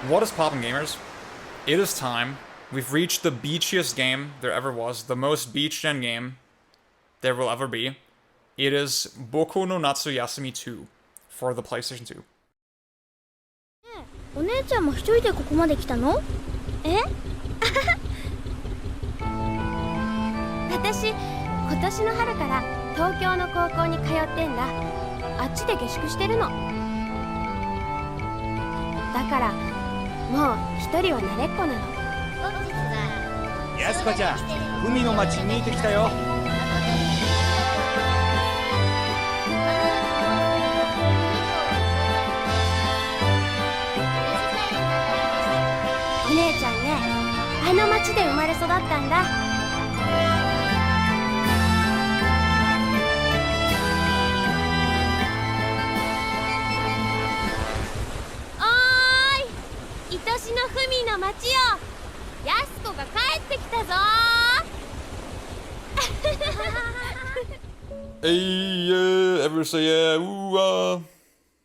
What is poppin' gamers? It is time. We've reached the beachiest game there ever was, the most beach gen game there will ever be. It is Boku no Natsuyasumi 2 for the PlayStation 2. お姉ちゃんも一人でここまで来たの？え？私、今年の春から東京の高校に通ってんだ。あっちで下宿してるの。だから、もう一人は慣れっこなの。やすこちゃん、海の町に行ってきたよ。お姉ちゃんね、あの町で生まれ育ったんだ。おーい、愛しのふみの町よ。やすこが帰ってきたぞ。Hey, yeah, everyone say yeah, ooh,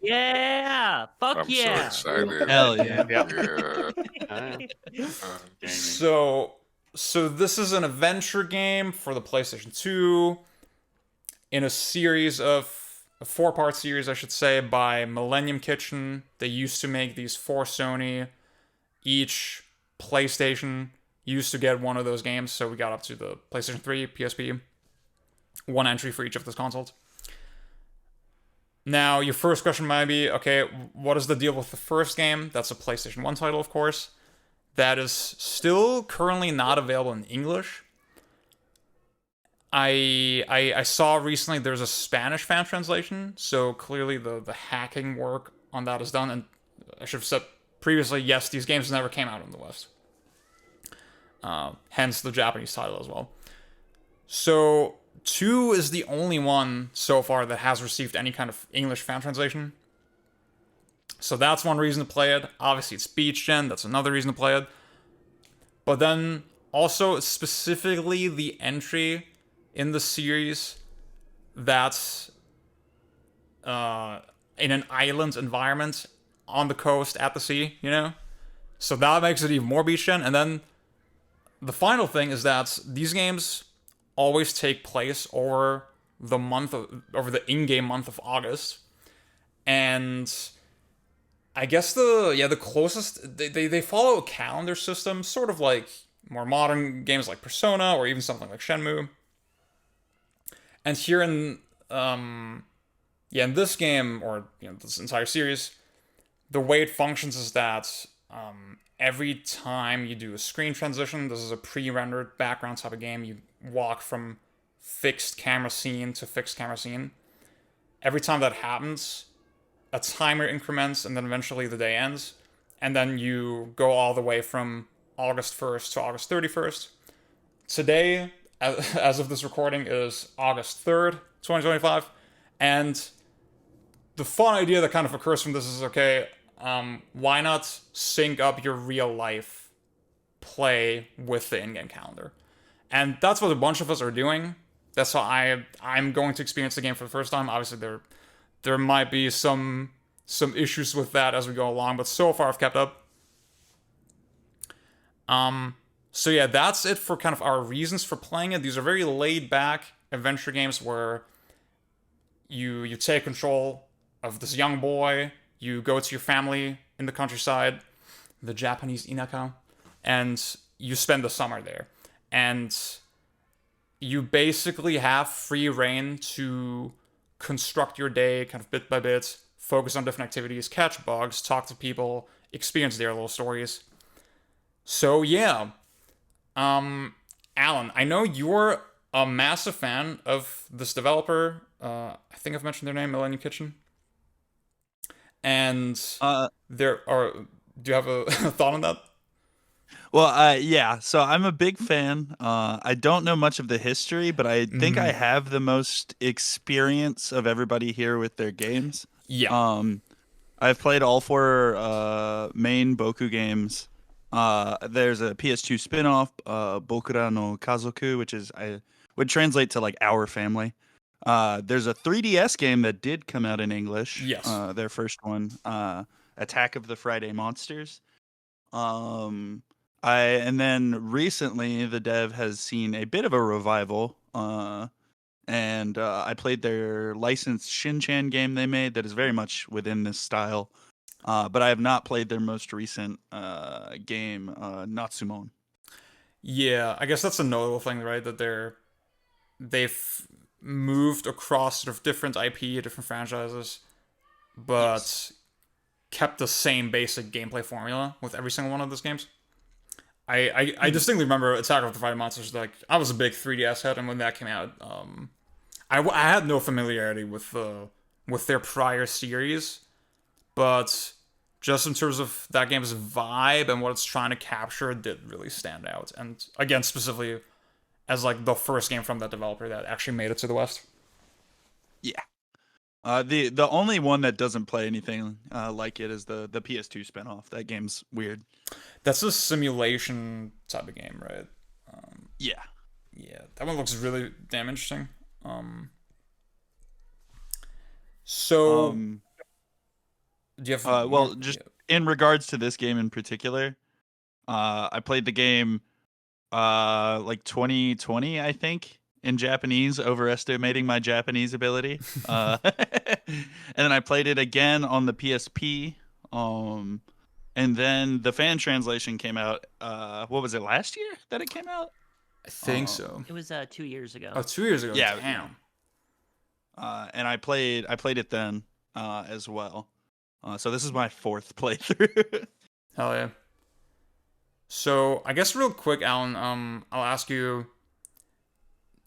Yeah! Fuck I'm yeah! so excited. Hell yeah. Yeah. So, this is an adventure game for the PlayStation 2 in a series of a 4-part series, I should say, by Millennium Kitchen. They used to make these for Sony. Each PlayStation used to get one of those games, so we got up to the PlayStation 3, PSP. One entry for each of those consoles. Now, your first question might be, okay, what is the deal with the first game? That's a PlayStation 1 title, of course. That is still currently not available in English. I saw recently there's a Spanish fan translation, so clearly the hacking work on that is done. And I should have said previously, yes, these games never came out in the West. Hence the Japanese title as well. So 2 is the only one so far that has received any kind of English fan translation. So that's one reason to play it. Obviously, it's beach gen. That's another reason to play it. But then also specifically the entry in the series that's in an island environment on the coast at the sea, you know? So that makes it even more beach gen. And then the final thing is that these games always take place over the in-game month of August. And I guess the closest they follow a calendar system, sort of like more modern games like Persona or even something like Shenmue. And here in this game, or this entire series, the way it functions is that every time you do a screen transition, this is a pre-rendered background type of game, you walk from fixed camera scene to fixed camera scene. Every time that happens, a timer increments, and then eventually the day ends. And then you go all the way from August 1st to August 31st. Today, as of this recording, is August 3rd, 2025. And the fun idea that kind of occurs from this is, okay, why not sync up your real life play with the in-game calendar? And that's what a bunch of us are doing. That's how I'm going to experience the game for the first time. Obviously, there might be some issues with that as we go along, but so far I've kept up. So yeah, that's it for kind of our reasons for playing it. These are very laid back adventure games where you take control of this young boy, you go to your family in the countryside, the Japanese inaka, and you spend the summer there. And you basically have free reign to construct your day kind of bit by bit, focus on different activities, catch bugs, talk to people, experience their little stories. So yeah, Alan, I know you're a massive fan of this developer. I think I've mentioned their name, Millennium Kitchen. And do you have a thought on that? Well, yeah. So I'm a big fan. I don't know much of the history, but I think I have the most experience of everybody here with their games. Yeah. I've played all 4 main Boku games. There's a PS2 spin-off, Bokura no Kazoku, which would translate to like Our Family. There's a 3DS game that did come out in English. Yes. Their first one, Attack of the Friday Monsters. Um, and then recently the dev has seen a bit of a revival. And I played their licensed Shin-Chan game they made that is very much within this style. But I have not played their most recent game, Natsumon. Yeah, I guess that's a notable thing, right? That they've moved across sort of different IP, different franchises, but Yes. kept the same basic gameplay formula with every single one of those games. I distinctly remember Attack of the Fighting Monsters. Like, I was a big 3DS head, and when that came out, I had no familiarity with their prior series, but just in terms of that game's vibe and what it's trying to capture, it did really stand out. And again, specifically as like the first game from that developer that actually made it to the West. Yeah. The only one that doesn't play anything like it is the PS2 spinoff. That game's weird. That's a simulation type of game, right? Yeah. Yeah, that one looks really damn interesting. So, do you have well, just in regards to this game in particular, I played the game like 2020, I think, in Japanese, overestimating my Japanese ability. And then I played it again on the PSP. And then the fan translation came out. What was it, last year that it came out? I think so. It was 2 years ago. Oh, 2 years ago. Yeah. Damn. And I played it then as well. So this is my fourth playthrough. Hell yeah. So I guess real quick, Alan, I'll ask you,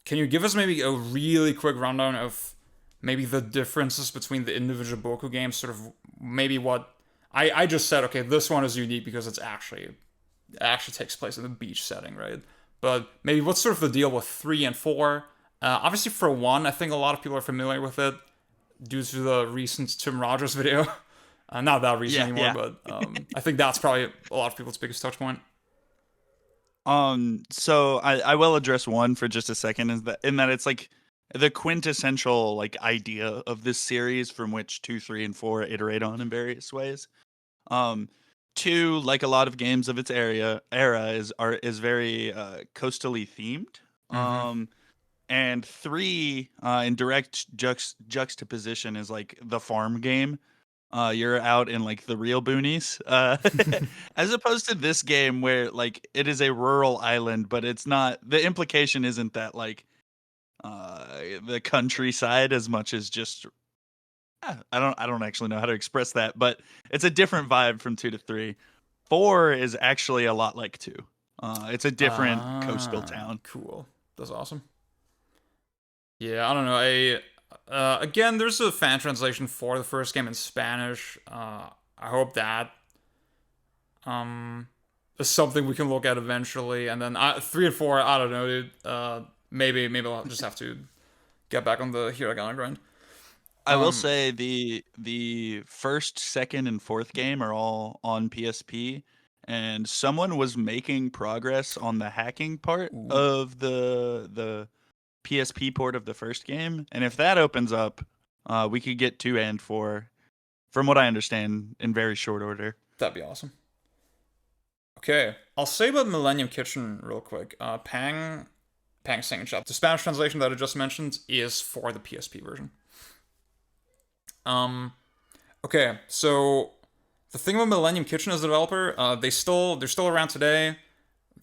can you give us maybe a really quick rundown of maybe the differences between the individual Boku games, sort of maybe what I just said, okay, this one is unique because it actually takes place in the beach setting, right? But maybe what's sort of the deal with 3 and 4? Obviously for 1, I think a lot of people are familiar with it due to the recent Tim Rogers video. Not that recent anymore, but I think that's probably a lot of people's biggest touch point. So I will address 1 for just a second, in that it's like the quintessential like idea of this series from which 2, 3, and 4 iterate on in various ways. 2, like a lot of games of its era is very coastally themed. And 3, in direct juxtaposition, is like the farm game. You're out in like the real boonies, as opposed to this game where like it is a rural island, but it's not. The implication isn't that like the countryside as much as just. I don't actually know how to express that, but it's a different vibe from 2 to 3. 4 is actually a lot like 2. It's a different coastal town. Cool. That's awesome. Yeah, I don't know. Again, there's a fan translation for the first game in Spanish. I hope that is something we can look at eventually. And then 3 and 4, I don't know, dude. Maybe I'll just have to get back on the Hiragana grind. I will say the first, second, and fourth game are all on PSP, and someone was making progress on the hacking part of the PSP port of the first game, and if that opens up, we could get 2 and 4, from what I understand, in very short order. That'd be awesome. Okay, I'll say about Millennium Kitchen real quick. Pang Sing Shop. The Spanish translation that I just mentioned is for the PSP version. Okay, so the thing with Millennium Kitchen as a developer, they're still around today.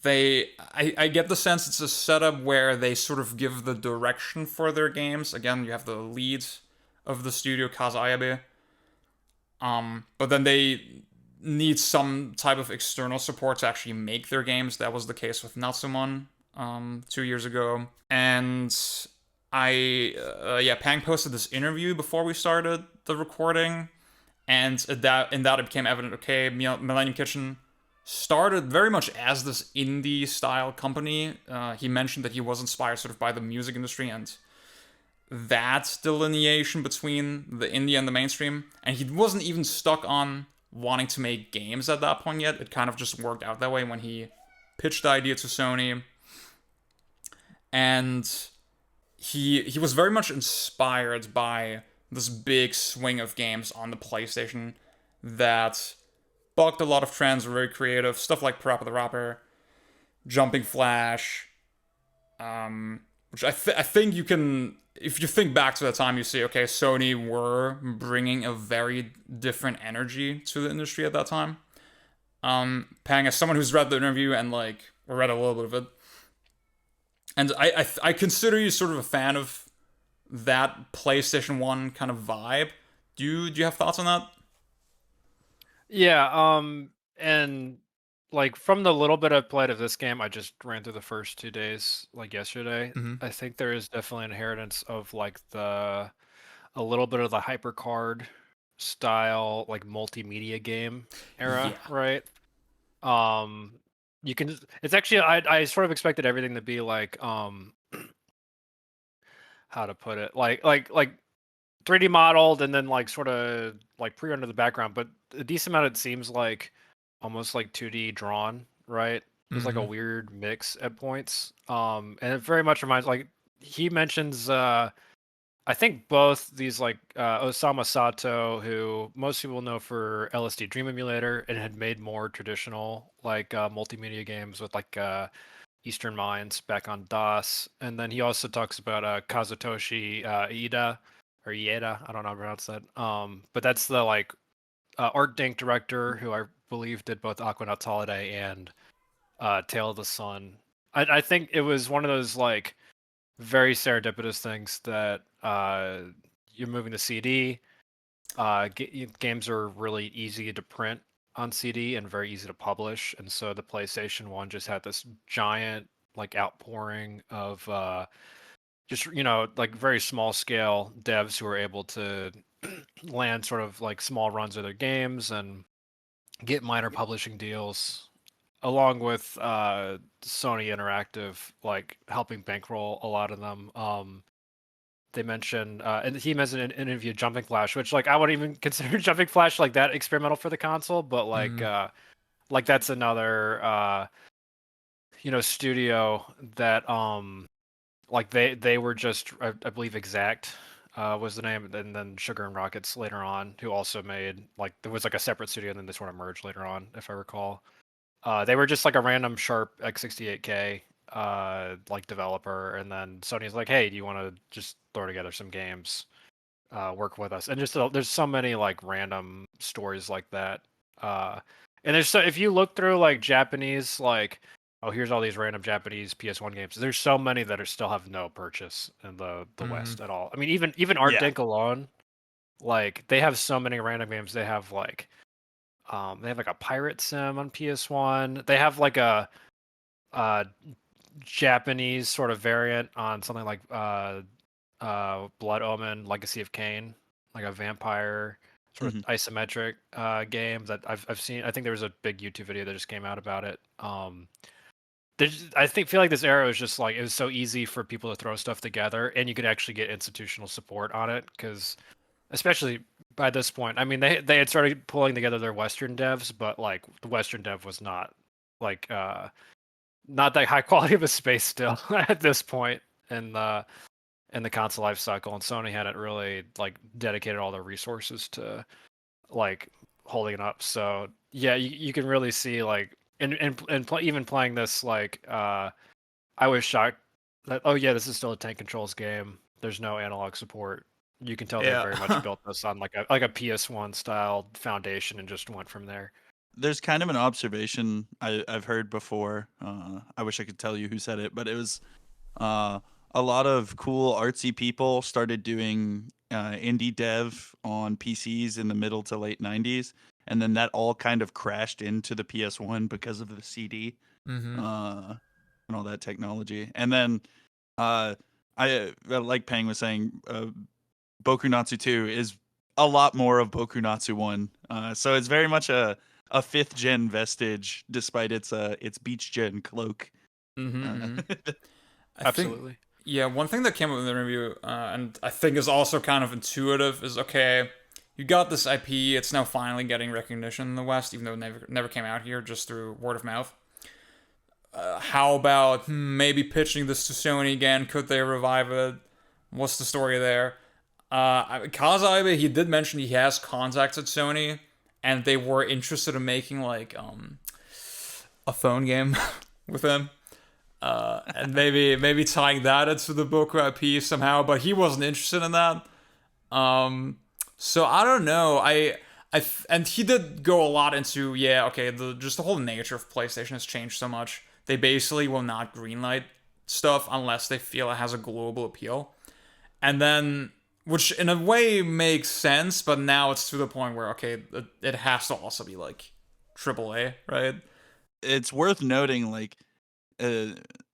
I get the sense it's a setup where they sort of give the direction for their games. Again, you have the lead of the studio, Kazu Ayabe. But then they need some type of external support to actually make their games. That was the case with Natsumon 2 years ago. And Pang posted this interview before we started the recording, and in that it became evident, okay, Millennium Kitchen started very much as this indie style company. He mentioned that he was inspired sort of by the music industry and that delineation between the indie and the mainstream, and he wasn't even stuck on wanting to make games at that point yet. It kind of just worked out that way when he pitched the idea to Sony, and he was very much inspired by this big swing of games on the PlayStation that bucked a lot of trends, were very creative. Stuff like Parappa the Rapper, Jumping Flash, which I think you can, if you think back to that time, you see, okay, Sony were bringing a very different energy to the industry at that time. Pang, as someone who's read the interview and like read a little bit of it, and I consider you sort of a fan of that PlayStation 1 kind of vibe. Do you have thoughts on that? Yeah, and like from the little bit I've played of this game, I just ran through the first 2 days, like yesterday. Mm-hmm. I think there is definitely an inheritance of like a little bit of the HyperCard style, like multimedia game era, Yeah. right? Um, you can. It's actually I sort of expected everything to be like how to put it, like 3D modeled and then like sort of like pre-rendered the background, but a decent amount it seems like almost like 2D drawn, right? There's like a Mm-hmm. weird mix at points. And it very much reminds, like he mentions I think both these like Osama Sato, who most people know for LSD Dream Emulator and had made more traditional like multimedia games with like Eastern Minds back on DOS. And then he also talks about Kazutoshi Iida or Ieda, I don't know how to pronounce that. But that's the like Art Dink director who I believe did both Aquanauts Holiday and Tale of the Sun. I think it was one of those like very serendipitous things that you're moving the CD. Games are really easy to print on CD and very easy to publish, and so the PlayStation 1 just had this giant like outpouring of just like very small scale devs who were able to land sort of like small runs of their games and get minor publishing deals along with Sony Interactive like helping bankroll a lot of them. They mentioned and he mentioned in an interview Jumping Flash, which like I wouldn't even consider Jumping Flash like that experimental for the console, but like that's another studio that like they were just I believe Exact was the name, and then Sugar and Rockets later on, who also made like there was like a separate studio, and then they sort of merged later on, if I recall. They were just like a random Sharp X68K like developer, and then Sony's like, hey, do you want to just throw together some games, work with us? And just there's so many like random stories like that. And there's so if you look through like Japanese like oh here's all these random Japanese PS1 games. There's so many that are still have no purchase in the West at all. I mean even Art Yeah. Dink alone, like they have so many random games. They have like a pirate sim on PS1. They have like a Japanese sort of variant on something like Blood Omen, Legacy of Kain, like a vampire sort of isometric game that I've seen. I think there was a big YouTube video that just came out about it. Feel like this era was just like it was so easy for people to throw stuff together, and you could actually get institutional support on it because, especially by this point, I mean they had started pulling together their Western devs, but like the Western dev was not like not that high quality of a space still at this point in the console life cycle, and Sony hadn't really like dedicated all their resources to like holding it up. So yeah, you can really see like even playing this like I was shocked that oh yeah, this is still a tank controls game. There's no analog support. You can tell they very much built this on like a PS1 style foundation and just went from there. There's kind of an observation I've heard before. I wish I could tell you who said it, but it was a lot of cool artsy people started doing indie dev on PCs in the middle to late 90s, and then that all kind of crashed into the PS1 because of the CD and all that technology. And then like Pang was saying, Boku Natsu 2 is a lot more of Boku Natsu 1. So it's very much a 5th gen vestige, despite its beach gen cloak. Absolutely. Yeah, one thing that came up in the interview, and I think is also kind of intuitive, is okay, you got this IP, it's now finally getting recognition in the West, even though it never came out here, just through word of mouth. How about maybe pitching this to Sony again? Could they revive it? What's the story there? Kazaibe, he did mention he has contacts at Sony, and they were interested in making like a phone game with him. And maybe tying that into the Boku IP somehow, but he wasn't interested in that. So I don't know. And he did go a lot into okay, just the whole nature of PlayStation has changed so much. They basically will not greenlight stuff unless they feel it has a global appeal, and then which in a way makes sense, but now it's to the point where okay, it has to also be like AAA, right? It's worth noting, like,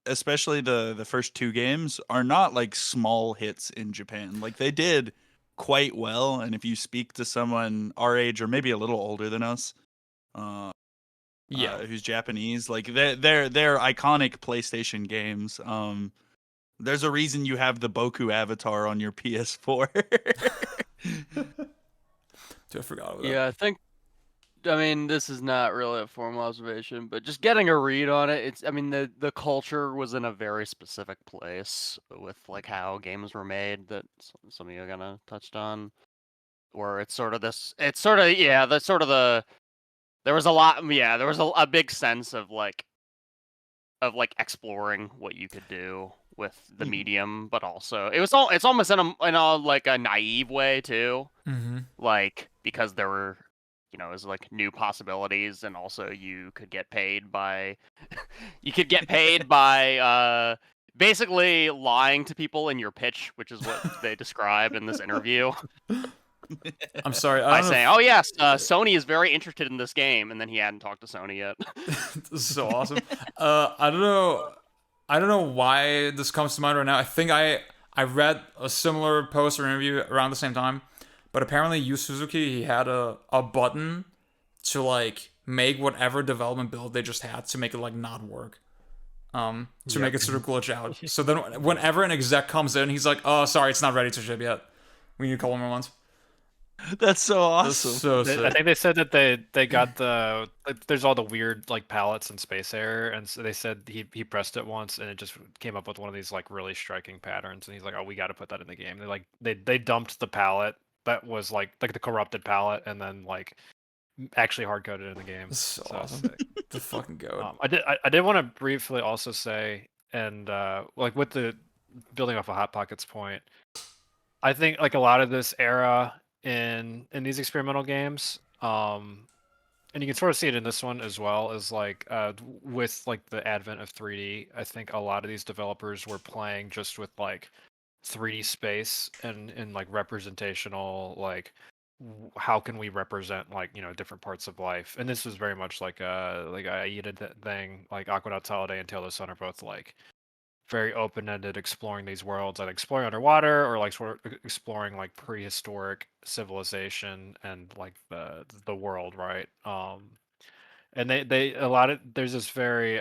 especially the first two games are not like small hits in Japan. Like they did quite well, and if you speak to someone our age or maybe a little older than us, who's Japanese, like they're iconic PlayStation games. There's a reason you have the Boku avatar on your PS4. Dude, I forgot about that. Yeah, I mean, this is not really a formal observation, but just getting a read on it, I mean, the culture was in a very specific place with like how games were made that some of you kind of touched on, where it's sort of there was a lot, there was a big sense of like exploring what you could do with the medium, but also it's almost in a like a naive way too, like because there were it was like new possibilities, and also you could get paid by basically lying to people in your pitch, which is what they describe in this interview. I'm sorry. By saying, "Oh yes, Sony is very interested in this game," and then he hadn't talked to Sony yet. This is so awesome. I don't know. I don't know why this comes to mind right now. I think I read a similar post or interview around the same time, but apparently Yu Suzuki, he had a button to like make whatever development build they just had to make it like not work. To make it sort of glitch out. So then whenever an exec comes in, he's like, "Oh, sorry, it's not ready to ship yet. We need a couple more months." That's so That's awesome. so sick. I think they said that they got there's all the weird like palettes and space error, and so they said he pressed it once and it just came up with one of these like really striking patterns, and he's like, "Oh, we got to put that in the game." They dumped the palette that was like the corrupted palette, and then like actually hard coded in the game. This is so awesome. The fucking goat. I did want to briefly also say, and like with the building off of Hot Pocket's point, I think like a lot of this era in these experimental games, and you can sort of see it in this one as well, as like with like the advent of 3D. I think a lot of these developers were playing just with like 3D space and like representational, like how can we represent like different parts of life. And this was very much like a Aida thing. Like Aquanauts Holiday and Tale of the Sun are both like very open-ended, exploring these worlds, like exploring underwater or like sort of exploring like prehistoric civilization and like the world, right? And they a lot of there's this very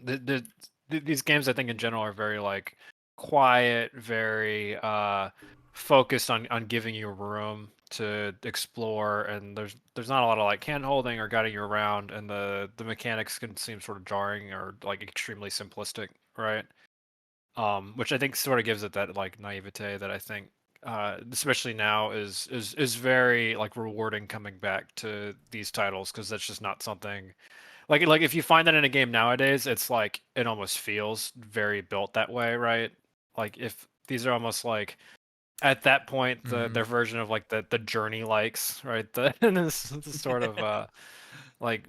these games I think in general are very like quiet, very focused on giving you room to explore, and there's not a lot of like hand holding or guiding you around, and the mechanics can seem sort of jarring or like extremely simplistic, right? Which I think sort of gives it that like naivete that I think especially now is very like rewarding coming back to these titles, because that's just not something like if you find that in a game nowadays, it's like it almost feels very built that way, right? Like if these are almost like at that point their version of like the journey likes, right? And this sort of like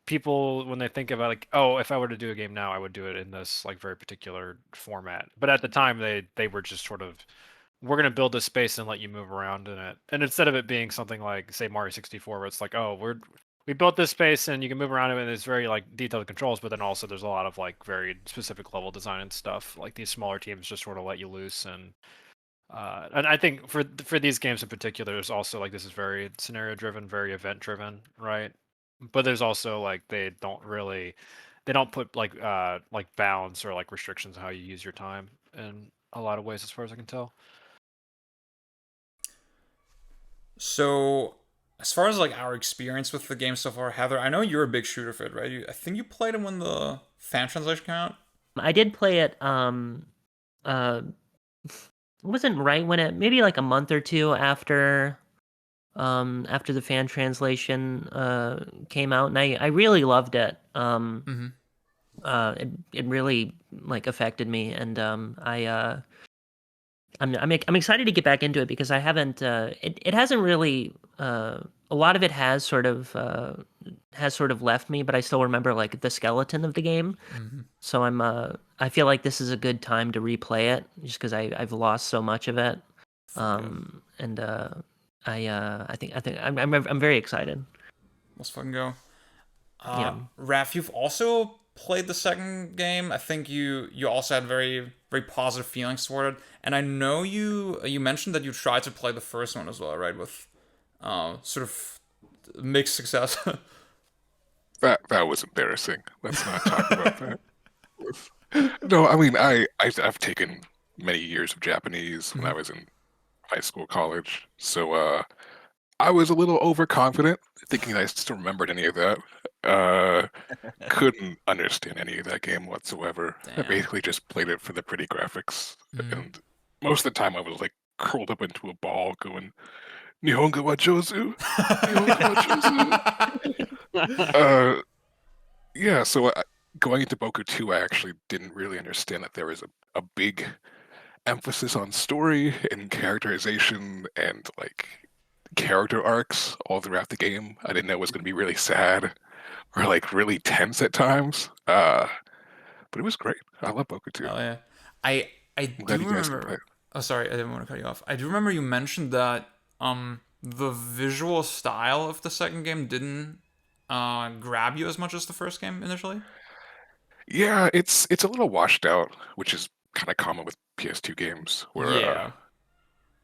people when they think about like, oh, if I were to do a game now, I would do it in this like very particular format. But at the time they were just sort of, we're going to build this space and let you move around in it. And instead of it being something like say Mario 64 where it's like, oh, we built this space and you can move around it and it's very like detailed controls, but then also there's a lot of like very specific level design and stuff. Like these smaller teams just sort of let you loose, and I think for these games in particular, there's also like this is very scenario driven, very event driven, right? But there's also like they don't put like bounds or like restrictions on how you use your time in a lot of ways, as far as I can tell. So, as far as like our experience with the game so far, Heather, I know you're a big shooter fit, right? I think you played it when the fan translation came out. I did play it. It wasn't right when it, maybe like a month or two after after the fan translation came out, and I really loved it. It really like affected me, and I'm excited to get back into it because I haven't. It hasn't really. A lot of it has sort of left me, but I still remember like the skeleton of the game. So I feel like this is a good time to replay it, just because I've lost so much of it. And I think I'm very excited. Let's fucking go. Yeah. Raph, you've also played the second game. I think you also had very very positive feelings toward it, and I know you mentioned that you tried to play the first one as well, right? With sort of mixed success. That was embarrassing. Let's not talk about that. No, I mean I've taken many years of Japanese when I was in high school, college, so I was a little overconfident, thinking I still remembered any of that. Couldn't understand any of that game whatsoever. I basically just played it for the pretty graphics, and most of the time I was like curled up into a ball, going "Nihongo wa jozu, Nihongo wa jozu." Yeah, so going into Boku 2, I actually didn't really understand that there was a big emphasis on story and characterization and like character arcs all throughout the game. I didn't know it was going to be really sad or like really tense at times. But it was great. I love Boku 2. Oh yeah, I do glad you guys can play remember. it. Oh, sorry, I didn't want to cut you off. I do remember you mentioned that the visual style of the second game didn't grab you as much as the first game initially. Yeah, it's a little washed out, which is kind of common with PS2 games, where Yeah.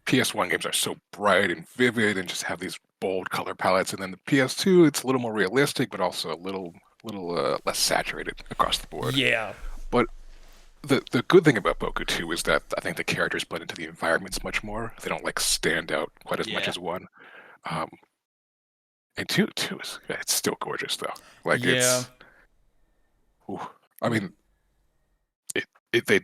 PS1 games are so bright and vivid and just have these bold color palettes, and then the PS2 it's a little more realistic, but also a little less saturated across the board. Yeah. But the good thing about Boku 2 is that I think the characters blend into the environments much more. They don't like stand out quite as much Yeah. as one. And two is it's still gorgeous though. Like Yeah. it's, ooh, I mean, they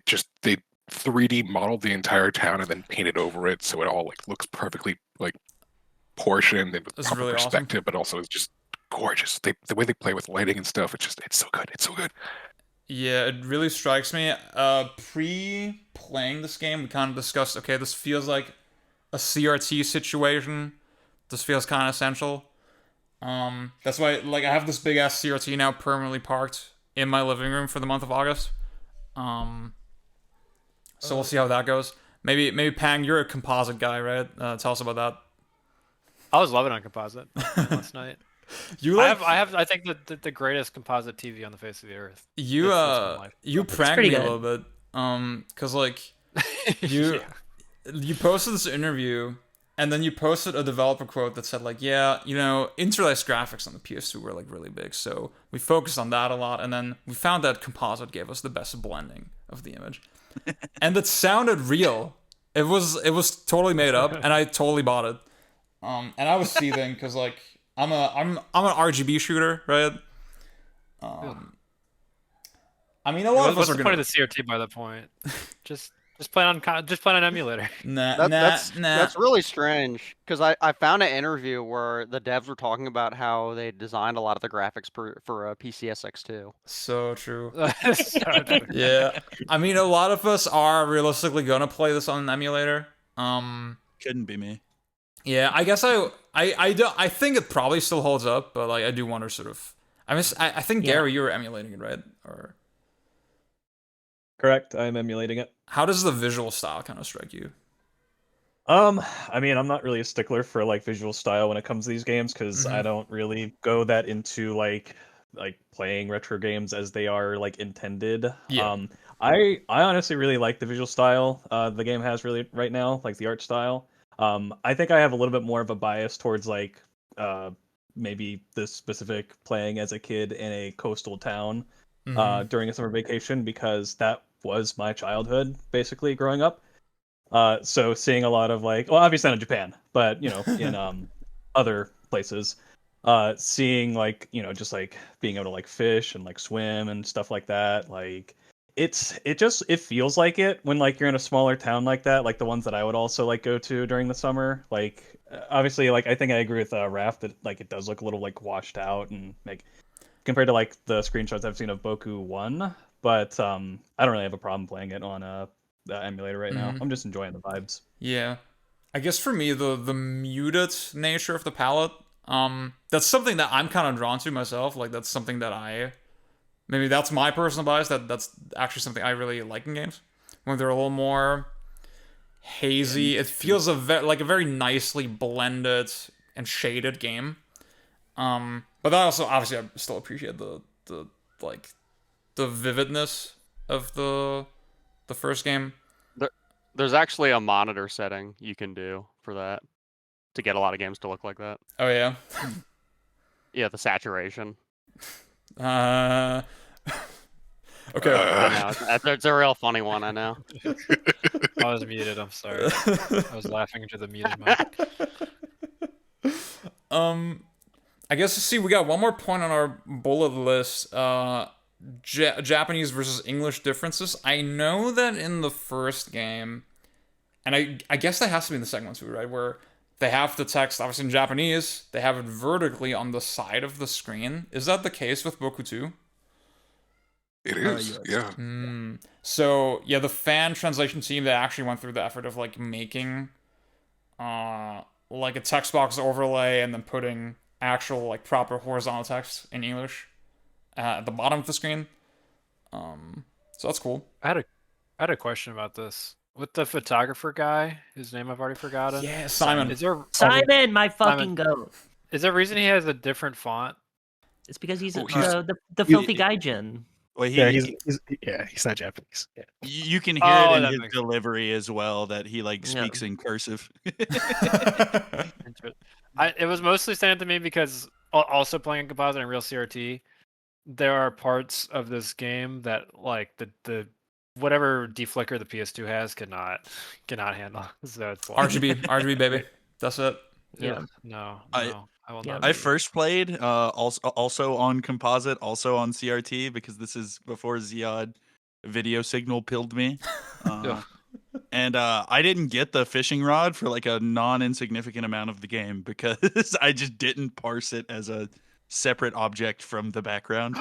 3D modeled the entire town and then painted over it, so it all like looks perfectly like portioned and with That's proper really awesome. perspective, but also it's just gorgeous. The way they play with lighting and stuff, it's so good. It's so good. Yeah, it really strikes me. Pre-playing this game, we kind of discussed, okay, this feels like a CRT situation. This feels kind of essential. That's why, like, I have this big ass CRT now permanently parked in my living room for the month of August. So we'll see how that goes. Maybe Pang, you're a composite guy, right? Tell us about that. I was loving on composite last night. You like I think the greatest composite TV on the face of the earth. you It's my life. you pranked pretty me a good. little bit. Cause like you you posted this interview and then you posted a developer quote that said like, yeah, interlaced graphics on the PS2 were like really big, so we focused on that a lot, and then we found that composite gave us the best blending of the image. And it sounded real. It was totally made up, and I totally bought it. And I was seething because like I'm an RGB shooter, right? I mean, a lot of us What's are the gonna. point of the CRT by that point? just play on emulator. That's really strange because I found an interview where the devs were talking about how they designed a lot of the graphics for PCSX2. So true. So true. Yeah, I mean, a lot of us are realistically gonna play this on an emulator. Couldn't be me. Yeah, I guess I think it probably still holds up, but like I do wonder sort of. I think Gary, you were emulating it, right? Or Correct. I'm emulating it. how does the visual style kind of strike you? I mean, I'm not really a stickler for like visual style when it comes to these games because I don't really go that into like playing retro games as they are like intended. Yeah. I honestly really like the visual style the game has really right now, like the art style. I think I have a little bit more of a bias towards like maybe the specific playing as a kid in a coastal town during a summer vacation because that was my childhood basically growing up. So seeing a lot of like, well, obviously not in Japan, but in other places, seeing like just like being able to like fish and like swim and stuff like that, like it feels like it when like you're in a smaller town like that, like the ones that I would also like go to during the summer. Like obviously, like I think I agree with Raph that like it does look a little like washed out and like compared to like the screenshots I've seen of Boku 1, but I don't really have a problem playing it on the emulator right now. I'm just enjoying the vibes. Yeah. I guess for me, the muted nature of the palette, that's something that I'm kind of drawn to myself. Like that's something that maybe that's my personal bias. That's actually something I really like in games when they're a little more hazy. It feels like a very nicely blended and shaded game. But that also obviously I still appreciate the like the vividness of the first game. There's actually a monitor setting you can do for that to get a lot of games to look like that. Oh yeah. Yeah, the saturation. Okay. I know, it's a real funny one, I know. I was muted. I'm sorry. I was laughing into the muted mic. I guess see we got one more point on our bullet list. Japanese versus English differences. I know that in the first game, and I guess that has to be in the second one too, right? Where they have the text obviously in Japanese, they have it vertically on the side of the screen. Is that the case with Boku 2? It is, yeah. So yeah, the fan translation team that actually went through the effort of like making like a text box overlay and then putting actual like proper horizontal text in English at the bottom of the screen. So that's cool. I had a question about this. With the photographer guy, whose name I've already forgotten. Yeah, Simon. Is there Simon, my fucking goat. Is there a reason he has a different font? It's because he's the filthy gaijin. Well, he's not Japanese. Yeah. You can hear it in his delivery as well that he like speaks in cursive. It was mostly standing to me because also playing composite and real CRT, there are parts of this game that like the whatever deflicker the PS2 has cannot handle. So it's like... RGB baby. That's it. Yeah. No. I will not. I first played also on composite, also on CRT because this is before Ziad video signal pilled me. And I didn't get the fishing rod for like a non-insignificant amount of the game because I just didn't parse it as a separate object from the background.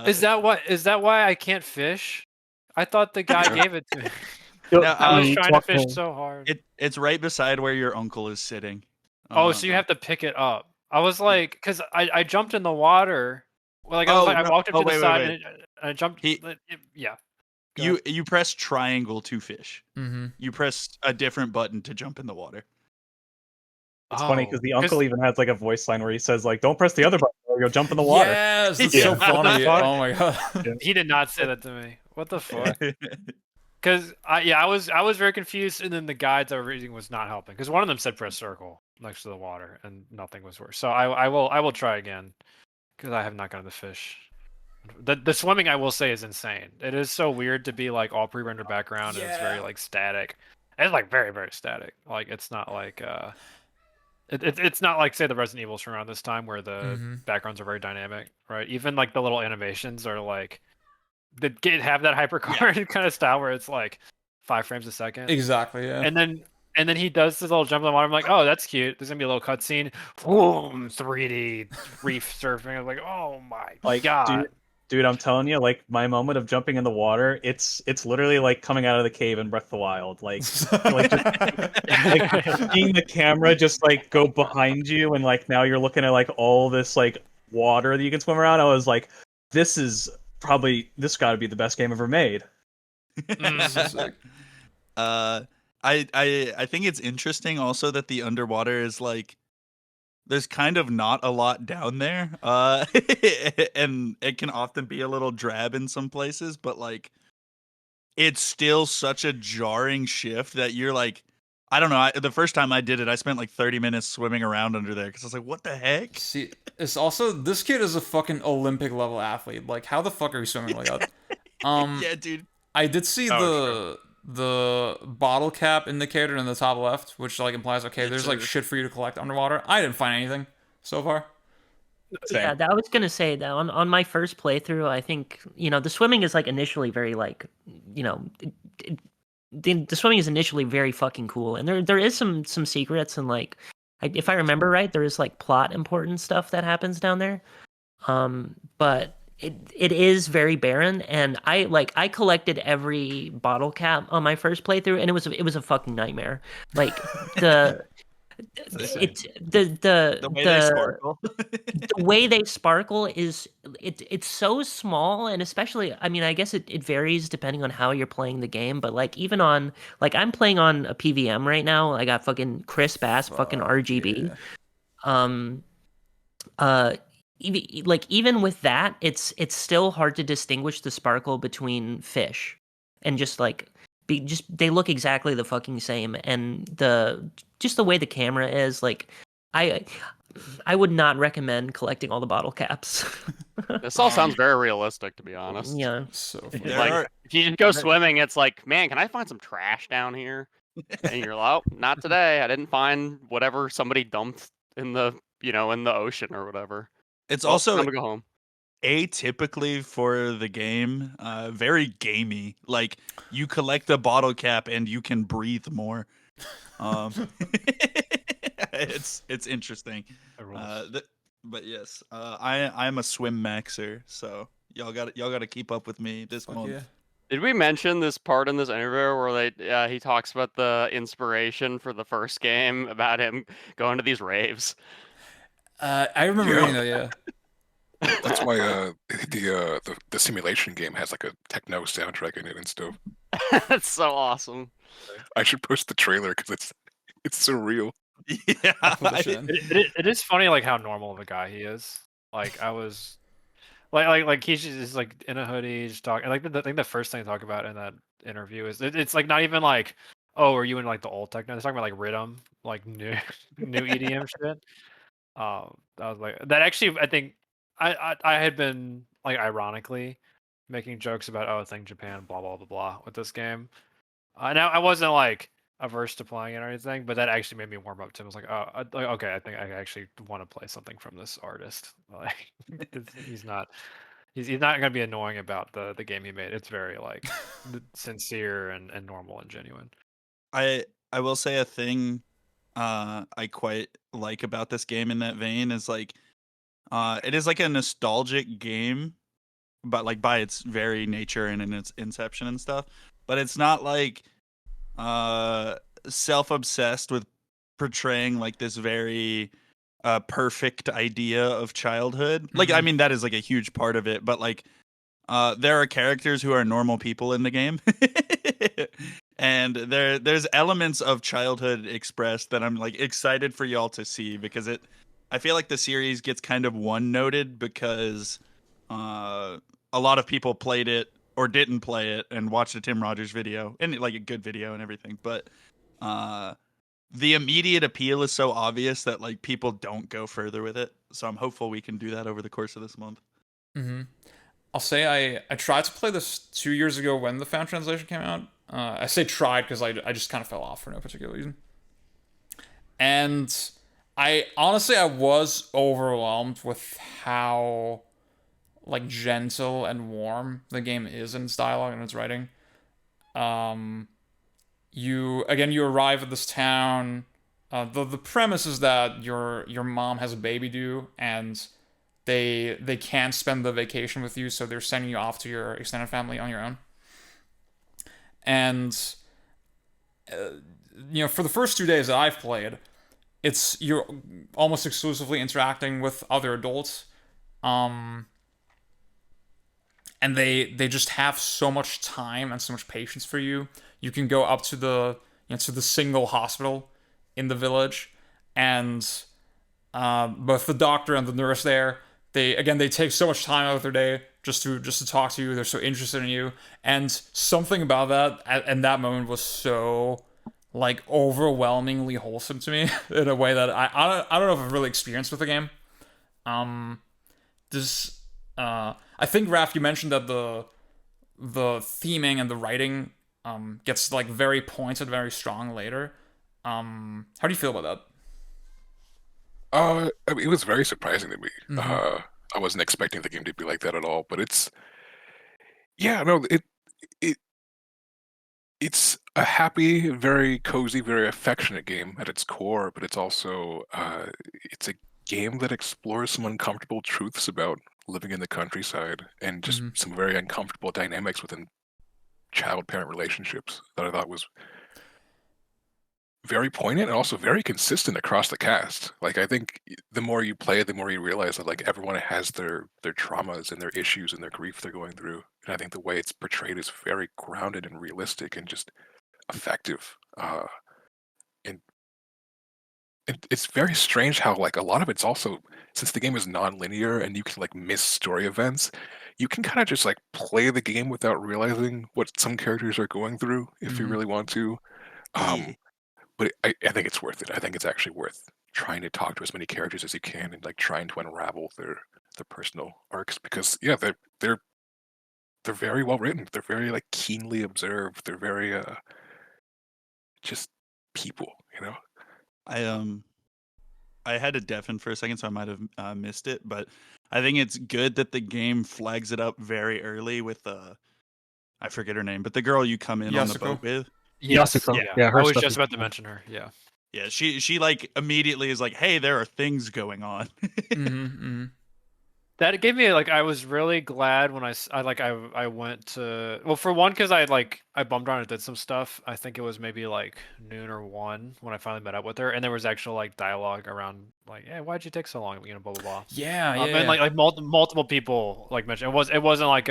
Is that why I can't fish? I thought the guy gave it to me. I was trying to fish so hard. It's right beside where your uncle is sitting. Oh, so you have to pick it up. I was like, because I jumped in the water. Well, like I walked up to the side and I jumped. Yeah. You press triangle to fish. Mm-hmm. You press a different button to jump in the water. It's funny because the uncle even has like a voice line where he says like, "Don't press the other button or you'll jump in the water." Yes, it's so funny. Oh my god. He did not say that to me. What the fuck? Because I was very confused, and then the guides I was reading was not helping because one of them said press circle next to the water, and nothing was worse. So I will try again because I have not gotten the fish. The swimming I will say is insane. It is so weird to be like all pre-rendered background and it's very like static. It's like very very static. Like it's not like it's not like say the Resident Evils from around this time where the backgrounds are very dynamic, right? Even like the little animations are like have that hypercard kind of style where it's like 5 frames a second. Exactly. Yeah. And then he does this little jump in the water. I'm like, oh, that's cute. There's gonna be a little cutscene. Boom, 3D reef surfing. I was like, oh my god. Dude, I'm telling you, like my moment of jumping in the water, it's literally like coming out of the cave in Breath of the Wild, like just, like seeing the camera just like go behind you, and like now you're looking at like all this like water that you can swim around. I was like, this got to be the best game ever made. I think it's interesting also that the underwater is like there's kind of not a lot down there, and it can often be a little drab in some places, but like it's still such a jarring shift that you're like, I don't know. The first time I did it, I spent like 30 minutes swimming around under there because I was like, what the heck? See, it's also this kid is a fucking Olympic level athlete. Like, how the fuck are you swimming like that? Yeah, dude. I did see the bottle cap indicator in the top left, which like implies there's like shit for you to collect underwater. I didn't find anything so far. Yeah, I was gonna say that on my first playthrough, I think the swimming is like initially very like the swimming is initially very fucking cool, and there is some secrets and like if I remember right, there is like plot important stuff that happens down there. But it is very barren, and I collected every bottle cap on my first playthrough, and it was a fucking nightmare. Like the it's The way they sparkle. the way they sparkle is it's so small, and especially, I mean, I guess it varies depending on how you're playing the game, but like even on like I'm playing on a PVM right now. I got fucking crisp ass fucking RGB. Yeah. Uh even with that, it's still hard to distinguish the sparkle between fish, and just like just they look exactly the fucking same, and the way the camera is like I I would not recommend collecting all the bottle caps. This all sounds very realistic, to be honest. Yeah. So It's funny. like if you just go swimming, it's like, man, can I find some trash down here? And you're like, oh, not today. I didn't find whatever somebody dumped in the in the ocean or whatever. It's Well, also time to go home. atypically for the game, very gamey. Like you collect the bottle cap and you can breathe more. It's interesting. But yes, I'm a swim maxer, so y'all got to keep up with me this month. Yeah. Did we mention this part in this interview where he talks about the inspiration for the first game about him going to these raves? I remember reading that. Yeah. That's why the simulation game has like a techno soundtrack in it and stuff. That's so awesome. I should post the trailer because it's so real. Yeah, it is funny like how normal of a guy he is. Like I was like he's just like in a hoodie, just talking. Like I think the first thing to talk about in that interview is it's like not even like, oh, are you in like the old techno? They're talking about like rhythm, like new EDM shit. I was like that actually. I think I had been like ironically making jokes about I think Japan blah blah blah blah with this game. Now I wasn't like averse to playing it or anything, but that actually made me warm up to him. I was like, oh, okay, I think I actually want to play something from this artist. Like, he's not gonna be annoying about the game he made. It's very like sincere and normal and genuine. I will say a thing I quite like about this game in that vein is like it is like a nostalgic game, but like by its very nature and in its inception and stuff. But it's not like self-obsessed with portraying like this very perfect idea of childhood. Like I mean that is like a huge part of it, but like there are characters who are normal people in the game. And there's elements of childhood expressed that I'm like excited for y'all to see, because I feel like the series gets kind of one-noted because a lot of people played it or didn't play it and watched a Tim Rogers video, and like a good video and everything, but the immediate appeal is so obvious that like people don't go further with it. So I'm hopeful we can do that over the course of this month. I'll say I tried to play this 2 years ago when the fan translation came out. I say tried because I just kind of fell off for no particular reason. And I was overwhelmed with how like gentle and warm the game is in its dialogue and its writing. You arrive at this town. The premise is that your mom has a baby due, and they can't spend the vacation with you, so they're sending you off to your extended family on your own. And for the first 2 days that I've played, you're almost exclusively interacting with other adults, and they just have so much time and so much patience for you. You can go up to the single hospital in the village, and both the doctor and the nurse there, they take so much time out of their day just to talk to you. They're so interested in you, and something about that in that moment was so like overwhelmingly wholesome to me in a way that I don't know if I've really experienced with the game. I think, Raph, you mentioned that the theming and the writing gets like very pointed, very strong later. How do you feel about that? I mean, it was very surprising to me. I wasn't expecting the game to be like that at all, but it's a happy, very cozy, very affectionate game at its core, but it's also it's a game that explores some uncomfortable truths about living in the countryside and just some very uncomfortable dynamics within child-parent relationships that I thought was very poignant and also very consistent across the cast. Like I think the more you play, the more you realize that like everyone has their traumas and their issues and their grief they're going through. And I think the way it's portrayed is very grounded and realistic and just effective. And it's very strange how like a lot of it's also, since the game is non-linear and you can like miss story events, you can kind of just like play the game without realizing what some characters are going through if you really want to. Um, but I think it's worth it. I think it's actually worth trying to talk to as many characters as you can and like trying to unravel their personal arcs because yeah, they're very well written. They're very like keenly observed. They're very just people, you know. I had to deafen for a second, so I might have missed it. But I think it's good that the game flags it up very early with I forget her name, but the girl you come in on the boat with. Yes, Yasuko. yeah. Her I was stuff just is about to cool. mention her. Yeah. Yeah, she like immediately is like, "Hey, there are things going on." That gave me like I was really glad when I went to, well, for one, because I bummed around and did some stuff. I think it was maybe like noon or 1 when I finally met up with her, and there was actual like dialogue around like, "Hey, why'd you take so long?" You know, blah blah blah. Yeah, And like multiple people like mentioned it wasn't like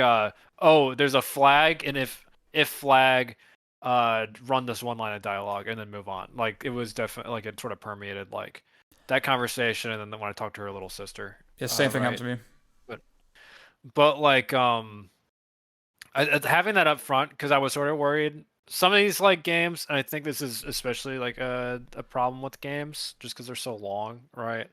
oh, there's a flag, and if flag, run this one line of dialogue and then move on. Like it was definitely like it sort of permeated like that conversation, and then when I talked to her little sister. Yeah, same thing happened Right. to me. But like having that up front, because I was sort of worried some of these like games, and I think this is especially like a problem with games just because they're so long, right?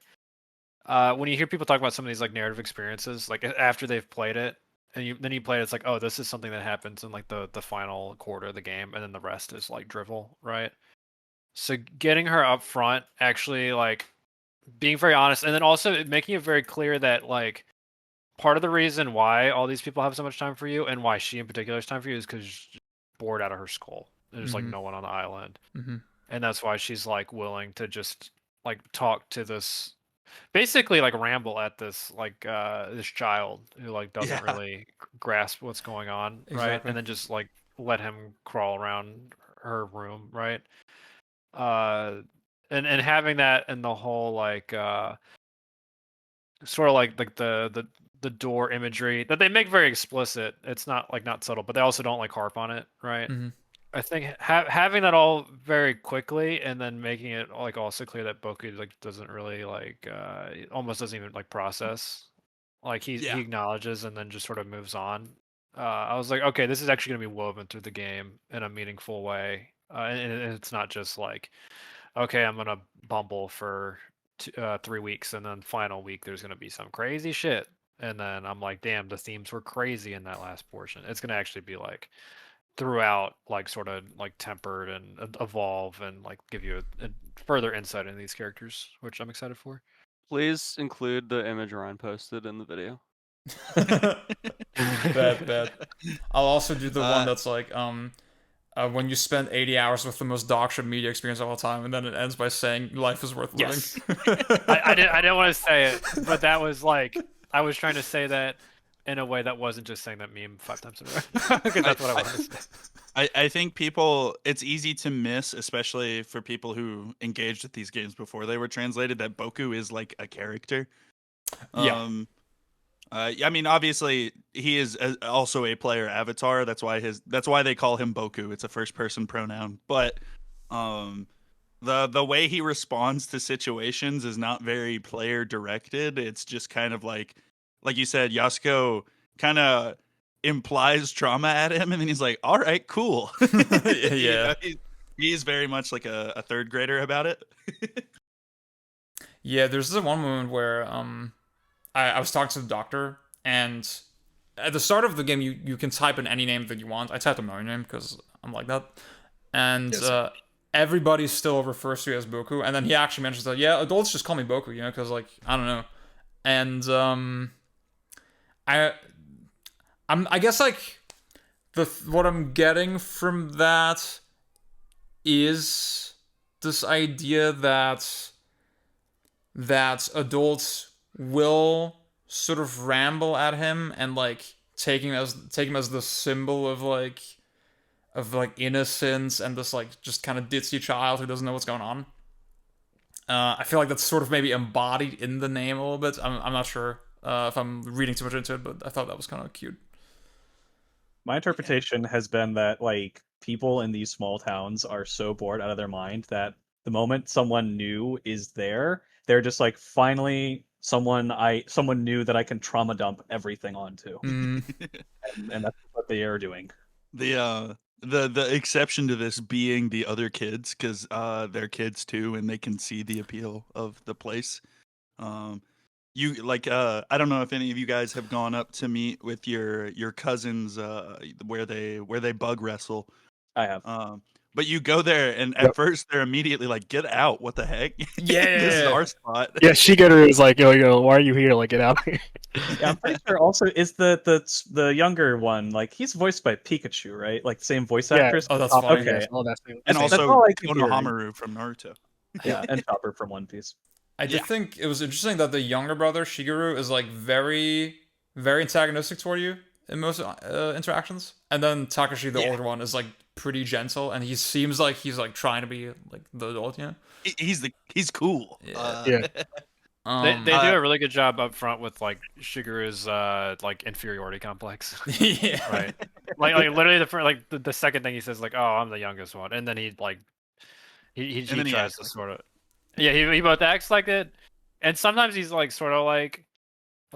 When you hear people talk about some of these like narrative experiences, like after they've played it, and then you play it, it's like, oh, this is something that happens in like the final quarter of the game, and then the rest is like drivel, right? So getting her up front, actually like being very honest, and then also making it very clear that like part of the reason why all these people have so much time for you, and why she in particular has time for you, is because she's bored out of her skull. There's like no one on the island, and that's why she's like willing to just like talk to this, basically like ramble at this like this child who like doesn't Yeah. really grasp what's going on, right? Exactly. And then just like let him crawl around her room, right? Uh, and having that and the whole like sort of like the door imagery that they make very explicit. It's not like not subtle, but they also don't like harp on it, right? I think having that all very quickly, and then making it like also clear that Boku like doesn't really like almost doesn't even like process, like he acknowledges and then just sort of moves on. I was like, okay, this is actually going to be woven through the game in a meaningful way, and it's not just like, okay, I'm gonna bumble for 3 weeks, and then final week there's gonna be some crazy shit, and then I'm like, damn, the themes were crazy in that last portion. It's gonna actually be like throughout, like sort of like tempered and evolve and like give you a further insight into these characters, which I'm excited for. Please include the image Ryan posted in the video. Bad. I'll also do the one that's like when you spend 80 hours with the most dogshit media experience of all time, and then it ends by saying life is worth living. Yes. I didn't want to say it, but that was like, I was trying to say that in a way that wasn't just saying that meme 5 times in a row. Because that's what I wanted to say. I think people, it's easy to miss, especially for people who engaged with these games before they were translated, that Boku is like a character. Yeah. I mean, obviously, he is also a player avatar. That's why they call him Boku. It's a first person pronoun. But the way he responds to situations is not very player directed. It's just kind of like you said, Yasuko kind of implies trauma at him, and then he's like, "All right, cool." Yeah. He's very much like a third grader about it. Yeah, there's this one moment where I was talking to the doctor, and at the start of the game you can type in any name that you want. I typed in my name because I'm like that, and everybody still refers to you as Boku. And then he actually mentions that, yeah, adults just call me Boku, you know, because like I don't know, and I guess like what I'm getting from that is this idea that adults will sort of ramble at him and like take him as the symbol of like innocence and this like just kind of ditzy child who doesn't know what's going on. I feel like that's sort of maybe embodied in the name a little bit. I'm not sure if I'm reading too much into it, but I thought that was kind of cute. My interpretation has been that like people in these small towns are so bored out of their mind that the moment someone new is there, they're just like, finally someone knew that I can trauma dump everything onto. Mm. And that's what they are doing. The exception to this being the other kids, because they're kids too, and they can see the appeal of the place. You like I don't know if any of you guys have gone up to meet with your cousins where they bug wrestle. I have. But you go there, and at first they're immediately like, "Get out! What the heck? Yeah, This is our spot." Yeah, Shigeru is like, yo, why are you here? Like, get out here. Yeah, I'm pretty sure also is the younger one, like he's voiced by Pikachu, right? Like same voice actress. Oh, that's funny. Okay. Oh, that's And That's also all I could hear. Konohamaru from Naruto. Yeah, and Chopper from One Piece. I did think it was interesting that the younger brother Shigeru is like very, very antagonistic toward you in most interactions, and then Takashi, the older one, is like pretty gentle, and he seems like he's like trying to be like the adult, you know? He's cool. Yeah. They do a really good job up front with like Shigeru's like inferiority complex. Yeah. Right. Like literally the second thing he says like, oh, I'm the youngest one, and then he like he then he tries acts to like sort of he both acts like it, and sometimes he's like sort of like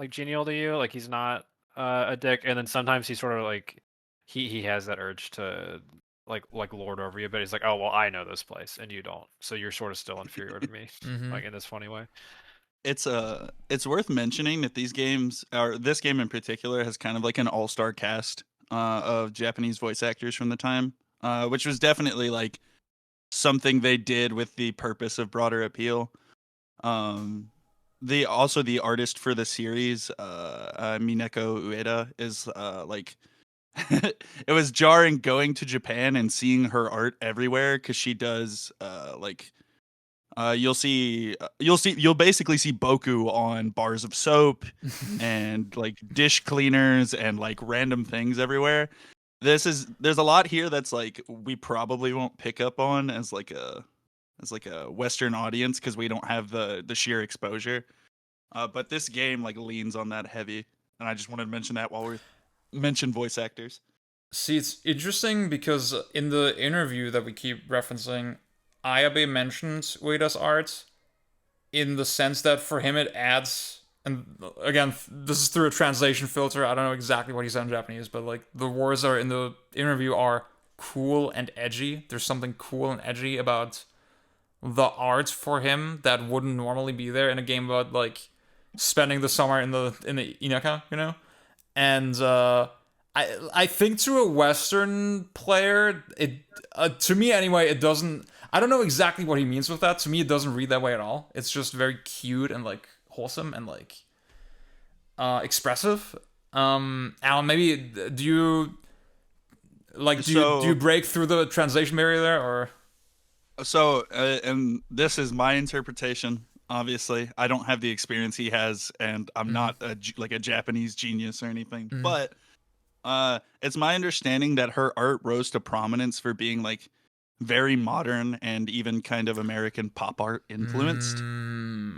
genial to you, like he's not a dick, and then sometimes he sort of like he has that urge to like lord over you, but he's like, oh well, I know this place and you don't, so you're sort of still inferior to me, like in this funny way. It's worth mentioning that these games, or this game in particular, has kind of like an all-star cast of Japanese voice actors from the time, which was definitely like something they did with the purpose of broader appeal. The artist for the series, Mineko Ueda, is like it was jarring going to Japan and seeing her art everywhere because she does like you'll basically see Boku on bars of soap and like dish cleaners and like random things everywhere. There's a lot here that's like we probably won't pick up on as like a Western audience because we don't have the sheer exposure. But this game like leans on that heavy, and I just wanted to mention that while we mention voice actors. See, it's interesting because in the interview that we keep referencing, Ayabe mentions Ueda's art in the sense that for him it adds, and again, this is through a translation filter. I don't know exactly what he said in Japanese, but like the words are in the interview are cool and edgy. There's something cool and edgy about the art for him that wouldn't normally be there in a game about like spending the summer in the Inaka, you know? And I think to a Western player, it to me anyway, it doesn't. I don't know exactly what he means with that. To me, it doesn't read that way at all. It's just very cute and like wholesome and like expressive. Alan, maybe do you like do you break through the translation barrier there or? So, and this is my interpretation. Obviously, I don't have the experience he has, and I'm not like a Japanese genius or anything. But it's my understanding that her art rose to prominence for being like very modern and even kind of American pop art influenced.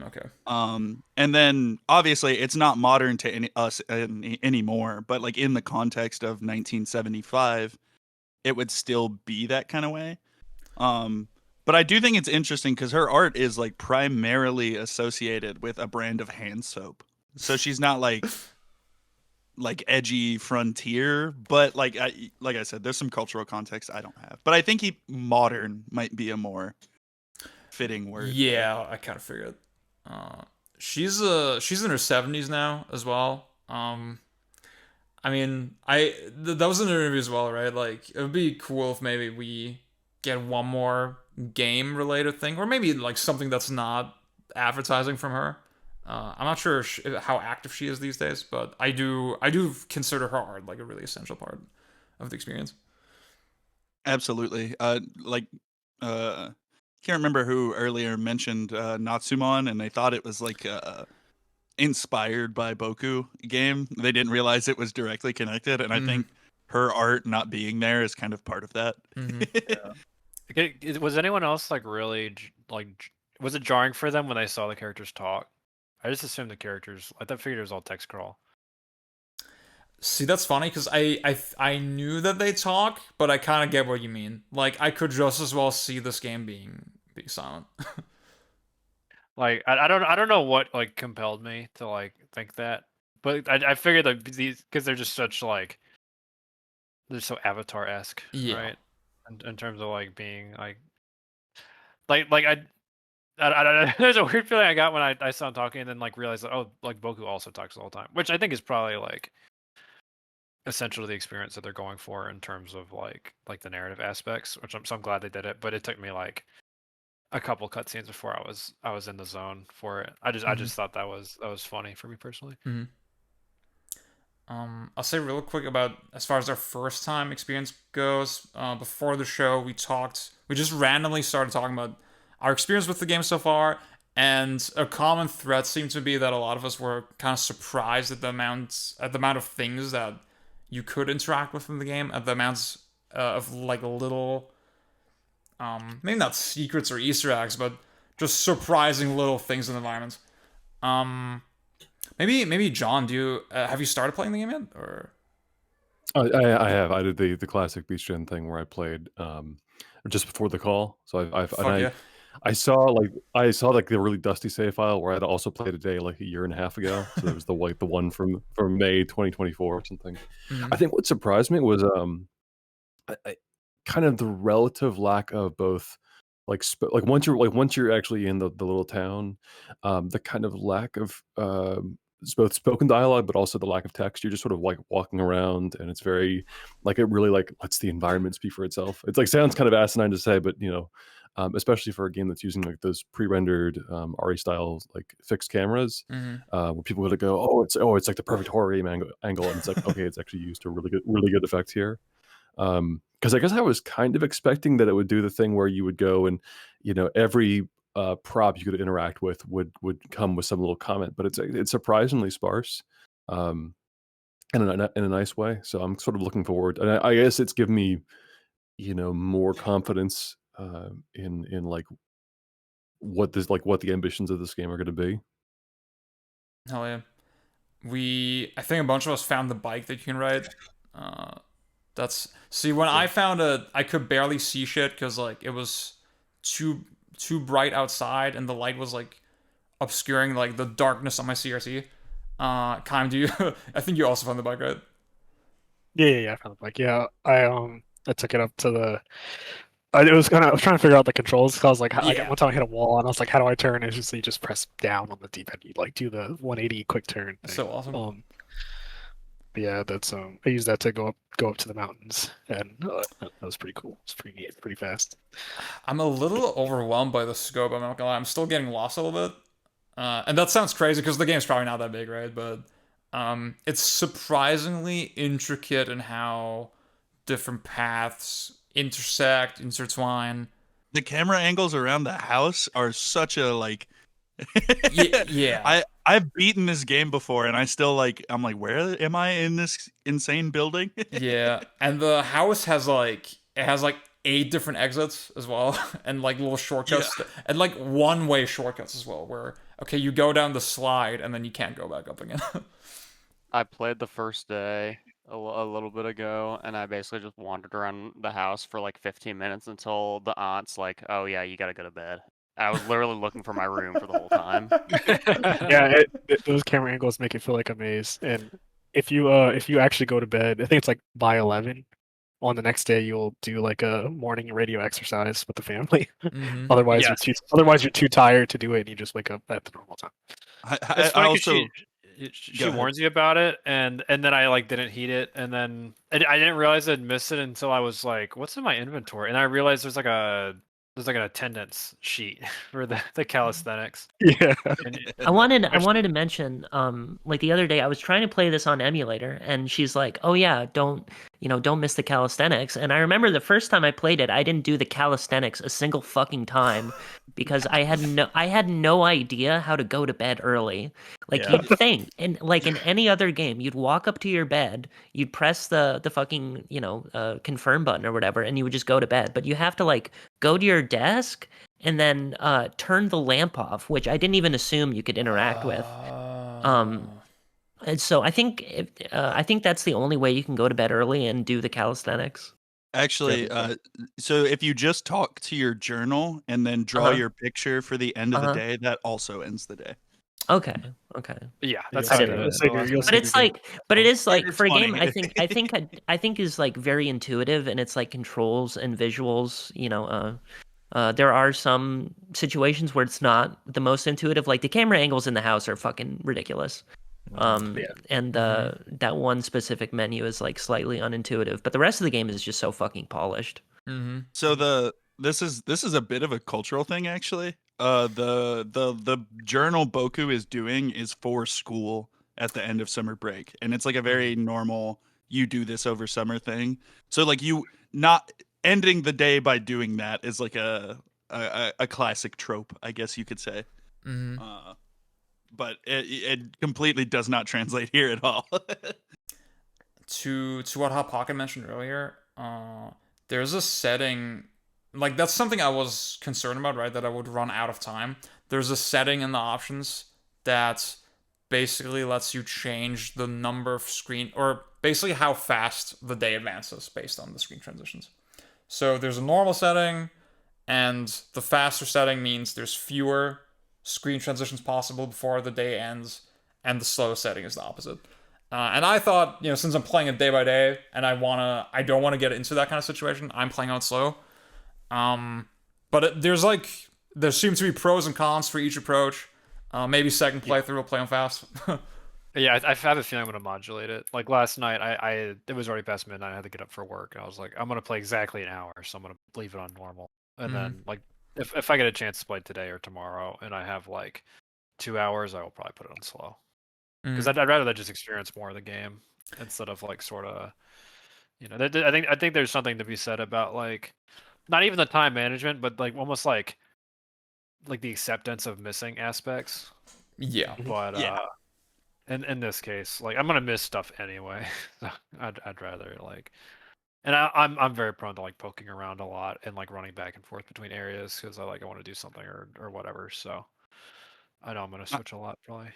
Okay. And then obviously it's not modern to us anymore, but like in the context of 1975, it would still be that kind of way. But I do think it's interesting because her art is like primarily associated with a brand of hand soap. So she's not like edgy frontier, but like I said, there's some cultural context I don't have. But I think modern might be a more fitting word. Yeah, I kind of figured. She's in her 70s now as well. I mean, that was an interview as well, right? Like it would be cool if maybe we get one more game related thing, or maybe like something that's not advertising from her. I'm not sure how active she is these days, but I do consider her art like a really essential part of the experience. Absolutely. Like can't remember who earlier mentioned Natsumon, and they thought it was like inspired by Boku game. They didn't realize it was directly connected, and I think her art not being there is kind of part of that. Was anyone else like really like? Was it jarring for them when they saw the characters talk? I just assumed the characters. I thought figured it was all text crawl. See, that's funny because I knew that they talk, but I kind of get what you mean. Like, I could just as well see this game being silent. Like, I don't know what like compelled me to like think that, but I figured that these because they're just such like they're so Avatar-esque, Yeah. right? In terms of like being like I there's a weird feeling I got when I saw him talking and then like realized that, oh, like Boku also talks all the time, which I think is probably like essential to the experience that they're going for in terms of like the narrative aspects, which I'm glad they did it, but it took me like a couple cutscenes before I was in the zone for it. I just thought that was funny for me personally. I'll say real quick about as far as our first time experience goes. Before the show, we just randomly started talking about our experience with the game so far, and a common thread seemed to be that a lot of us were kind of surprised at the amount of things that you could interact with in the game, at the amounts of like little, maybe not secrets or Easter eggs, but just surprising little things in the environment. Maybe John, do you have you started playing the game yet, or? I have. I did the classic Beach Gen thing where I played just before the call. So I saw like the really dusty save file where I'd also played a day like a year and a half ago. So there was the one from May 2024 or something. I think what surprised me was I kind of the relative lack of both like once you're actually in the little town, the kind of lack of it's both spoken dialogue but also the lack of text. You're just sort of like walking around, and it's very like it really like lets the environment speak for itself. It's like sounds kind of asinine to say, but especially for a game that's using like those pre-rendered RE style like fixed cameras, where people would go, it's like the perfect horror game angle, and it's like okay, it's actually used to really good effect here. Because I guess I was kind of expecting that it would do the thing where you would go and every prop you could interact with would come with some little comment, but it's surprisingly sparse, in a nice way. So I'm sort of looking forward, and I guess it's given me more confidence in like what the ambitions of this game are going to be. Hell yeah. I think a bunch of us found the bike that you can ride. When I found I could barely see shit because like it was too bright outside and the light was like obscuring like the darkness on my CRT. Kaim, do you? I think you also found the bike, right? Yeah, I found the bike. Yeah, I took it up to the. I was trying to figure out the controls because I was like, one time I hit a wall and I was like, how do I turn? It's just you just press down on the D-pad. You like do the 180 quick turn thing. So awesome. But yeah, that's I used that to go up to the mountains, and that was pretty cool. It's pretty fast. I'm a little overwhelmed by the scope. I'm not gonna lie. I'm still getting lost a little bit, and that sounds crazy because the game's probably not that big, right? But it's surprisingly intricate in how different paths intersect, intertwine. The camera angles around the house are such a like. Yeah. I've beaten this game before, and I still I'm like, where am I in this insane building? Yeah, and the house has like 8 different exits as well, and like little shortcuts, and like one-way shortcuts as well. Where you go down the slide, and then you can't go back up again. I played the first day a little bit ago, and I basically just wandered around the house for like 15 minutes until the aunt's like, "Oh yeah, you gotta go to bed." I was literally looking for my room for the whole time. Yeah, those camera angles make it feel like a maze. And if you actually go to bed, I think it's like by 11. On the next day, you'll do like a morning radio exercise with the family. Otherwise, you're too tired to do it, and you just wake up at the normal time. It's funny also. She warns you about it, and then I like didn't heed it, and then I didn't realize I'd missed it until I was like, "What's in my inventory?" And I realized there's like an attendance sheet for the calisthenics. Yeah. I wanted to mention, like the other day I was trying to play this on emulator, and she's like, "Oh yeah, don't don't miss the calisthenics. And I remember the first time I played it, I didn't do the calisthenics a single fucking time because I had no idea how to go to bed early. Like you'd think, and like in any other game, you'd walk up to your bed, you'd press the fucking confirm button or whatever, and you would just go to bed. But you have to like go to your desk and then turn the lamp off, which I didn't even assume you could interact with. And so I think that's the only way you can go to bed early and do the calisthenics. Actually, so if you just talk to your journal and then draw your picture for the end of the day, that also ends the day. Okay. Yeah, that's I how didn't know that. But it's like, it is like It's for a game. funny. I think is like very intuitive, and it's like controls and visuals. There are some situations where it's not the most intuitive. Like the camera angles in the house are fucking ridiculous. And that one specific menu is like slightly unintuitive, but the rest of the game is just so fucking polished. So this is a bit of a cultural thing actually. The journal Boku is doing is for school at the end of summer break, and it's like a very normal you do this over summer thing. So like you not ending the day by doing that is like a classic trope, I guess you could say. But it completely does not translate here at all. To what Hot Pocket mentioned earlier, there's a setting, like that's something I was concerned about, right? That I would run out of time. There's a setting in the options that basically lets you change the number of screen, or basically how fast the day advances based on the screen transitions. So there's a normal setting, and the faster setting means there's fewer screen transitions possible before the day ends, and the slow setting is the opposite. And I thought, since I'm playing it day by day, and I don't want to get into that kind of situation, I'm playing on slow. But there seems to be pros and cons for each approach. Maybe second playthrough will play on fast. Yeah, I have a feeling I'm gonna modulate it. Like last night, it was already past midnight. I had to get up for work, and I was like, I'm gonna play exactly an hour, so I'm gonna leave it on normal. And then like, if I get a chance to play today or tomorrow, and I have like 2 hours, I will probably put it on slow. Because I'd rather just experience more of the game instead of like sort of, I think there's something to be said about like, not even the time management, but like almost like the acceptance of missing aspects. Yeah. But in this case, like I'm gonna miss stuff anyway. So I'd rather like, and I'm very prone to like poking around a lot and like running back and forth between areas because I want to do something or whatever. So I know I'm gonna switch a lot probably.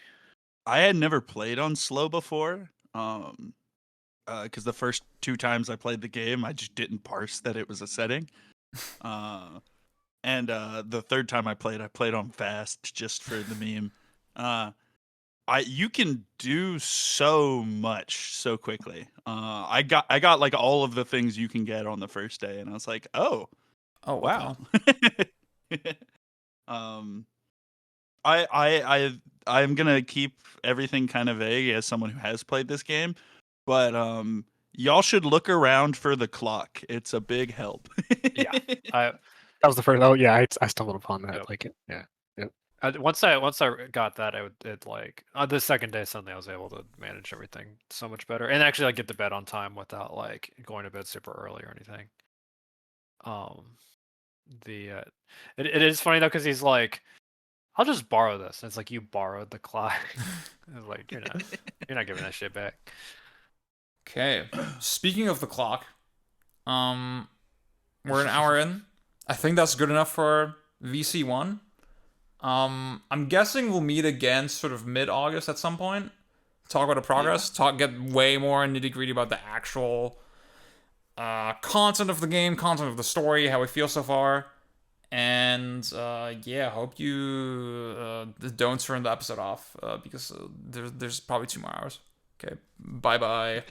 I had never played on slow before. Because the first 2 times I played the game, I just didn't parse that it was a setting. And the third time I played on fast just for the meme. You can do so much so quickly. I got like all of the things you can get on the first day, and I was like, oh wow. I'm gonna keep everything kind of vague as someone who has played this game, but y'all should look around for the clock. It's a big help. Yeah, that was the first. Oh yeah, I stumbled upon that. Yep. Like it. Yeah. Once I got that, it like the second day suddenly I was able to manage everything so much better, and actually like get to bed on time without like going to bed super early or anything. It is funny though because he's like, I'll just borrow this. And it's like you borrowed the clock. Like you're not giving that shit back. Okay. Speaking of the clock, we're an hour in. I think that's good enough for VC1. I'm guessing we'll meet again sort of mid-August at some point. Talk about the progress. Get way more nitty-gritty about the actual content of the game, content of the story, how we feel so far. And hope you don't turn the episode off because there's probably 2 more hours. Okay, bye-bye.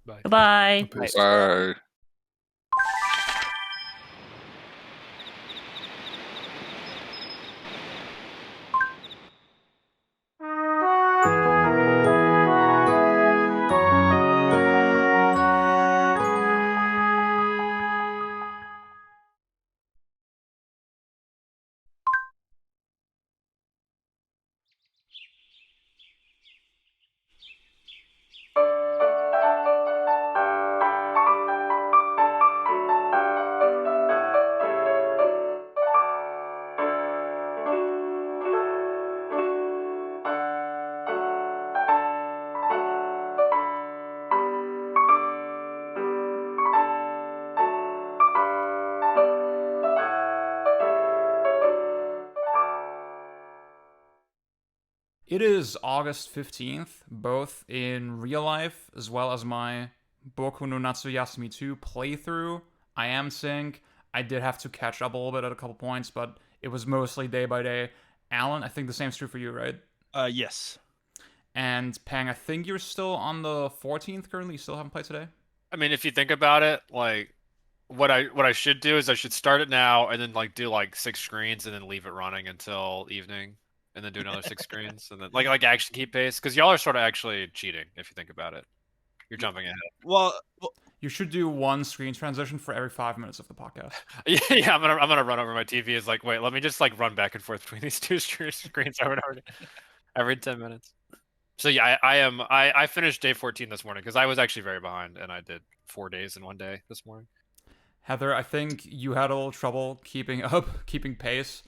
Bye. Bye. It is August 15th, both in real life as well as my Boku no Natsuyasumi 2 playthrough. I am sync. I did have to catch up a little bit at a couple points, but it was mostly day by day. Alan, I think the same's true for you, right? Yes. And Pang, I think you're still on the 14th currently. You still haven't played today? I mean, if you think about it, like what I should do is I should start it now and then like do like 6 screens and then leave it running until evening and then do another 6 screens and then like actually keep pace because y'all are sort of actually cheating if you think about it. You're jumping ahead. Well, you should do 1 screen transition for every 5 minutes of the podcast. Yeah, I'm gonna run over my TV. Is like, wait, let me just like run back and forth between these 2 screens every 10 minutes. So yeah, I finished day 14 this morning because I was actually very behind and I did 4 days in one day this morning. Heather, I think you had a little trouble keeping pace.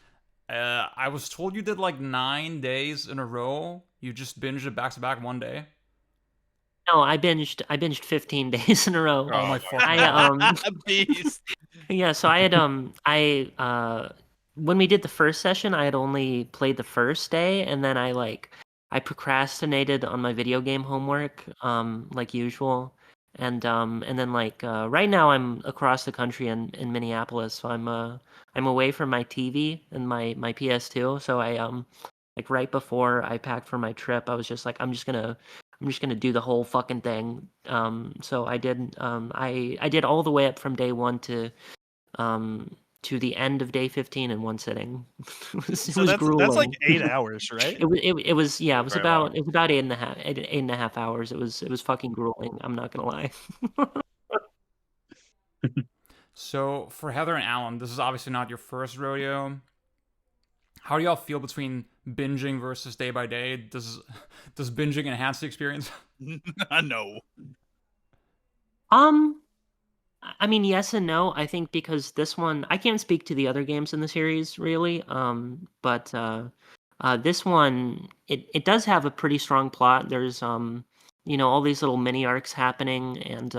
I was told you did like 9 days in a row. You just binged it back to back one day. No, I binged 15 days in a row. Oh my fucking beast. Yeah, so I had when we did the first session, I had only played the first day, and then I procrastinated on my video game homework, like usual. And then right now I'm across the country in Minneapolis, so I'm away from my TV and my PS2. So I like right before I packed for my trip, I was just like I'm just gonna do the whole fucking thing. So I did I did all the way up from day 1 to the end of day 15 in one sitting. It was grueling. That's like 8 hours, right? It was yeah, it was Very about long. it was about 8.5 hours. It was fucking grueling. I'm not gonna lie. So for Heather and Alan, this is obviously not your first rodeo. How do y'all feel between binging versus day by day? Does binging enhance the experience? No. I mean, yes and no. I think because this one, I can't speak to the other games in the series really. But this one, it does have a pretty strong plot. There's all these little mini arcs happening, and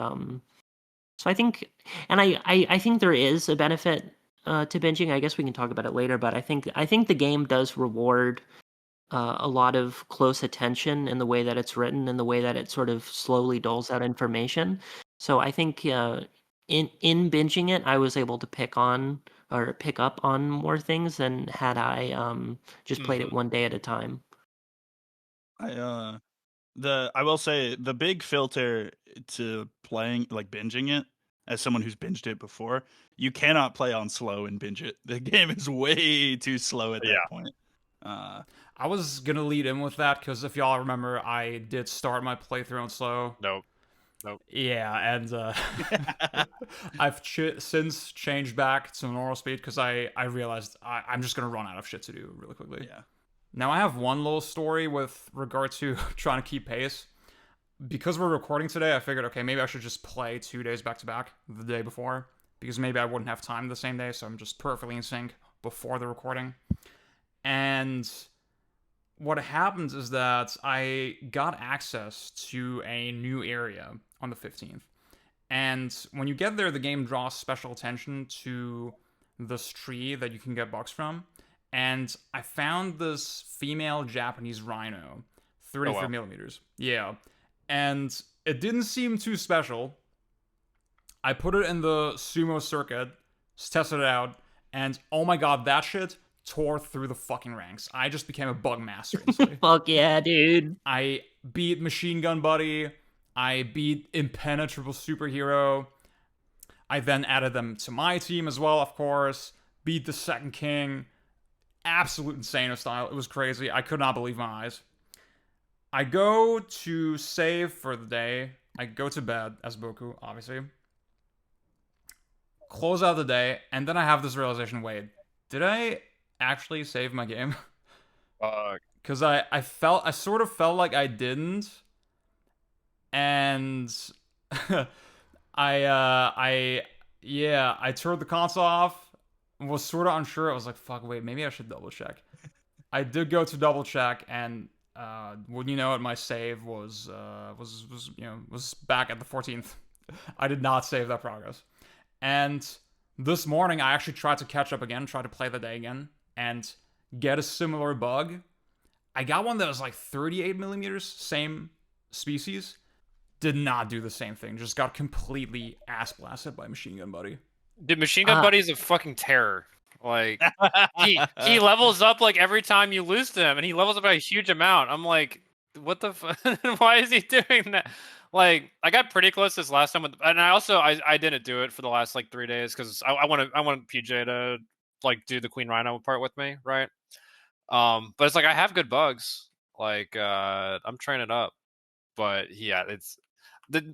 so I think, and I think there is a benefit to binging. I guess we can talk about it later, but I think the game does reward a lot of close attention in the way that it's written and the way that it sort of slowly doles out information. So I think in binging it, I was able to pick up on more things than had I just played it one day at a time. I will say the big filter to playing like binging it, as someone who's binged it before, you cannot play on slow and binge it. The game is way too slow at that point. I was gonna lead in with that because if y'all remember, I did start my playthrough on slow. Nope. Yeah, and I've since changed back to normal speed because I realized I'm just gonna run out of shit to do really quickly. Yeah. Now I have one little story with regard to trying to keep pace. Because we're recording today, I figured, okay, maybe I should just play 2 days back to back the day before because maybe I wouldn't have time the same day, so I'm just perfectly in sync before the recording. And what happens is that I got access to a new area on the 15th. And when you get there, the game draws special attention to this tree that you can get bucks from. And I found this female Japanese rhino, 33 millimeters. Yeah. And it didn't seem too special. I put it in the sumo circuit, tested it out, and oh my god, that shit tore through the fucking ranks. I just became a bug master instantly. Fuck yeah, dude. I beat Machine Gun Buddy. I beat Impenetrable Superhero. I then added them to my team as well, of course. Beat the Second King. Absolute insane style. It was crazy. I could not believe my eyes. I go to save for the day. I go to bed as Boku, obviously. Close out the day, and then I have this realization, wait, did I actually save my game? Because I sort of felt like I didn't. And I turned the console off, was sort of unsure. I was like, fuck, wait, maybe I should double check. I did go to double check, and wouldn't you know it, my save was back at the 14th. I did not save that progress. And this morning I actually tried to catch up again, try to play the day again, and get a similar bug. I got one that was like 38 millimeters, same species. Did not do the same thing. Just got completely ass blasted by Machine Gun Buddy. Dude, Machine Gun Buddy is a fucking terror. Like he levels up like every time you lose to him, and he levels up by a huge amount. I'm like, what the fuck? Why is he doing that? Like, I got pretty close this last time, and I didn't do it for the last like 3 days because I want PJ to like do the Queen Rhino part with me, right? But it's like I have good bugs. Like I'm training up, but yeah, it's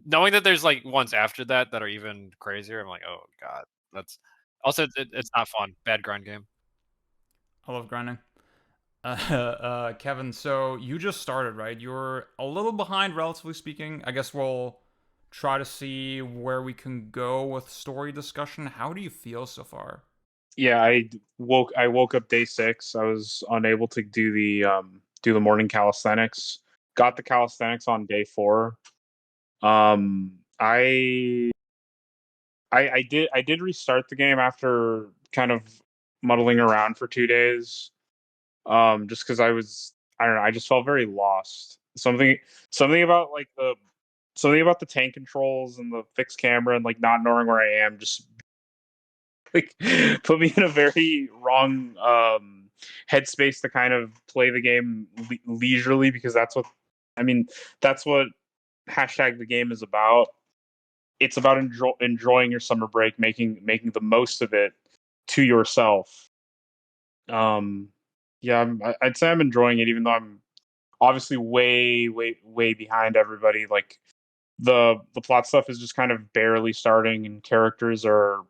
knowing that there's like ones after that are even crazier. I'm like, oh god, that's also it's not fun. Bad grind game. I love grinding. Kevin, so you just started, right? You're a little behind, relatively speaking. I guess we'll try to see where we can go with story discussion. How do you feel so far? Yeah, I woke up day 6. I was unable to do the morning calisthenics. Got the calisthenics on day 4. I did restart the game after kind of muddling around for 2 days. Just because I don't know, I just felt very lost. Something about the tank controls and the fixed camera and like not knowing where I am just like put me in a very wrong headspace to kind of play the game leisurely, because that's what hashtag the game is about. It's about enjoying your summer break, making the most of it to yourself. Yeah, I'd say I'm enjoying it, even though I'm obviously way behind everybody. Like the plot stuff is just kind of barely starting, and characters are.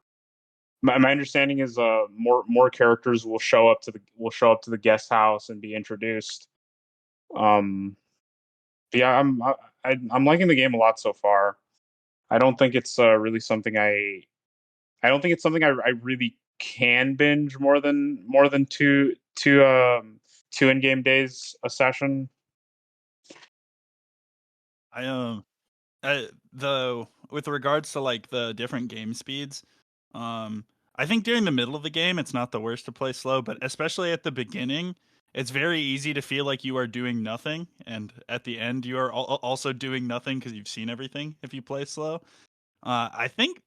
My understanding is more characters will show up to the guest house and be introduced. But yeah, I'm liking the game a lot so far. I don't think it's really something I don't think it's something I really can binge more than two in-game days a session. With regards to like the different game speeds, I think during the middle of the game it's not the worst to play slow, but especially at the beginning, it's very easy to feel like you are doing nothing, and at the end you are also doing nothing because you've seen everything if you play slow. I think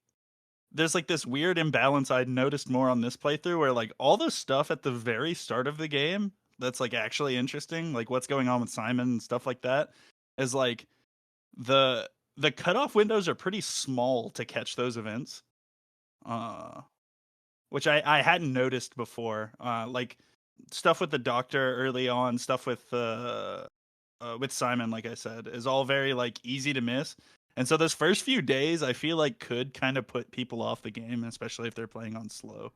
there's like this weird imbalance I'd noticed more on this playthrough, where like all the stuff at the very start of the game that's like actually interesting, like what's going on with Simon and stuff like that, is like the cutoff windows are pretty small to catch those events, which I hadn't noticed before. Like stuff with the doctor early on, stuff with Simon, like I said, is all very like easy to miss. And so those first few days, I feel like could kind of put people off the game, especially if they're playing on slow.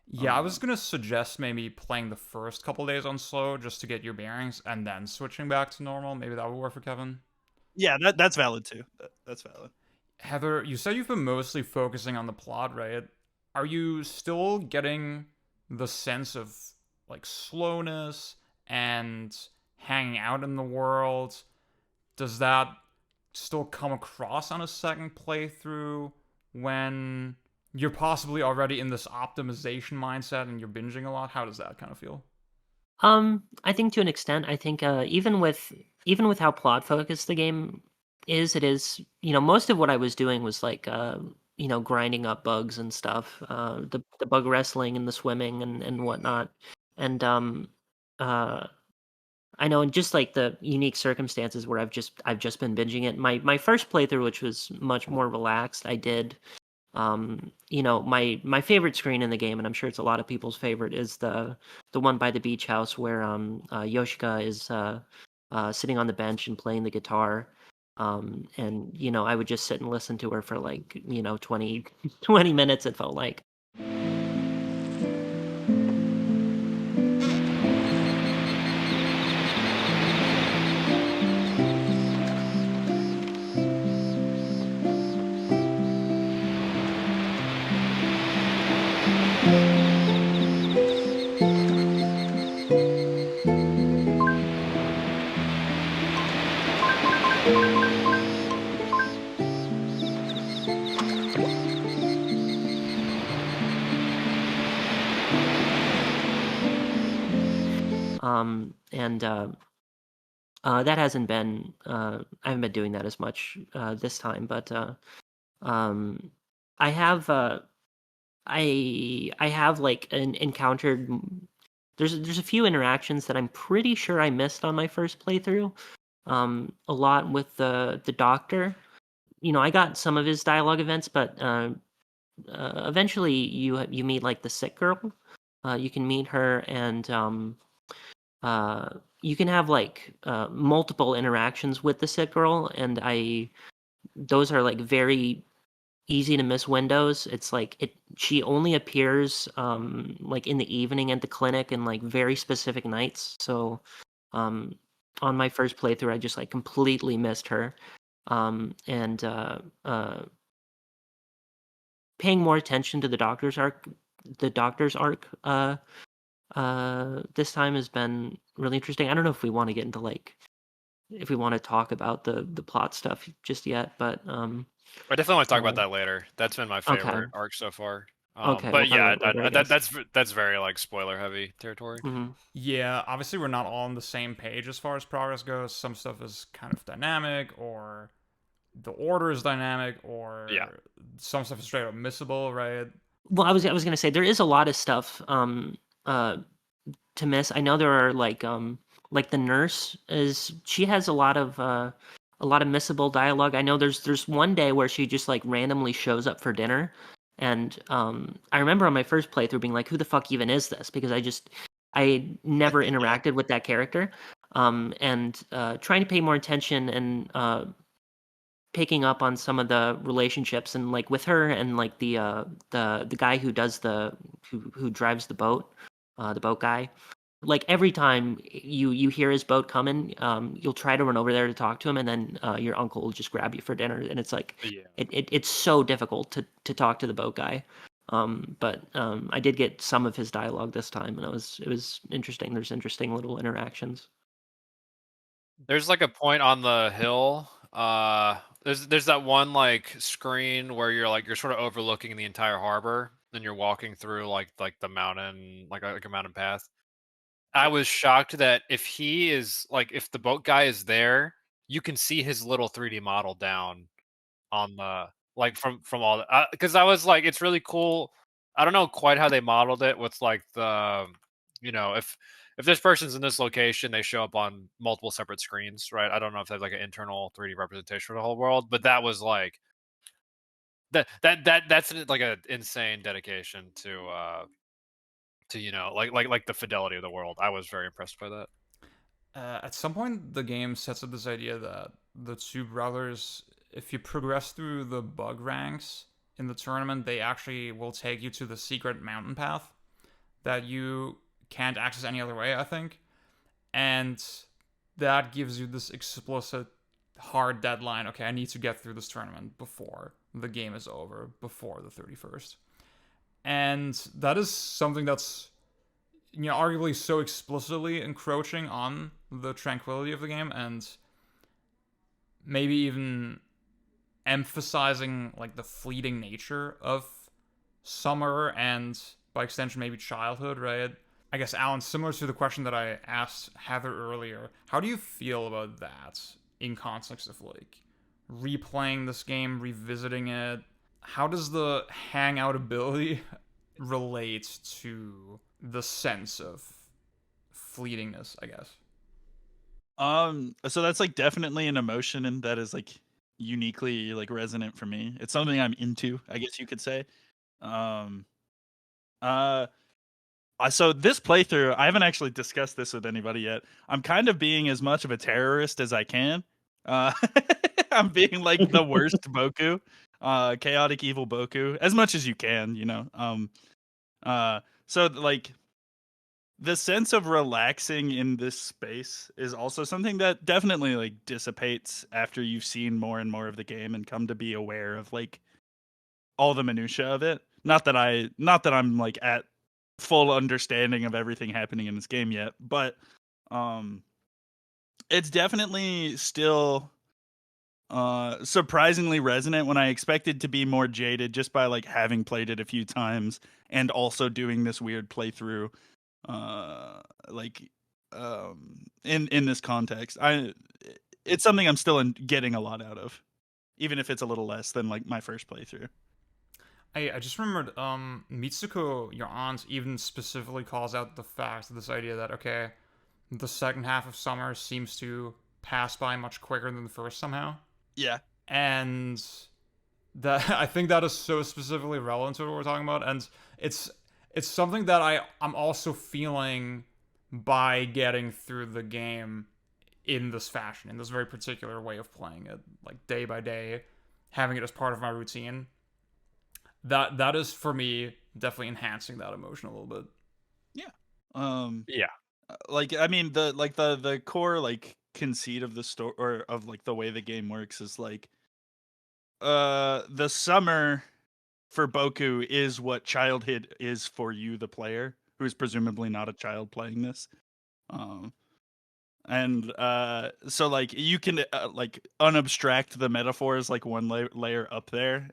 Yeah, I was gonna suggest maybe playing the first couple days on slow just to get your bearings, and then switching back to normal. Maybe that would work for Kevin. Yeah, that's valid too. That's valid. Heather, you said you've been mostly focusing on the plot, right? Are you still getting the sense of like slowness and hanging out in the world? Does that still come across on a second playthrough when you're possibly already in this optimization mindset and you're binging a lot? How does that kind of feel? I think to an extent, I think even with how plot focused the game is, it is, most of what I was doing was like grinding up bugs and stuff, the bug wrestling and the swimming and whatnot, and I know, and just like the unique circumstances where I've just been binging it. My first playthrough, which was much more relaxed, I did. My favorite screen in the game, and I'm sure it's a lot of people's favorite, is the one by the beach house where Yoshika is sitting on the bench and playing the guitar. And I would just sit and listen to her for like 20 minutes. It felt like. and that hasn't been I haven't been doing that as much this time, but I have I have like encountered there's a few interactions that I'm pretty sure I missed on my first playthrough. A lot with the doctor. You know, I got some of his dialogue events, but eventually you meet like the sick girl. You can meet her, and you can have like multiple interactions with the sick girl, and those are like very easy to miss windows. It's like she only appears like in the evening at the clinic and like very specific nights. So on my first playthrough I just like completely missed her. And paying more attention to the doctor's arc this time has been really interesting. I don't know if we want to get into like if we want to talk about the plot stuff just yet, but I definitely want to talk about that later. That's been my favorite okay. arc so far. Okay, we'll But talk yeah, about it later, I guess. that's very like spoiler heavy territory. Yeah, obviously we're not all on the same page as far as progress goes. Some stuff is kind of dynamic, or the order is dynamic, or some stuff is straight up missable, right? Well, I was gonna say there is a lot of stuff to miss. I know there are like the nurse she has a lot of missable dialogue. I know there's one day where she just like randomly shows up for dinner, and I remember on my first playthrough being like, who the fuck even is this? Because I never interacted with that character, and trying to pay more attention and picking up on some of the relationships, and like with her and like the guy who does who drives the boat guy. Like every time you hear his boat coming, you'll try to run over there to talk to him, and then your uncle will just grab you for dinner, and it's like it's so difficult to talk to the boat guy. But I did get some of his dialogue this time, and it was interesting. There's interesting little interactions. There's like a point on the hill. There's that one like screen where you're sort of overlooking the entire harbor, and you're walking through like the mountain, like a mountain path. I was shocked that if the boat guy is there, you can see his little 3D model down on the like from all the because I was like, it's really cool. I don't know quite how they modeled it with like if this person's in this location, they show up on multiple separate screens, right? I don't know if they have like an internal 3D representation of the whole world, but that was like that's like an insane dedication to like the fidelity of the world. I was very impressed by that. At some point, the game sets up this idea that the two brothers, if you progress through the bug ranks in the tournament, they actually will take you to the secret mountain path that you can't access any other way, I think. And that gives you this explicit, hard deadline. Okay, I need to get through this tournament before the game is over, before the 31st. And that is something that's arguably so explicitly encroaching on the tranquility of the game, and maybe even emphasizing like the fleeting nature of summer and by extension maybe childhood, right? I guess, Alan, similar to the question that I asked Heather earlier, how do you feel about that in context of like replaying this game, revisiting it? How does the hangout ability relate to the sense of fleetingness, I guess? So that's like definitely an emotion, and that is like uniquely like resonant for me. It's something I'm into, I guess you could say. So this playthrough, I haven't actually discussed this with anybody yet. I'm kind of being as much of a terrorist as I can. I'm being like the worst Boku, chaotic evil Boku, as much as you can, So like the sense of relaxing in this space is also something that definitely like dissipates after you've seen more and more of the game and come to be aware of like all the minutia of it. Not that I'm like at full understanding of everything happening in this game yet, but it's definitely still surprisingly resonant when I expected to be more jaded just by like having played it a few times and also doing this weird playthrough. Like in this context. It's something I'm still getting a lot out of, even if it's a little less than like my first playthrough. I just remembered, Mitsuko, your aunt, even specifically calls out the fact of this idea that, okay, the second half of summer seems to pass by much quicker than the first somehow. Yeah. And that I think that is so specifically relevant to what we're talking about, and it's something that I'm also feeling by getting through the game in this fashion, in this very particular way of playing it, like day by day, having it as part of my routine. That is for me definitely enhancing that emotion a little bit. Yeah. Like I mean the core like conceit of the story or of like the way the game works is like the summer for Boku is what childhood is for you, the player, who is presumably not a child playing this. And so like you can like unabstract the metaphors like one layer up there.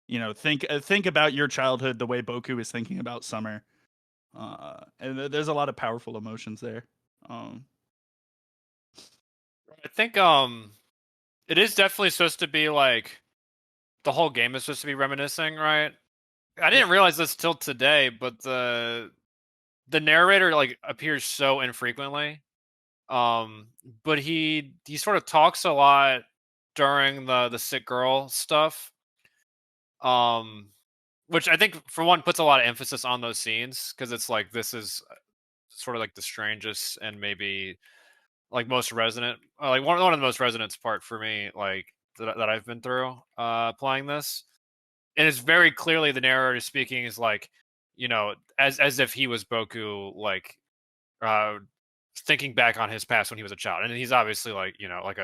You know, think about your childhood the way Boku is thinking about summer. And there's a lot of powerful emotions there. I think it is definitely supposed to be like the whole game is supposed to be reminiscing, right? I didn't realize this till today, but the narrator like appears so infrequently. But he sort of talks a lot during the sick girl stuff. Which I think for one puts a lot of emphasis on those scenes because it's like this is sort of like the strangest and maybe like most resonant, like one of the most resonant part for me, like that I've been through playing this, and it's very clearly the narrator speaking is like, you know, as if he was Boku, like thinking back on his past when he was a child, and he's obviously like, you know, like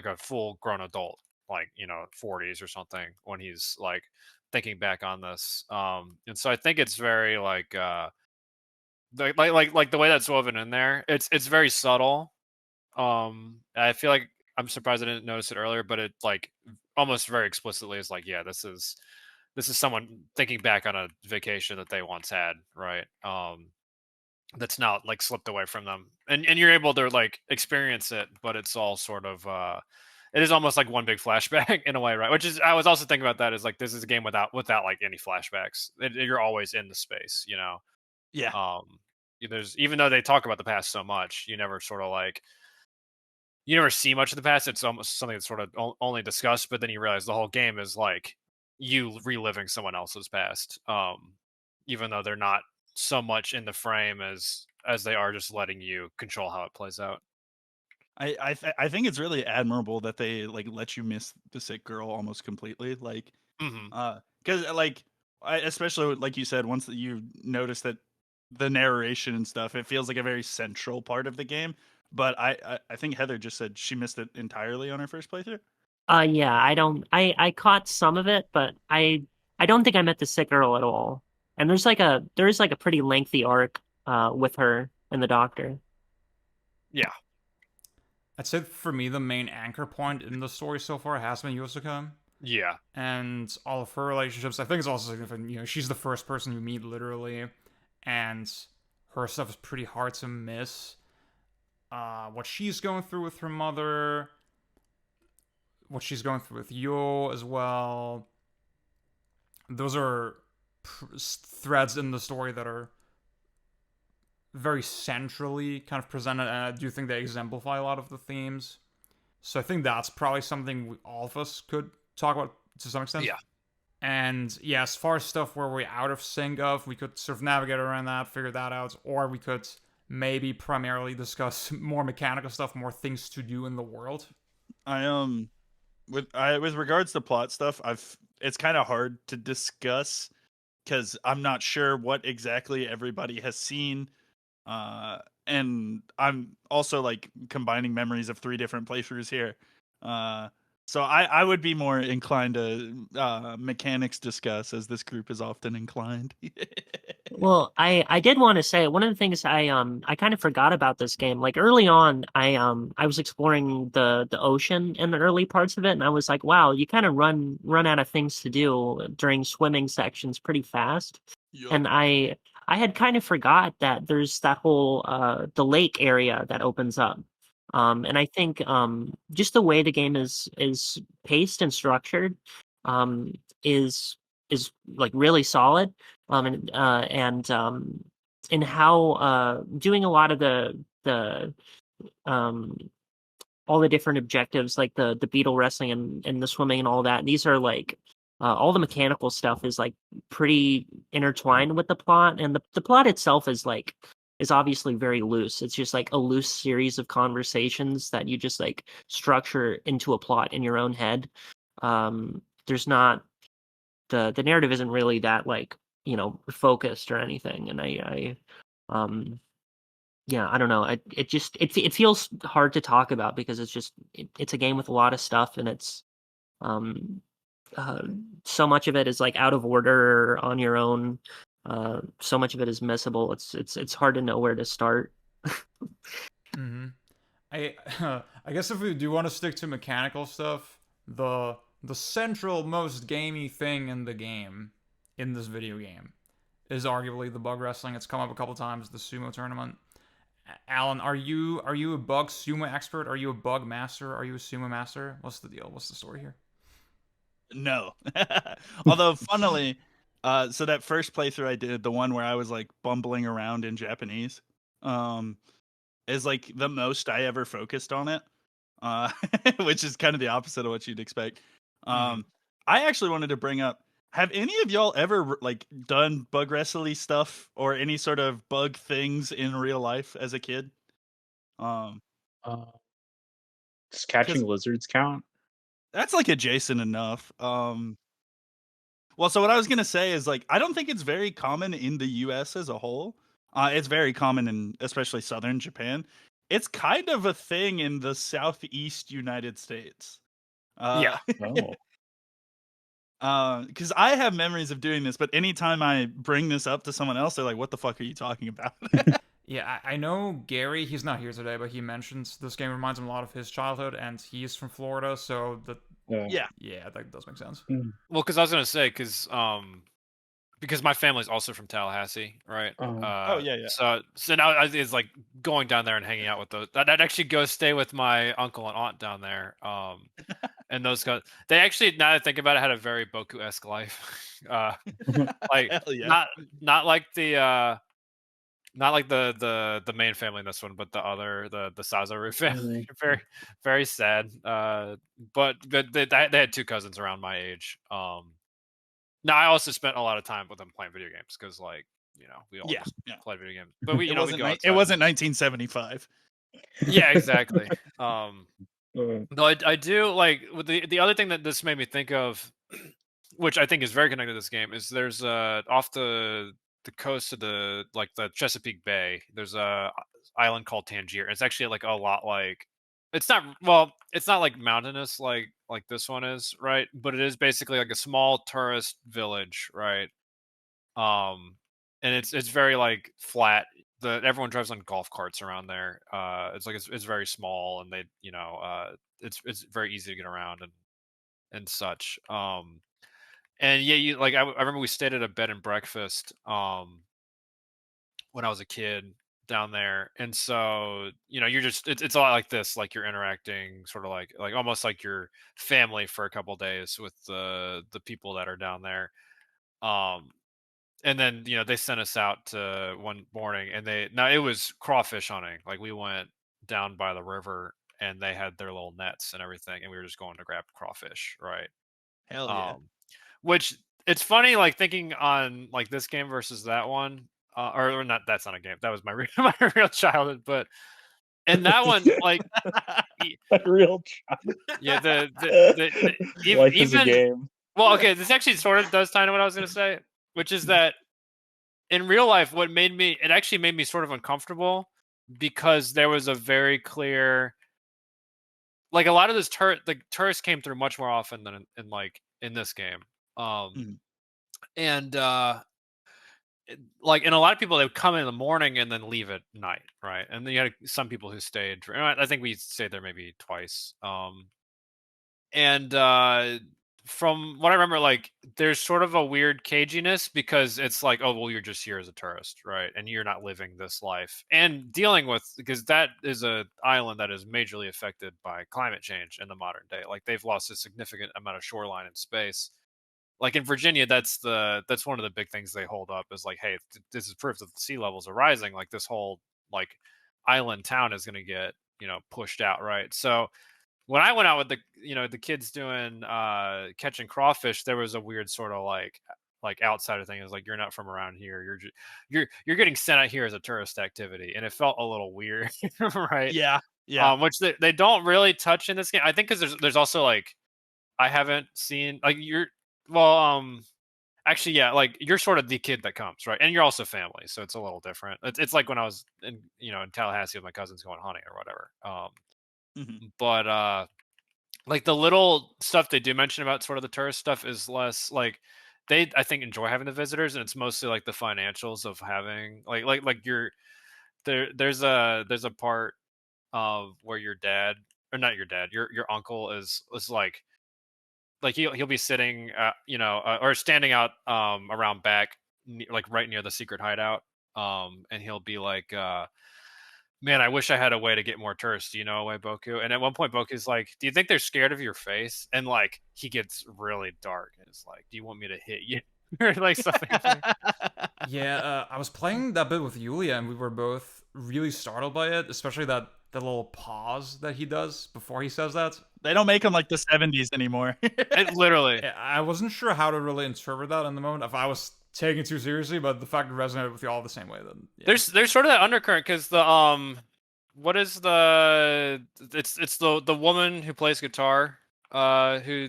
a full grown adult, like, you know, 40s or something when he's like thinking back on this. And so I think it's very like like the way that's woven in there, it's very subtle. I feel like I'm surprised I didn't notice it earlier, but it like almost very explicitly is like, yeah, this is someone thinking back on a vacation that they once had, right? That's not like slipped away from them, and you're able to like experience it, but it's all sort of it is almost like one big flashback in a way, right? Which is, I was also thinking about that, is like this is a game without like any flashbacks. You're always in the space, you know. Yeah. There's, even though they talk about the past so much, you never sort of like, you never see much of the past. It's almost something that's sort of only discussed, but then you realize the whole game is like you reliving someone else's past, even though they're not so much in the frame as they are just letting you control how it plays out. I think it's really admirable that they like let you miss the sick girl almost completely, like, because like especially like you said, once that you notice that the narration and stuff, it feels like a very central part of the game. But I think Heather just said she missed it entirely on her first playthrough. Yeah, I caught some of it, but I don't think I met the sick girl at all. And there's like a pretty lengthy arc with her and the doctor. Yeah. I'd say for me the main anchor point in the story so far has been Yosuka. Yeah. And all of her relationships. I think it's also significant, you know, she's the first person you meet literally, and her stuff is pretty hard to miss. What she's going through with her mother, what she's going through with Yo as well. Those are threads in the story that are very centrally kind of presented, and I do think they exemplify a lot of the themes. So I think that's probably something all of us could talk about to some extent. Yeah. And yeah, as far as stuff where we're out of sync of, we could sort of navigate around that, figure that out, or we could maybe primarily discuss more mechanical stuff, more things to do in the world. With regards to plot stuff, it's kind of hard to discuss because I'm not sure what exactly everybody has seen. And I'm also like combining memories of 3 different playthroughs here. So I would be more inclined to mechanics discuss, as this group is often inclined. Well, I did want to say one of the things I kind of forgot about this game. Like early on, I was exploring the ocean in the early parts of it, and I was like, wow, you kind of run out of things to do during swimming sections pretty fast. Yep. And I had kind of forgot that there's that whole the lake area that opens up. And I think just the way the game is paced and structured um, is is like really solid. And in how doing a lot of the um, all the different objectives, like the beetle wrestling and the swimming and all that. These are like all the mechanical stuff is like pretty intertwined with the plot, and the plot itself is obviously very loose. It's just like a loose series of conversations that you just like structure into a plot in your own head. There's not the narrative isn't really that like focused or anything, and I yeah, I don't know. It feels hard to talk about because it's a game with a lot of stuff, and it's um uh, so much of it is like out of order or on your own. So much of it is missable. It's hard to know where to start. Mm-hmm. I guess if we do want to stick to mechanical stuff, the central most gamey thing in the game, in this video game, is arguably the bug wrestling. It's come up a couple times. The sumo tournament. Alan, are you a bug sumo expert? Are you a bug master? Are you a sumo master? What's the deal? What's the story here? No. Although, funnily, so that first playthrough I did, the one where I was like bumbling around in Japanese, is like the most I ever focused on it, which is kind of the opposite of what you'd expect. I actually wanted to bring up: have any of y'all ever like done bug wrestling stuff or any sort of bug things in real life as a kid? Does catching lizards count? That's like adjacent enough. Well, so what I was gonna say is like I don't think it's very common in the U.S. as a whole. It's very common in especially southern Japan. It's kind of a thing in the southeast United States. Yeah. Because I have memories of doing this, but anytime I bring this up to someone else, they're like, "What the fuck are you talking about?" Yeah, I know Gary. He's not here today, but he mentions this game reminds him a lot of his childhood, and he's from Florida, so yeah, that does make sense. Well, because I was gonna say, because my family's also from Tallahassee, right? Oh yeah. So now it's like going down there and hanging out with those. I'd actually go stay with my uncle and aunt down there. And those guys, they actually, now that I think about it, had a very Boku-esque life. Like Hell yeah. not like the not like the main family in this one, but the Sazaru family. Very very sad. But they had two cousins around my age. Now I also spent a lot of time with them playing video games because like we all just play video games. But we it we wasn't go outside. it wasn't 1975. Yeah, exactly. Though I do like with the other thing that this made me think of, which I think is very connected to this game, is there's off the coast of the Chesapeake Bay, there's a island called Tangier. It's actually like a lot like it's not like mountainous like this one is, right? But it is basically like a small tourist village, right? And it's very like flat. Everyone drives on golf carts around there. It's very small, and they it's very easy to get around and such. And yeah, I remember we stayed at a bed and breakfast when I was a kid down there, and so you're just it's a lot like this, like you're interacting sort of like almost like your family for a couple days with the people that are down there. And then they sent us out to one morning, and it was crawfish hunting. Like we went down by the river, and they had their little nets and everything, and we were just going to grab crawfish, right? Hell yeah. Which it's funny, like thinking on like this game versus that one, or not. That's not a game. That was my my real childhood, but and that one like real childhood. Yeah, life is a game. Well, okay, this actually sort of does tie into what I was going to say, which is that in real life, it actually made me sort of uncomfortable because there was a very clear, like a lot of this the tourists came through much more often than in this game. And like, and a lot of people, they would come in the morning and then leave at night, right? And then you had some people who stayed. I think we stayed there maybe twice. And from what I remember, like there's sort of a weird caginess because it's like, oh well, you're just here as a tourist, right? And you're not living this life and dealing with, because that is a island that is majorly affected by climate change in the modern day. Like they've lost a significant amount of shoreline and space. Like in Virginia, that's one of the big things they hold up is like, hey, this is proof that the sea levels are rising. Like this whole like island town is going to get pushed out, right? So when I went out with the kids doing catching crawfish, there was a weird sort of like outsider thing. It was like, you're not from around here. You're getting sent out here as a tourist activity, and it felt a little weird, right? Yeah, yeah. Which they don't really touch in this game. I think because there's also like I haven't seen like actually yeah, like you're sort of the kid that comes, right? And you're also family, so it's a little different. It's like when I was in Tallahassee with my cousins going hunting or whatever. But like the little stuff they do mention about sort of the tourist stuff is less like they I think enjoy having the visitors, and it's mostly like the financials of having like you're there's a part of where your dad, or not your dad, your uncle is like he'll be sitting or standing out around back like right near the secret hideout, and he'll be like man, I wish I had a way to get more tourists. Do you know a way, Boku? And at one point, Boku's like, do you think they're scared of your face? And like, he gets really dark and it's like, do you want me to hit you? Or like something. Yeah, I was playing that bit with Yulia and we were both really startled by it, especially that the little pause that he does before he says that. They don't make them like the 70s anymore. Literally. I wasn't sure how to really interpret that in the moment, if I was taking it too seriously, but the fact it resonated with you all the same way, then yeah. There's sort of that undercurrent because the what is the it's the woman who plays guitar who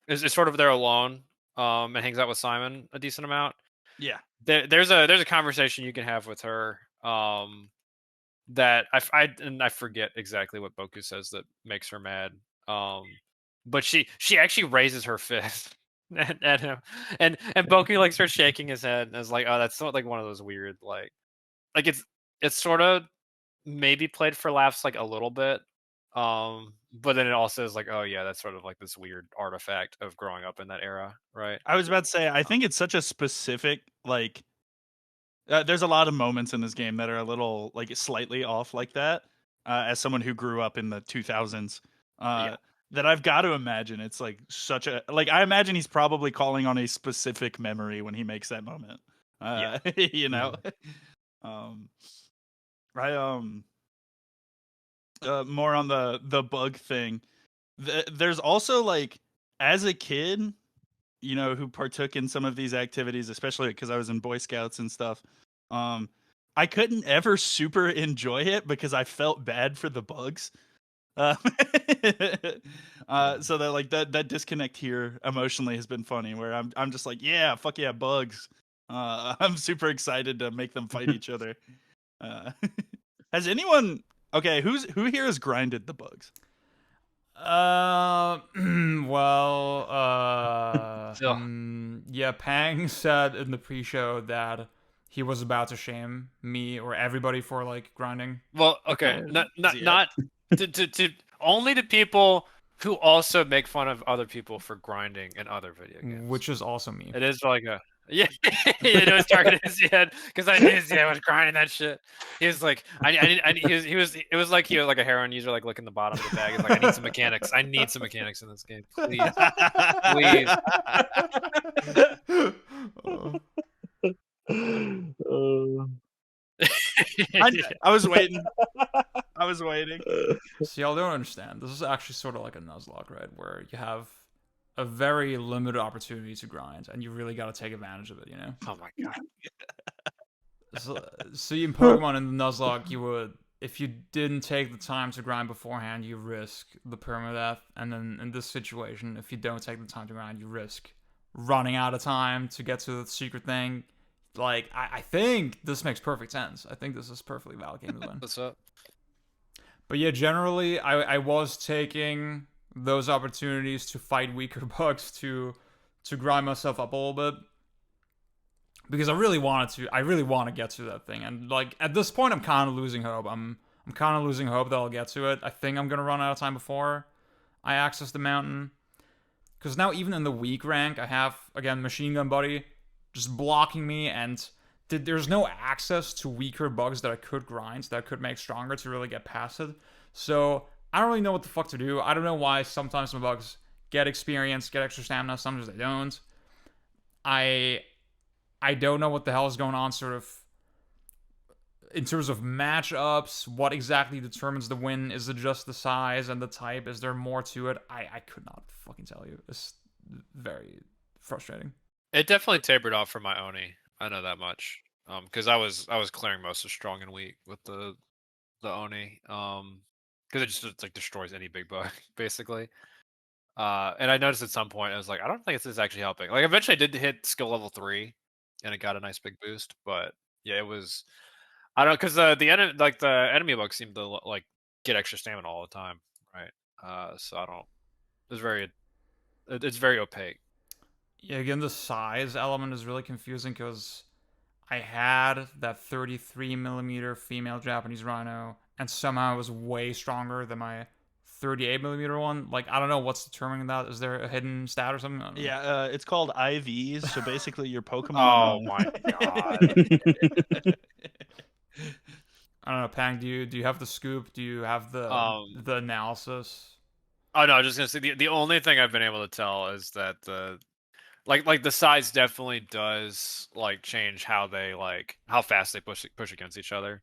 is sort of there alone and hangs out with Simon a decent amount. Yeah. There's a conversation you can have with her that I forget exactly what Boku says that makes her mad. But she actually raises her fist at him, and Boku like starts shaking his head and is like, oh, that's not like one of those weird like it's sort of maybe played for laughs like a little bit, but then it also is like, oh yeah, that's sort of like this weird artifact of growing up in that era, right? I was about to say, I think it's such a specific like there's a lot of moments in this game that are a little like slightly off like that. As someone who grew up in the 2000s, that I've got to imagine it's like such a like I imagine he's probably calling on a specific memory when he makes that moment. You know. More on the bug thing. There's also like as a kid, who partook in some of these activities, especially because I was in Boy Scouts and stuff. I couldn't ever super enjoy it because I felt bad for the bugs. So that like that disconnect here emotionally has been funny. Where I'm just like, yeah, fuck yeah, bugs. I'm super excited to make them fight each other. Has anyone? Okay, who here has grinded the bugs? Yeah, Pang said in the pre-show that he was about to shame me or everybody for like grinding. Well, okay, not to only to people who also make fun of other people for grinding in other video games, which is also me. It is like a it was targeted his head because I knew his head was grinding that shit. He was like, it was like he was like a heroin user, like licking the bottom of the bag. He's like, I need some mechanics. I need some mechanics in this game, please, please. I was waiting. I was waiting. See, y'all don't understand. This is actually sort of like a Nuzlocke, right? Where you have a very limited opportunity to grind, and you really got to take advantage of it, Oh my god. So in Pokemon in the Nuzlocke, you would, if you didn't take the time to grind beforehand, you risk the permadeath. And then in this situation, if you don't take the time to grind, you risk running out of time to get to the secret thing. Like, I think this makes perfect sense. I think this is perfectly valid game design. What's up? But yeah, generally, I was taking those opportunities to fight weaker bugs to grind myself up a little bit. Because I really want to get to that thing. And like at this point I'm kind of losing hope. I'm kind of losing hope that I'll get to it. I think I'm going to run out of time before I access the mountain. Because now even in the weak rank, I have again Machine Gun Buddy just blocking me, and there's no access to weaker bugs that I could grind, that I could make stronger to really get past it. So I don't really know what the fuck to do. I don't know why sometimes my bugs get experience, get extra stamina, sometimes they don't. I don't know what the hell is going on, sort of in terms of matchups. What exactly determines the win? Is it just the size and the type? Is there more to it? I could not fucking tell you. It's very frustrating. It definitely tapered off for my Oni. I know that much. Because I was clearing most of strong and weak with the Oni. Because it just like destroys any big bug basically. And I noticed at some point I was like, I don't think this is actually helping. Like eventually I did hit skill level 3, and it got a nice big boost. But yeah, it was. I don't know, because the enemy bugs seem to like get extra stamina all the time, right? So I don't. It's very opaque. Yeah, again, the size element is really confusing because I had that 33 millimeter female Japanese rhino, and somehow it was way stronger than my 38 millimeter one. Like, I don't know what's determining that. Is there a hidden stat or something? Yeah, it's called IVs. So basically, your Pokemon. Oh my god. I don't know, Pang. Do you have the scoop? Do you have the analysis? Oh no, I was just gonna say the only thing I've been able to tell is that the like the size definitely does like change how they how fast they push against each other.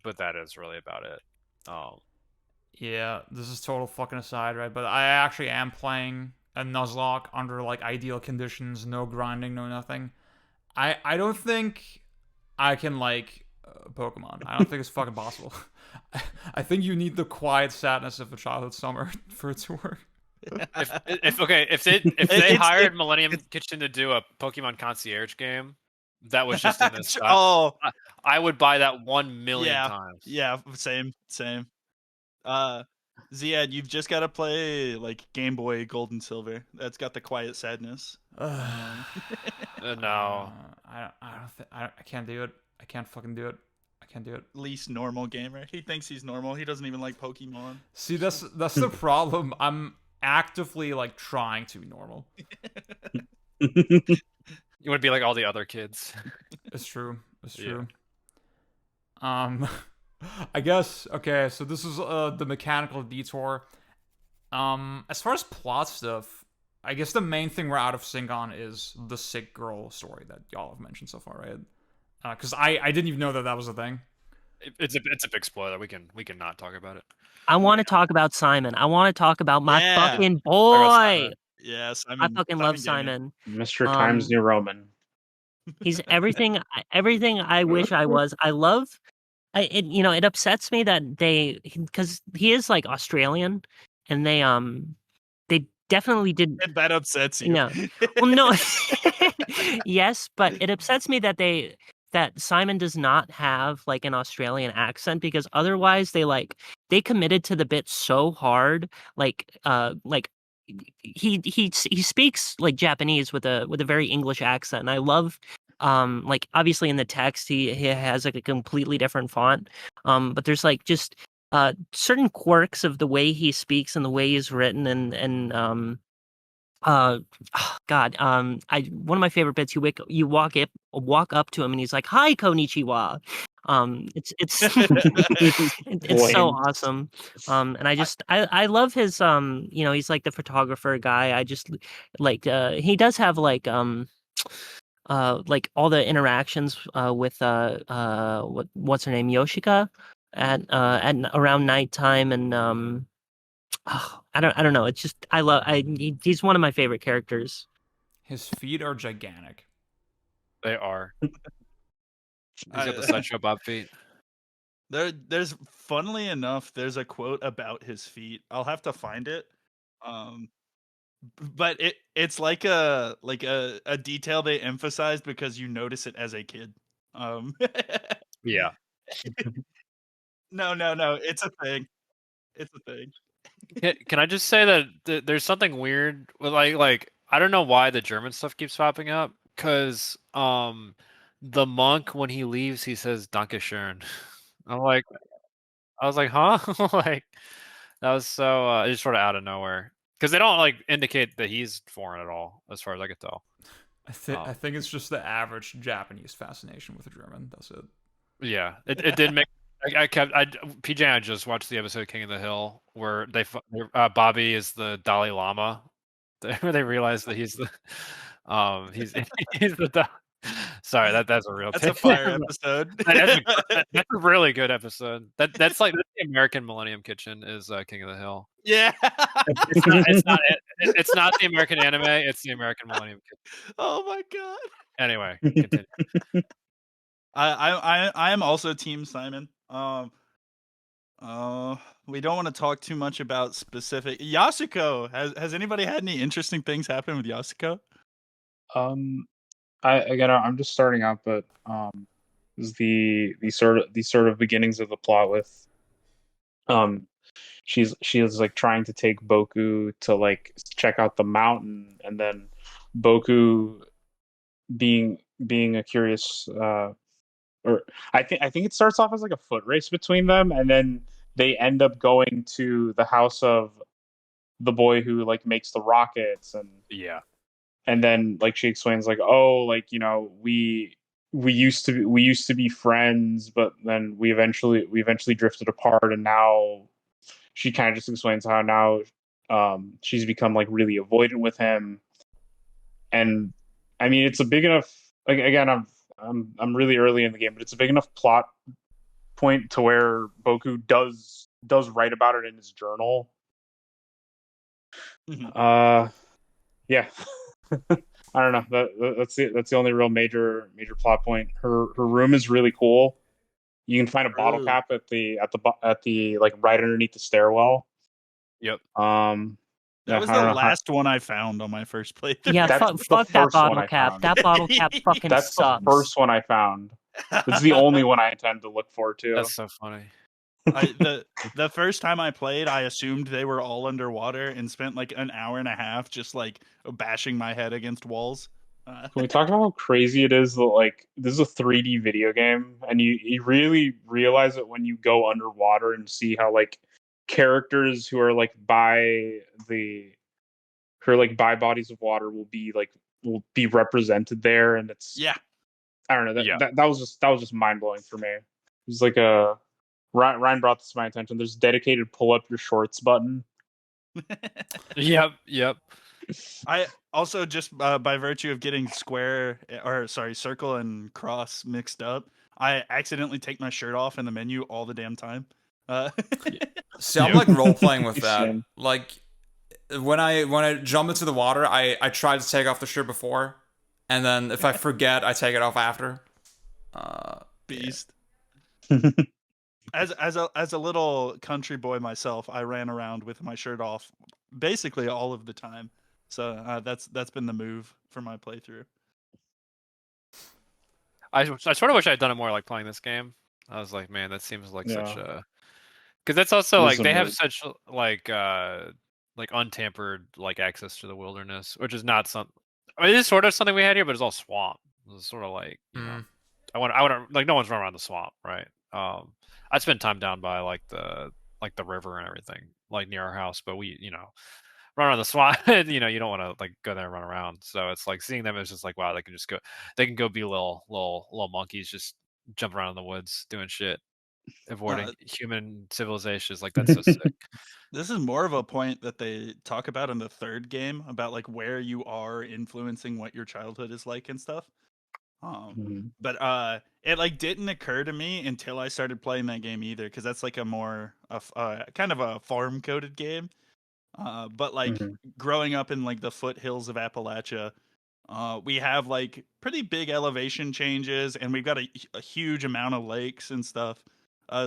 But that is really about it. Yeah, this is total fucking aside, right? But I actually am playing a Nuzlocke under like ideal conditions, no grinding, no nothing. I don't think I can like Pokemon. I don't think it's fucking possible. I think you need the quiet sadness of a childhood summer for it to work. If they hired Millennium Kitchen to do a Pokemon concierge game that was just in this style, I would buy that 1,000,000 times. Yeah, same. Ziad, you've just got to play like Game Boy Gold and Silver. That's got the quiet sadness. No, I can't do it. I can't fucking do it. I can't do it. Least normal gamer. He thinks he's normal. He doesn't even like Pokemon. See, that's the problem. I'm actively like trying to be normal. You would be like all the other kids. It's true. It's true. Yeah. I guess okay. So this is the mechanical detour. As far as plot stuff, I guess the main thing we're out of sync on is the sick girl story that y'all have mentioned so far, right? Because I didn't even know that was a thing. It's a big spoiler. We can not talk about it. I want to talk about Simon. I want to talk about my fucking boy. Yeah, Simon. I fucking love Simon. Mr. Times New Roman. He's everything I wish I was. I love. It upsets me that because he is like Australian, and they definitely didn't. And that upsets you. No, well, no. Yes, but it upsets me that Simon does not have like an Australian accent, because otherwise they committed to the bit so hard. He speaks like Japanese with a very English accent, and I love. Like obviously in the text he has like a completely different font, but there's like just certain quirks of the way he speaks and the way he's written, and God, one of my favorite bits. You walk up to him and he's like, "Hi, konnichiwa." It's so awesome. And I love his he's like the photographer guy. I just like he does have like all the interactions with what's her name, Yoshika, at around nighttime, and I don't know. It's just he's one of my favorite characters. His feet are gigantic. They are. He's got the Sideshow Bob feet. There's funnily enough, there's a quote about his feet. I'll have to find it. But it's like a detail they emphasize because you notice it as a kid. Yeah. No, it's a thing. It's a thing. Can I just say that there's something weird with like I don't know why the German stuff keeps popping up, because the monk, when he leaves, he says Danke schön. I was like, huh? Like that was so just sort of out of nowhere. because they don't like indicate that he's foreign at all, as far as I could tell. I think it's just the average Japanese fascination with a German. That's it. Yeah, it did make. PJ and I just watched the episode King of the Hill where Bobby is the Dalai Lama. Where they realize that he's the he's the. Sorry, that's a real. That's a fire episode. That's a really good episode. That's the American Millennium Kitchen is King of the Hill. Yeah. It's not the American anime. It's the American Millennium Kitchen. Oh my god. Anyway, continue. I am also Team Simon. We don't want to talk too much about specific Yasuko. Has anybody had any interesting things happen with Yasuko? I'm just starting out, but is the sort of beginnings of the plot with she is like trying to take Boku to like check out the mountain, and then Boku being a curious or I think it starts off as like a foot race between them, and then they end up going to the house of the boy who like makes the rockets, and then like she explains like, oh, like, you know, we used to be friends, but then we eventually drifted apart, and now she kind of just explains how now she's become like really avoidant with him. And I mean, it's a big enough, like, again, I'm really early in the game, but it's a big enough plot point to where Boku does write about it in his journal. Yeah. I don't know. That's the only real major plot point. Her room is really cool. You can find a bottle cap at the like right underneath the stairwell. Yep. That was the last one I found on my first playthrough. Yeah, fuck that bottle cap. That bottle cap fucking That's sucks. the first one I found. It's the only one I intend to look forward to. That's so funny. The first time I played, I assumed they were all underwater and spent like an hour and a half just like bashing my head against walls. Can we talk about how crazy it is that like this is a 3D video game, and you really realize it when you go underwater and see how like characters who are like by bodies of water will be represented there, and it's I don't know, that was just mind blowing for me. It was like Ryan brought this to my attention. There's a dedicated pull up your shorts button. Yep. I also just by virtue of getting circle and cross mixed up, I accidentally take my shirt off in the menu all the damn time. See, I'm like role playing with that. Like when I jump into the water, I try to take off the shirt before, and then if I forget, I take it off after. Beast. As a little country boy myself, I ran around with my shirt off basically all of the time. So that's been the move for my playthrough. I sort of wish I had done it more like playing this game. I was like, man, that seems like such a, because that's also like they have such like untampered like access to the wilderness, which is not some. I mean, it is sort of something we had here, but it's all swamp. It's sort of like you know, I want like no one's running around the swamp, right? I spent time down by like the river and everything, like near our house, but we, you know, run around the swamp. You know, you don't want to like go there and run around. So it's like seeing them is just like, wow, they can go be little monkeys, just jump around in the woods doing shit, avoiding human civilization. Is like that's so sick. This is more of a point that they talk about in the third game about like where you are influencing what your childhood is like and stuff. But it like didn't occur to me until I started playing that game either, because that's like a more kind of a farm coded game. But like growing up in like the foothills of Appalachia, we have like pretty big elevation changes, and we've got a huge amount of lakes and stuff.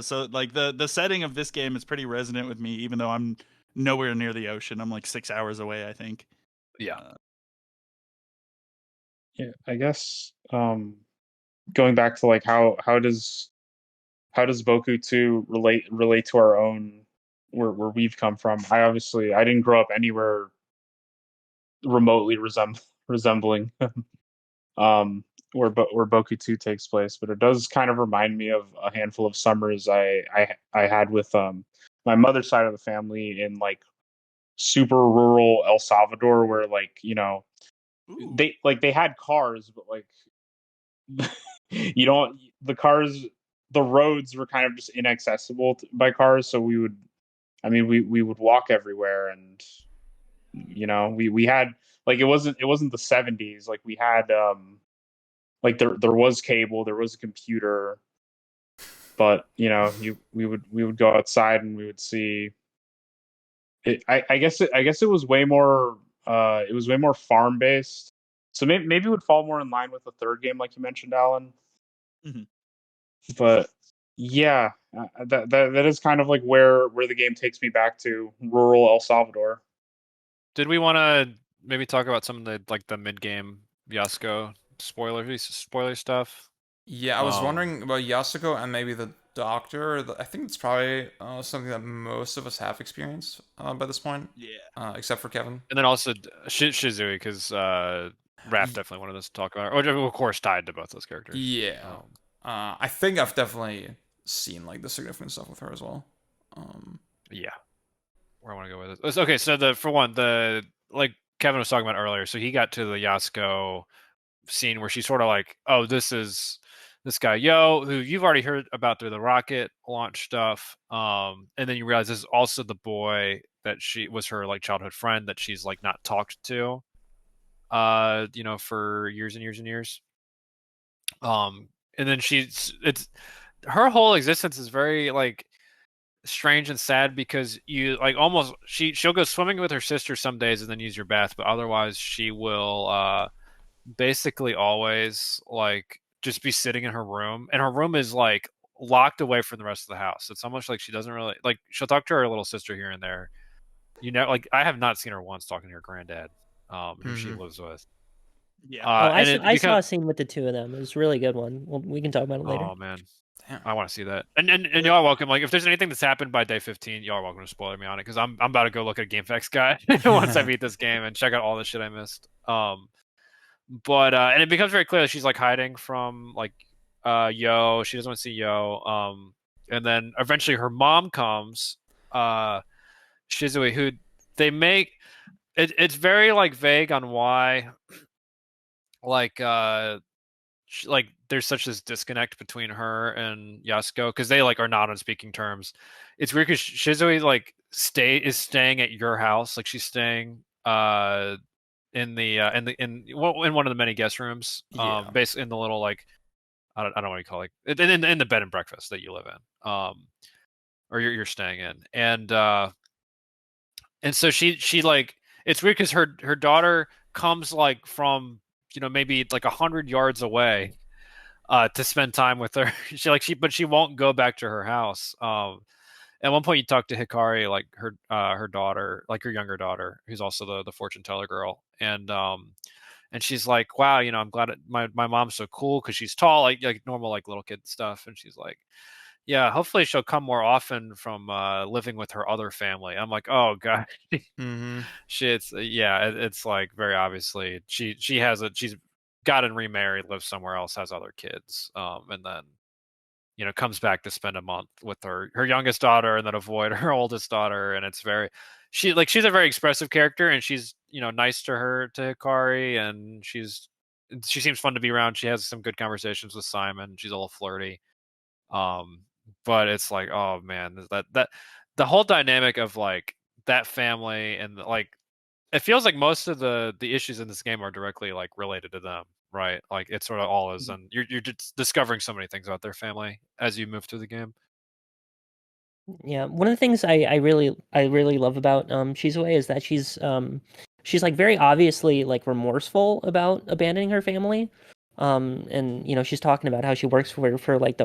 So like the setting of this game is pretty resonant with me, even though I'm nowhere near the ocean. I'm like 6 hours away, I think. Yeah. Yeah, I guess going back to like how does Boku 2 relate to our own where we've come from. I didn't grow up anywhere remotely resembling where Boku 2 takes place, but it does kind of remind me of a handful of summers I had with my mother's side of the family in like super rural El Salvador where like, Ooh. they had cars, but like you don't the cars the roads were kind of just inaccessible by cars, so we would walk everywhere, and we had like it wasn't the 70s, like we had like there was cable, there was a computer, but we would go outside and we would see it. I guess it was way more farm based, so maybe it would fall more in line with the third game like you mentioned, Alan. Mhm. But yeah, that is kind of like where the game takes me back to, rural El Salvador. Did we want to maybe talk about some of the mid game Yasuko spoiler stuff? Yeah, I was wondering about Yasuko and maybe the doctor. I think it's probably something that most of us have experienced by this point. Yeah. Except for Kevin. And then also Shizui, because Raph definitely wanted us to talk about it. Or, of course, tied to both those characters. Yeah. I think I've definitely seen like the significant stuff with her as well. Yeah. Where I want to go with this. Okay, so the like Kevin was talking about earlier, so he got to the Yasuko scene where she's sort of like, oh, this is this guy Yo, who you've already heard about through the rocket launch stuff, and then you realize this is also the boy that she was her like childhood friend that she's like not talked to for years and years and years. And then it's her whole existence is very like strange and sad, because you like almost she'll go swimming with her sister some days and then use your bath, but otherwise she will basically always like just be sitting in her room, and her room is like locked away from the rest of the house. It's almost like she doesn't really like, she'll talk to her little sister here and there. Like I have not seen her once talking to her granddad, who she lives with. Yeah. I saw a scene with the two of them. It was a really good one. We can talk about it later. Oh man, I want to see that. And y'all are welcome. Like if there's anything that's happened by day 15, y'all are welcome to spoiler me on it, because I'm about to go look at GameFAQs guide once I beat this game and check out all the shit I missed. But and it becomes very clear that she's like hiding from like Yo. She doesn't want to see Yo. And then eventually her mom comes, Shizui, who they make it's very like vague on why like there's such this disconnect between her and Yasuko, because they like are not on speaking terms. It's weird because Shizui like is staying at your house, like she's staying in one of the many guest rooms, basically in the little like I don't know what you call it, in the bed and breakfast that you live in, or you're staying in, and so she like it's weird because her daughter comes like from maybe like 100 yards away to spend time with her. But she won't go back to her house. At one point you talk to Hikari, like her daughter, like her younger daughter, who's also the fortune teller girl, and she's like, wow, I'm glad my mom's so cool because she's tall, like normal like little kid stuff, and she's like, yeah, hopefully she'll come more often from living with her other family. I'm like, oh god. Shit's it's like very obviously she's gotten remarried, lives somewhere else, has other kids, and then comes back to spend a month with her youngest daughter and then avoid her oldest daughter. And it's very she's a very expressive character, and she's nice to Hikari, and she seems fun to be around. She has some good conversations with Simon. She's a little flirty, but it's like, oh man, that the whole dynamic of like that family, and like it feels like most of the issues in this game are directly like related to them, right? Like it sort of all is, and you're just discovering so many things about their family as you move through the game. Yeah, one of the things I really love about Shizue is that she's like very obviously like remorseful about abandoning her family. And she's talking about how she works for like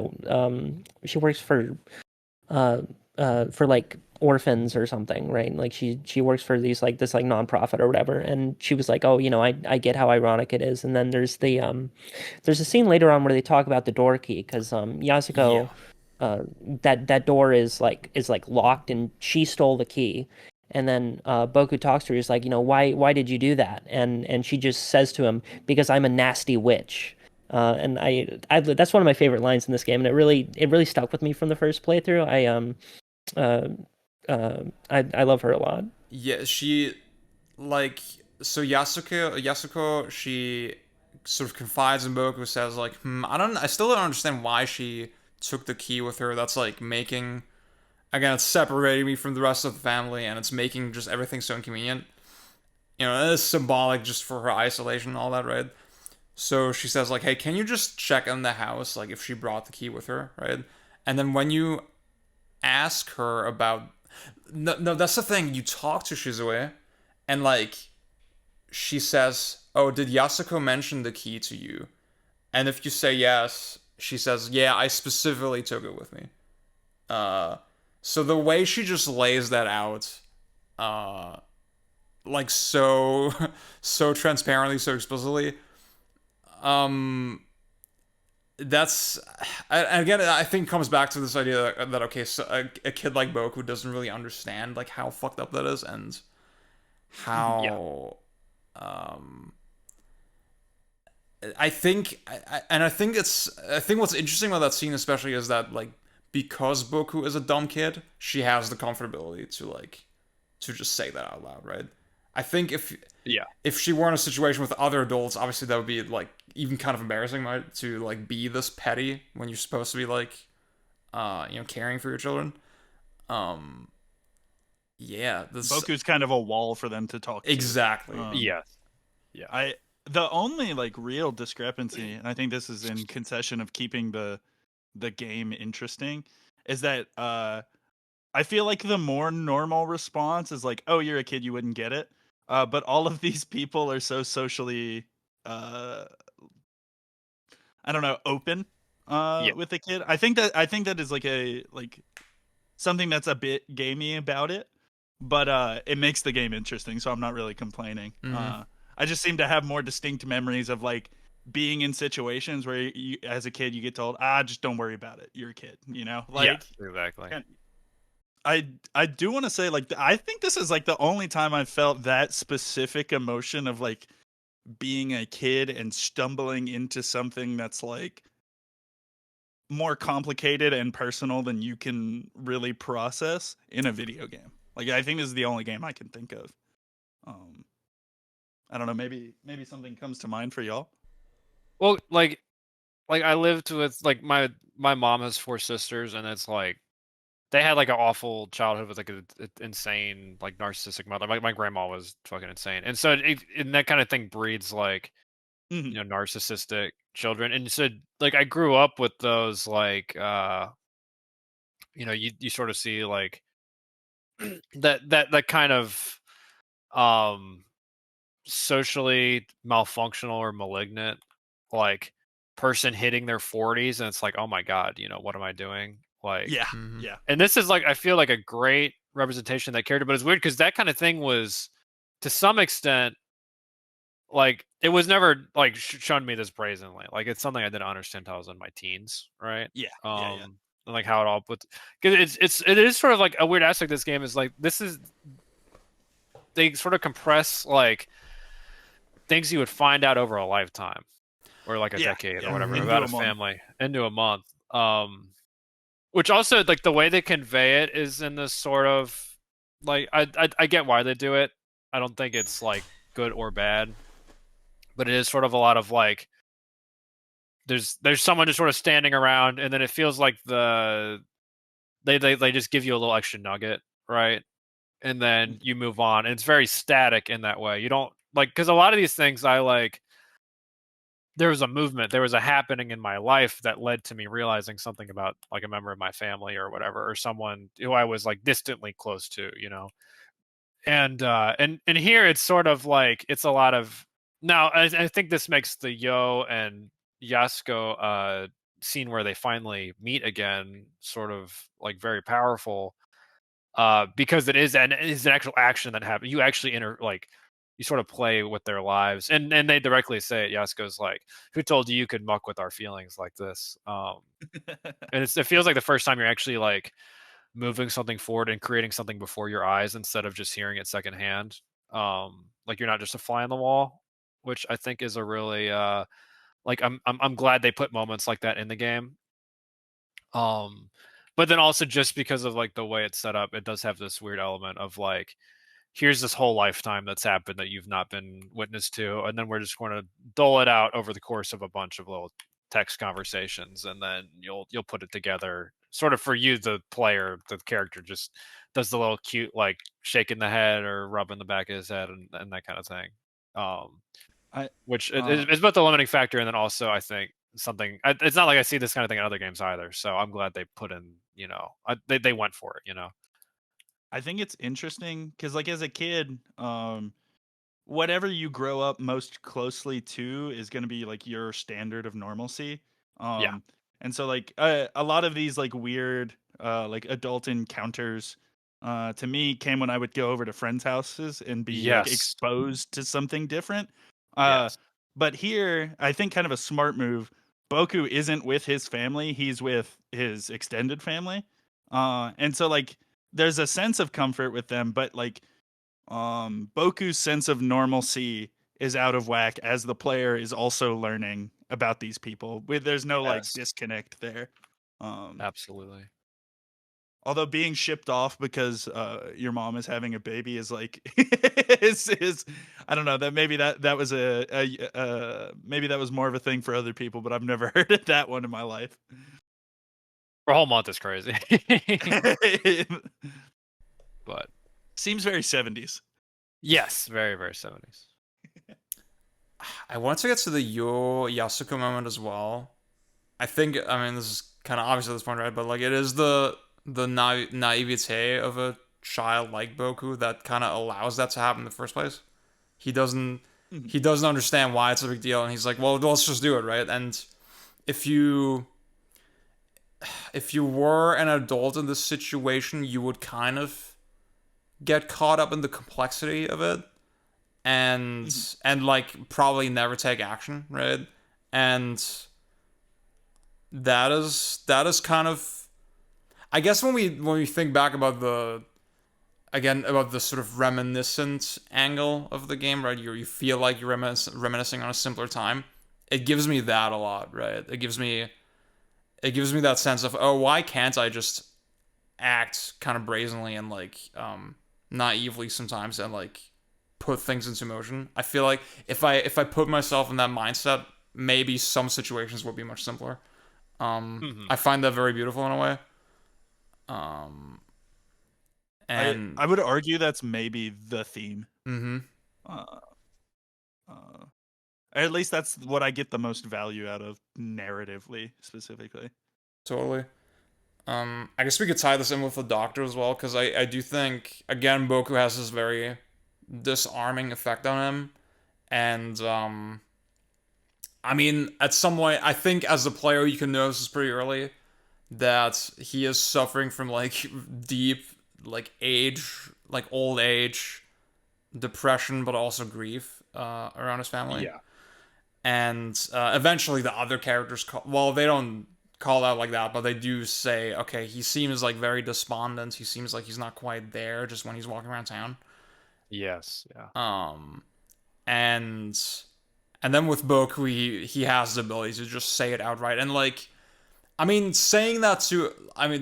she works for like orphans or something, right? Like she works for this like nonprofit or whatever. And she was like, oh, I get how ironic it is. And then there's a scene later on where they talk about the door key, because Yasuko, that door is like locked, and she stole the key. And then Boku talks to her. He's like, why did you do that? And she just says to him, because I'm a nasty witch. And I that's one of my favorite lines in this game, and it really stuck with me from the first playthrough. I love her a lot. Yeah, she like so Yasuko she sort of confides in Boku, says like, I still don't understand why she took the key with her. That's like making again, it's separating me from the rest of the family, and it's making just everything so inconvenient. You know, it's symbolic just for her isolation and all that, right? So she says like, "Hey, can you just check in the house, like if she brought the key with her, right?" And then when you ask her about, no, that's the thing. You talk to Shizue, and like she says, "Oh, did Yasuko mention the key to you?" And if you say yes, she says, "Yeah, I specifically took it with me." Uh, so the way she just lays that out, uh, like so, so transparently, so explicitly, um, that's again, I think it comes back to this idea that okay, so a kid like Boku doesn't really understand like how fucked up that is and how, um, I think what's interesting about that scene especially is that like because Boku is a dumb kid, she has the comfortability to like to just say that out loud, right? I think if she were in a situation with other adults, obviously that would be like even kind of embarrassing, right? To like be this petty when you're supposed to be like caring for your children. Um yeah, this Boku's kind of a wall for them to talk to. exactly. Yeah. The only like real discrepancy, and I think this is in concession of keeping the game interesting, is that I feel like the more normal response is like, "Oh, you're a kid, you wouldn't get it." But all of these people are so socially, I don't know, open with the kid. I think that is like a something that's a bit gamey about it, but it makes the game interesting. So I'm not really complaining. I just seem to have more distinct memories of like being in situations where you, as a kid, you get told, just don't worry about it. You're a kid, you know? Like, exactly. I do want to say, like, I think this is like the only time I've felt that specific emotion of like being a kid and stumbling into something that's like more complicated and personal than you can really process in a video game. Like, I think this is the only game I can think of. I don't know. Maybe something comes to mind for y'all. Well, like I lived with like my mom has 4 sisters, and it's like they had like an awful childhood with like an insane like narcissistic mother. My grandma was fucking insane, and so and that kind of thing breeds like narcissistic children. And so like I grew up with those like you sort of see like that kind of um socially malfunctional or malignant like person hitting their 40s, and it's like, oh my god, what am I doing? Like, Yeah. And this is like, I feel like a great representation of that character, but it's weird because that kind of thing was to some extent like it was never like shown me this brazenly. Like it's something I didn't understand until I was in my teens, right? Yeah. And like how it all put, because it is sort of like a weird aspect of this game is like they sort of compress like things you would find out over a lifetime or like a decade or whatever about a family into a month. Which also like the way they convey it is in this sort of like I get why they do it. I don't think it's like good or bad, but it is sort of a lot of like there's someone just sort of standing around, and then it feels like they just give you a little extra nugget, right? And then you move on, and it's very static in that way. You don't like, because a lot of these things I like, there was a movement, there was a happening in my life that led to me realizing something about like a member of my family or whatever, or someone who I was like distantly close to, and here it's sort of like it's a lot of now. I think this makes the Yo and Yasuko scene where they finally meet again sort of like very powerful, because it is an actual action that happens. You actually you sort of play with their lives, and they directly say it. Yasuko's like, "Who told you could muck with our feelings like this?" And it feels like the first time you're actually like moving something forward and creating something before your eyes instead of just hearing it secondhand. Like you're not just a fly on the wall, which I think is a really like I'm glad they put moments like that in the game. But then also just because of like the way it's set up, it does have this weird element of like here's this whole lifetime that's happened that you've not been witness to, and then we're just going to dole it out over the course of a bunch of little text conversations, and then you'll put it together sort of for you, the player. The character just does the little cute like shaking the head or rubbing the back of his head and that kind of thing. Which is both the limiting factor, and then also I think something. It's not like I see this kind of thing in other games either, so I'm glad they put in. They went for it. I think it's interesting because, like, as a kid, whatever you grow up most closely to is going to be like your standard of normalcy. Yeah. And so, like, a lot of these like weird, like adult encounters, to me came when I would go over to friends' houses and be like Yes. exposed to something different. Yes. But here, I think kind of a smart move. Boku isn't with his family; he's with his extended family, and so like there's a sense of comfort with them, but like Boku's sense of normalcy is out of whack as the player is also learning about these people. There's no like Yes. disconnect there. Absolutely. Although being shipped off because your mom is having a baby is like is I don't know, that maybe that was maybe that was more of a thing for other people, but I've never heard of that one in my life. For a whole month is crazy. But seems very 70s. Yes, very, very 70s. I want to get to the Yo Yasuko moment as well. I think, I mean, this is kind of obvious at this point, right? But like, it is the naivete of a child like Boku that kind of allows that to happen in the first place. He doesn't understand why it's a big deal, and he's like, well, let's just do it, right? And if you were an adult in this situation, you would kind of get caught up in the complexity of it, and like probably never take action, right? And that is kind of, I guess when we think back about the sort of reminiscent angle of the game, right? You feel like you're reminiscing on a simpler time. It gives me that a lot, right? It gives me that sense of, oh, why can't I just act kind of brazenly and like naively sometimes and like put things into motion? I feel like if I put myself in that mindset, maybe some situations would be much simpler. I find that very beautiful in a way. And I would argue that's maybe the theme. At least that's what I get the most value out of narratively, specifically. Totally. I guess we could tie this in with the Doctor as well, because I do think, again, Boku has this very disarming effect on him. And, I mean, at some point, I think as a player, you can notice this pretty early, that he is suffering from, like, deep, like, old age, depression, but also grief around his family. Yeah. And eventually the other characters they don't call out like that, but they do say, okay, he seems like very despondent. He seems like he's not quite there just when he's walking around town. Yes, yeah. And then with Boku, he has the ability to just say it outright. And like, I mean, saying that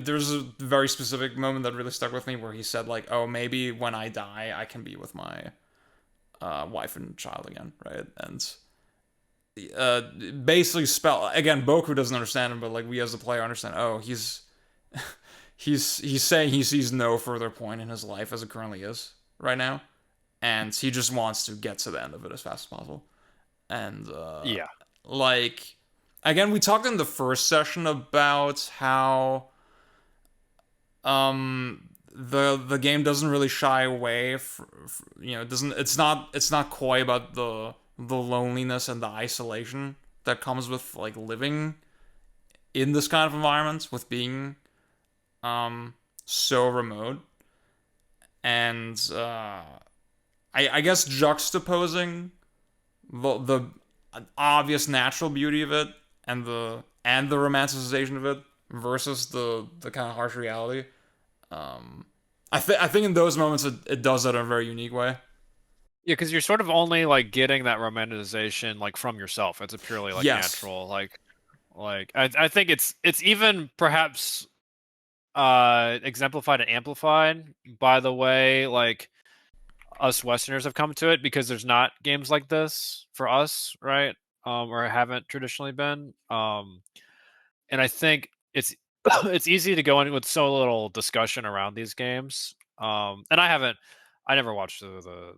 there's a very specific moment that really stuck with me where he said like, oh, maybe when I die, I can be with my wife and child again, right? And basically again, Boku doesn't understand him, but like we as the player understand, oh, he's saying he sees no further point in his life as it currently is right now, and he just wants to get to the end of it as fast as possible. And yeah, like, again, we talked in the first session about how the game doesn't really shy away it's not coy about the loneliness and the isolation that comes with like living in this kind of environment, with being so remote. And I guess juxtaposing the obvious natural beauty of it and the romanticization of it versus the kind of harsh reality. I think in those moments it does that in a very unique way. Yeah, because you're sort of only like getting that romanticization like from yourself. It's a purely like natural like I think it's even perhaps exemplified and amplified by the way like us Westerners have come to it, because there's not games like this for us, right? Or haven't traditionally been. And I think it's it's easy to go in with so little discussion around these games. And I never watched the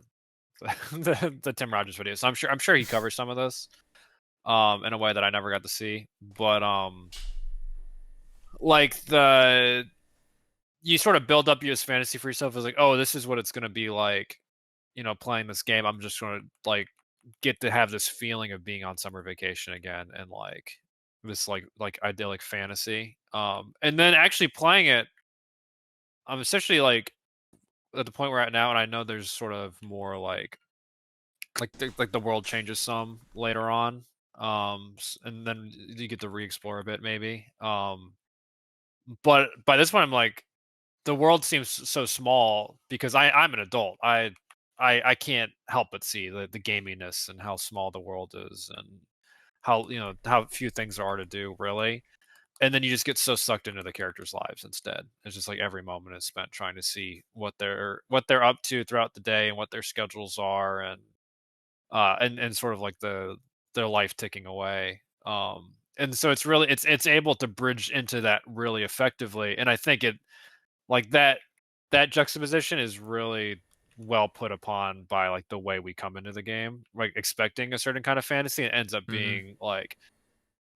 Tim Rogers video, so I'm sure he covers some of this in a way that I never got to see. But like you sort of build up US fantasy for yourself as like, oh, this is what it's gonna be like, playing this game. I'm just gonna like get to have this feeling of being on summer vacation again, and like this like idyllic fantasy. And then actually playing it, I'm essentially like at the point we're at now, and I know there's sort of more like the world changes some later on, and then you get to re-explore a bit maybe. But by this point, I'm like, the world seems so small because I'm an adult. I can't help but see the gaminess and how small the world is, and how how few things there are to do really. And then you just get so sucked into the characters' lives instead. It's just like every moment is spent trying to see what they're up to throughout the day and what their schedules are, and sort of like their life ticking away. And so it's able to bridge into that really effectively. And I think it like that juxtaposition is really well put upon by like the way we come into the game, like expecting a certain kind of fantasy, and it ends up being like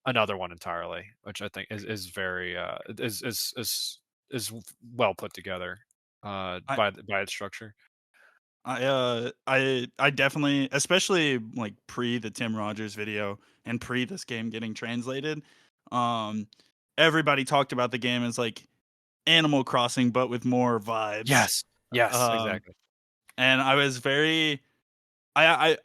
another one entirely, which I think is very is well put together by its structure. I definitely, especially like pre the Tim Rogers video and pre this game getting translated, um, everybody talked about the game as like Animal Crossing, but with more vibes. Yes, exactly. And I was very, I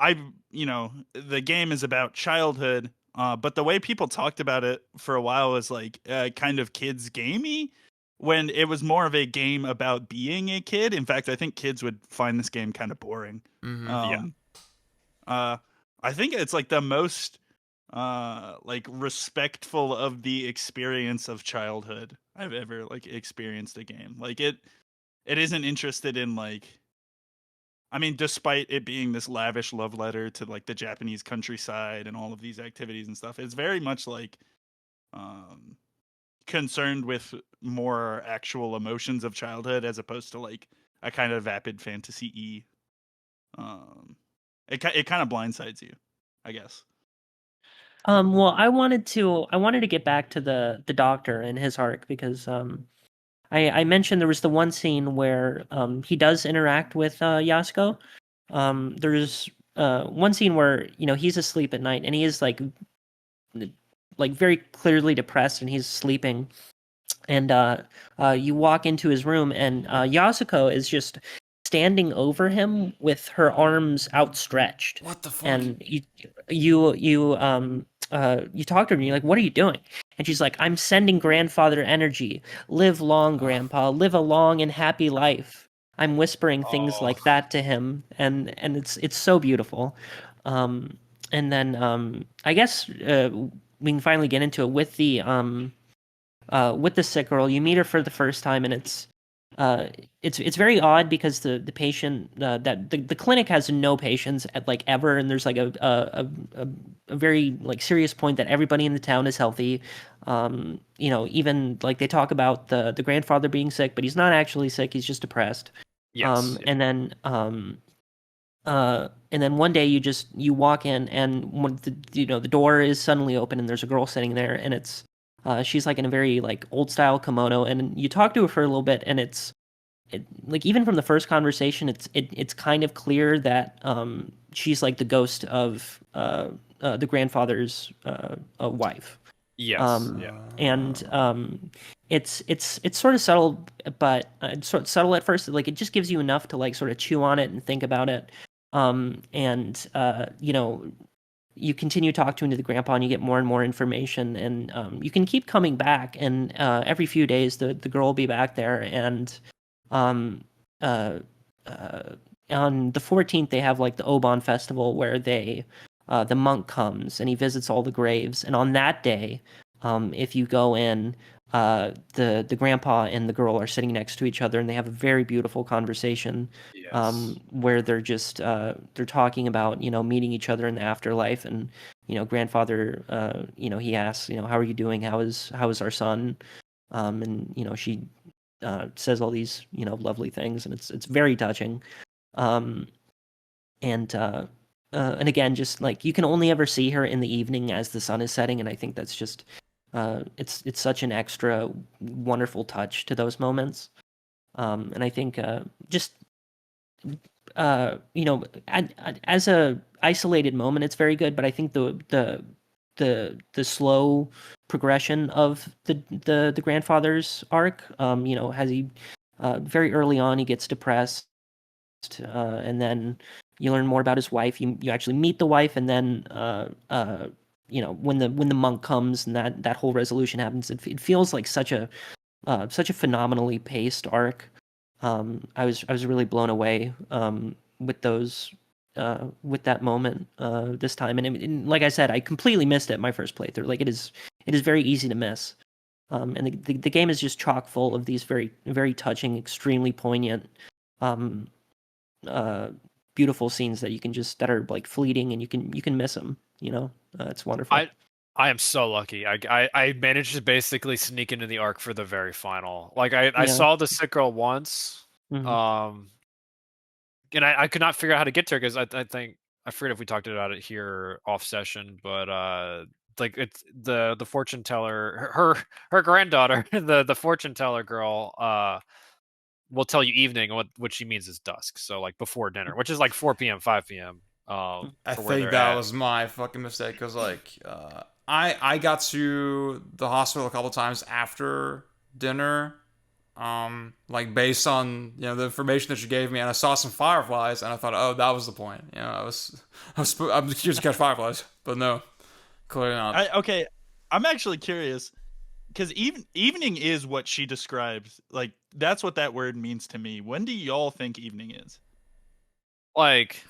the game is about childhood, but the way people talked about it for a while was like kind of kids gamey, when it was more of a game about being a kid. In fact, I think kids would find this game kind of boring. I think it's like the most like respectful of the experience of childhood I've ever like experienced a game. Like it isn't interested in like, I mean, despite it being this lavish love letter to like the Japanese countryside and all of these activities and stuff, it's very much like concerned with more actual emotions of childhood as opposed to like a kind of vapid fantasy it kind of blindsides you, I guess. Well, I wanted to get back to the doctor and his arc, because I mentioned there was the one scene where he does interact with Yasuko. There's one scene where he's asleep at night, and he is like very clearly depressed, and he's sleeping. And you walk into his room, and Yasuko is just standing over him with her arms outstretched. What the fuck? And you talk to her and you're like, what are you doing? And she's like, I'm sending grandfather energy. Live long, grandpa. Live a long and happy life. I'm whispering things like that to him, and it's so beautiful. And then I guess we can finally get into it with the sick girl. You meet her for the first time, and it's very odd because the patient that the clinic has no patients at like ever, and there's like a very like serious point that everybody in the town is healthy. Even like they talk about the grandfather being sick, but he's not actually sick, he's just depressed. Yes. And then one day you walk in, and when the door is suddenly open, and there's a girl sitting there, and it's she's like in a very like old style kimono, and you talk to her for a little bit, and like even from the first conversation, it's kind of clear that she's like the ghost of the grandfather's wife. Yes. And it's sort of subtle, but sort of subtle at first. Like it just gives you enough to like sort of chew on it and think about it. You continue talking to the grandpa, and you get more and more information, and you can keep coming back, and every few days the girl will be back there, and on the 14th they have like the Oban festival, where the monk comes and he visits all the graves, and on that day if you go in, the grandpa and the girl are sitting next to each other, and they have a very beautiful conversation. Yes. Where they're just they're talking about meeting each other in the afterlife, and grandfather he asks how are you doing, how is our son, and she says all these lovely things, and it's very touching. Um, and again, just like you can only ever see her in the evening as the sun is setting, and I think that's just it's such an extra wonderful touch to those moments. And I think just as a isolated moment, it's very good. But I think the slow progression of the grandfather's arc, has he very early on he gets depressed, and then you learn more about his wife. You actually meet the wife, and then when the monk comes and that whole resolution happens, it feels like such a phenomenally paced arc. I was really blown away with those with that moment this time, and like I said, I completely missed it my first playthrough. Like it is very easy to miss. And the game is just chock full of these very very touching, extremely poignant, beautiful scenes that that are like fleeting, and you can miss them. It's wonderful. I am so lucky. I managed to basically sneak into the arc for the very final. Like I saw the sick girl once, Mhm. and I could not figure out how to get to her because I think I forget if we talked about it here off session, but like it's the fortune teller, her granddaughter, the fortune teller girl, will tell you evening, and what she means is dusk. So like before dinner, which is like 4 p.m., 5 p.m. I For where think they're that at. was my fucking mistake because like I got to the hospital a couple times after dinner, like based on the information that you gave me, and I saw some fireflies, and I thought, oh, that was the point. I'm curious to catch fireflies, but no, clearly not. Okay, I'm actually curious because evening is what she described. Like that's what that word means to me. When do y'all think evening is? Like,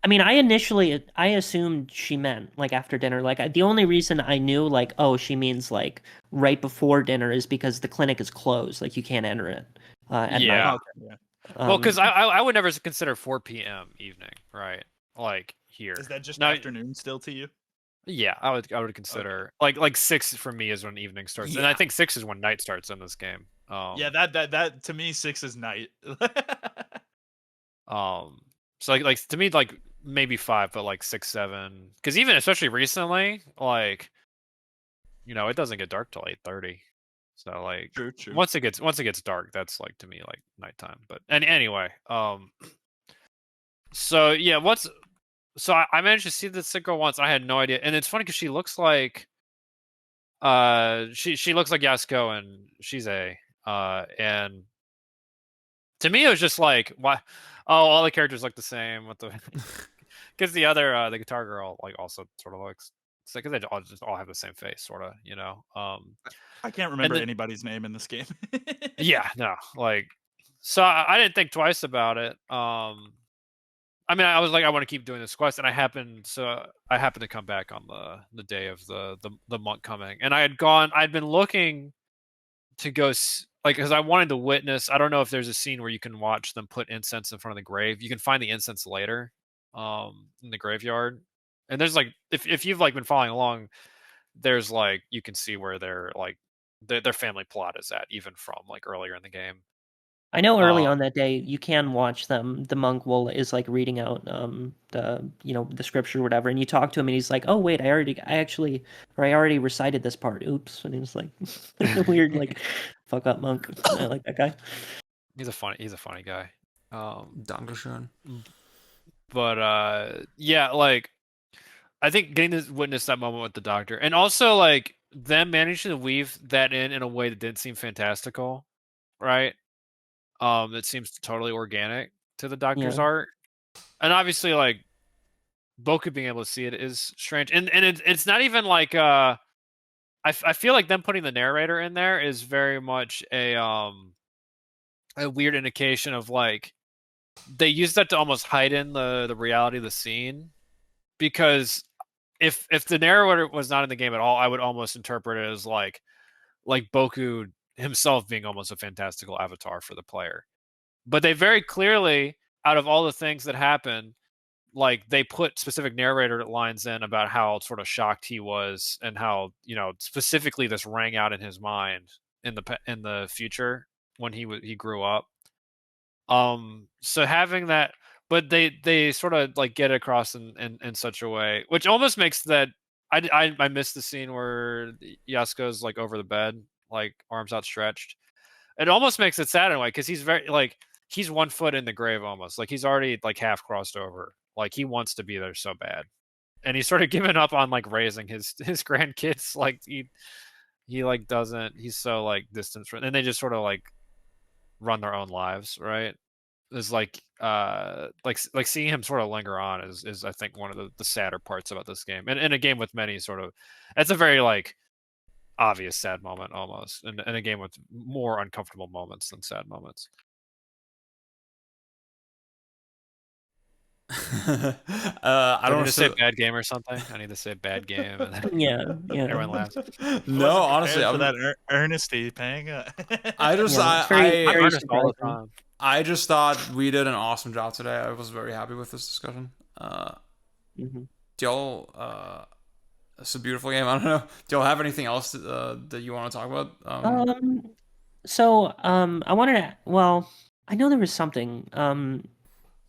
I mean, I assumed she meant like after dinner. Like the only reason I knew like, oh, she means like right before dinner is because the clinic is closed. Like you can't enter it at night. Yeah. Okay, yeah. Well, because I would never consider 4 p.m. evening, right? Like here. Is that just Now, afternoon still to you? yeah, I would consider like 6 for me is when evening starts, and I think 6 is when night starts in this game. Yeah, that to me 6 is night. So like to me like maybe 5, but like 6, 7, because even especially recently, like it doesn't get dark till 8:30. So like True. once it gets dark, that's like to me like nighttime. But anyway, so yeah, so I managed to see the sick girl once. I had no idea, and it's funny because she looks like she looks like Yasuko, and she's and to me it was just like why all the characters look the same. What the because the other the guitar girl like also sort of looks. It's like they all have the same face, sort of, I can't remember anybody's name in this game. Yeah, no, like, so I didn't think twice about it. I mean, I was like, I want to keep doing this quest, and I happened to come back on the day of the monk coming, and I'd been looking to go like because I wanted to witness. I don't know if there's a scene where you can watch them put incense in front of the grave. You can find the incense later, in the graveyard, and there's like if you've like been following along, there's like you can see where their family plot is at, even from like earlier in the game. I know early on that day you can watch them. The monk is like reading out the scripture or whatever, and you talk to him, and he's like, "Oh wait, I already recited this part. Oops!" And he's like, weird, like, fuck up monk. I like that guy. He's a funny guy. Dankeschön. But yeah, like I think getting to witness that moment with the doctor, and also like them managing to weave that in a way that didn't seem fantastical, right? It seems totally organic to the doctor's art, and obviously like Boku being able to see it is strange, and it's not even like I feel like them putting the narrator in there is very much a weird indication of like they use that to almost heighten the reality of the scene, because if the narrator was not in the game at all, I would almost interpret it as like like Boku himself being almost a fantastical avatar for the player. But they very clearly, out of all the things that happened, like they put specific narrator lines in about how sort of shocked he was and how, you know, specifically this rang out in his mind in the future when he grew up. So having that, but they sort of like get across in such a way, which almost makes that I missed the scene where Yasuko's like over the bed, like arms outstretched. It almost makes it sad in a way because he's very like he's 1 foot in the grave almost, like he's already like half crossed over, like he wants to be there so bad, and he's sort of given up on like raising his grandkids. Like he like doesn't, he's so like distant from, and they just sort of like run their own lives, right? Is like seeing him sort of linger on is I think one of the sadder parts about this game, and in a game with many sort of, it's a very like obvious sad moment almost, and a game with more uncomfortable moments than sad moments. I don't need to say so- bad game or something. I need to say bad game, and then Yeah. everyone laughs. No, honestly, for I'm that earnesty, Pang. I just Yeah, it's very, I'm very earnest all the surprising. time. I just thought we did an awesome job today. I was very happy with this discussion. Mhm. Do y'all? It's a beautiful game. I don't know. Do y'all have anything else that you want to talk about? I wanted to, well, I know there was something.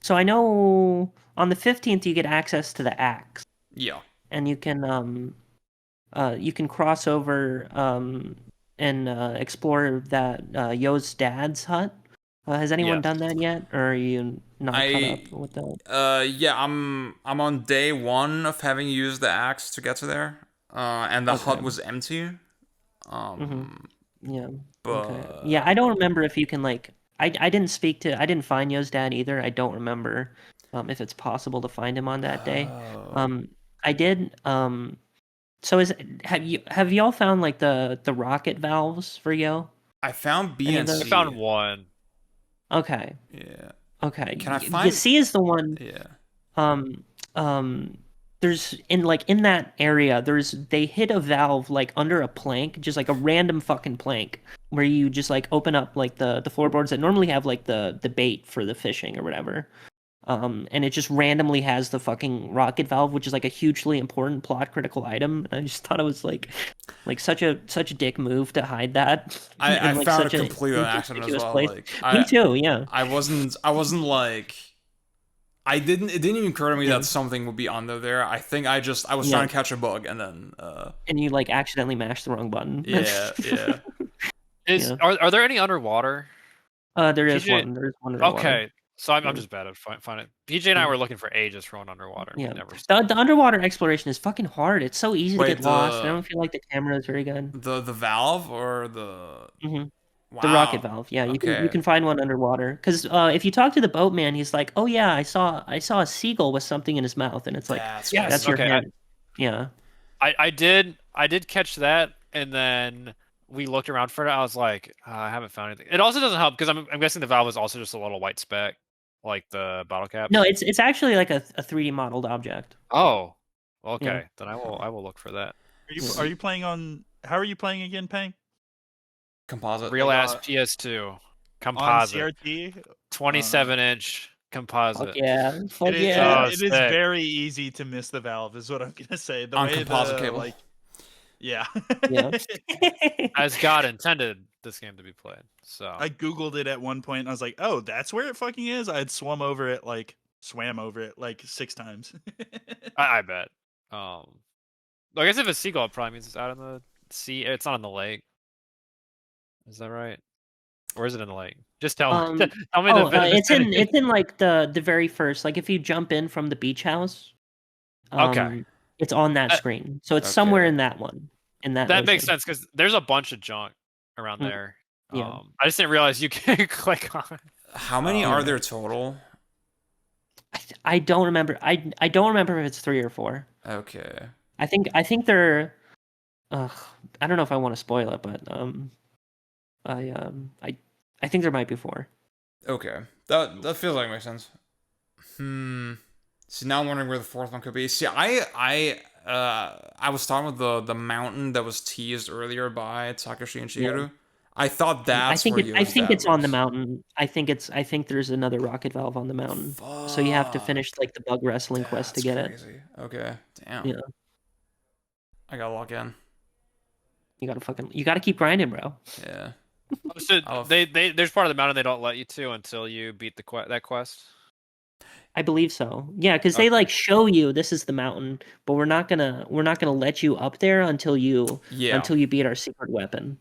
So I know on the 15th you get access to the axe, Yeah. and you can cross over and explore that Yo's dad's hut. Has anyone Yeah. done that yet, or are you not caught up with that? Yeah, I'm on day 1 of having used the axe to get to there. And the hut Okay. was empty. Yeah. But Okay. Yeah, I don't remember if you can like. I didn't find Yo's dad either. I don't remember if it's possible to find him on that day. I did. So have y'all found like the rocket valves for Yo? I found B Any and of those? C. I found one. Okay. Yeah. Okay. Can I find? C is the one. Yeah. There's in that area. They hit a valve like under a plank, just like a random fucking plank, where you just like open up like the floorboards that normally have like the bait for the fishing or whatever. And it just randomly has the fucking rocket valve, which is like a hugely important plot critical item. And I just thought it was like such a dick move to hide that. I in, like, found it such a completely on accident as inconspicuous well. place. Like Me too. Yeah. I wasn't like. It didn't even occur to me that something would be under there. I think I was trying to catch a bug and then. And you like accidentally mashed the wrong button. Yeah. Yeah. Are there any underwater? There is PJ one. There is one underwater. Okay, so I'm just bad at finding. PJ and I were looking for ages for one underwater. Yeah. We never. The underwater exploration is fucking hard. It's so easy Wait, to get lost. I don't feel like the camera is very good. The valve or the. The rocket valve. Yeah, you can find one underwater. Because if you talk to the boatman, he's like, "Oh yeah, I saw a seagull with something in his mouth," and it's like, That's that's your hint. Yeah. I did catch that, and then we looked around for it. I was like, I haven't found anything. It also doesn't help because I'm guessing the valve is also just a little white speck, like the bottle cap. No, it's actually like a 3D modeled object. Oh, okay. Yeah. Then I will look for that. Are you playing on? How are you playing again, Pang? Composite. Real ass PS2 composite. On CRT. 27-inch composite. Fuck yeah. Fuck It is, yeah. it is very easy to miss the valve, is what I'm gonna say. The on way composite cable. Like, yeah. Yeah. As God intended this game to be played. So I googled it at one point and I was like, oh, that's where it fucking is. I had swam over it like 6 times. I bet. I guess if it's seagull, it probably means it's out in the sea. It's not in the lake. Is that right? Or is it in the lake? Just tell me. Tell me it's in like the very first. Like if you jump in from the beach house. Okay. It's on that screen, so it's somewhere in that one. In that. That makes sense because there's a bunch of junk around there. Yeah. I just didn't realize you can click on. How many are there total? I don't remember. I don't remember if it's 3 or 4. Okay. I think they're. I don't know if I want to spoil it, but I think there might be 4. Okay, that feels like it makes sense. See, now I'm wondering where the 4th one could be. See, I I was talking with the mountain that was teased earlier by Takashi and Shigeru. Yeah. I thought that's where you I think stab it's on the moves. mountain. I think there's another rocket valve on the mountain. So you have to finish like the bug wrestling quest to That's get crazy. Okay, damn. it. Yeah. I gotta lock in. You gotta keep grinding, bro. Yeah. So there's part of the mountain they don't let you to until you beat that quest. I believe so. Yeah, because they like show you this is the mountain, but we're not gonna let you up there until you beat our secret weapon.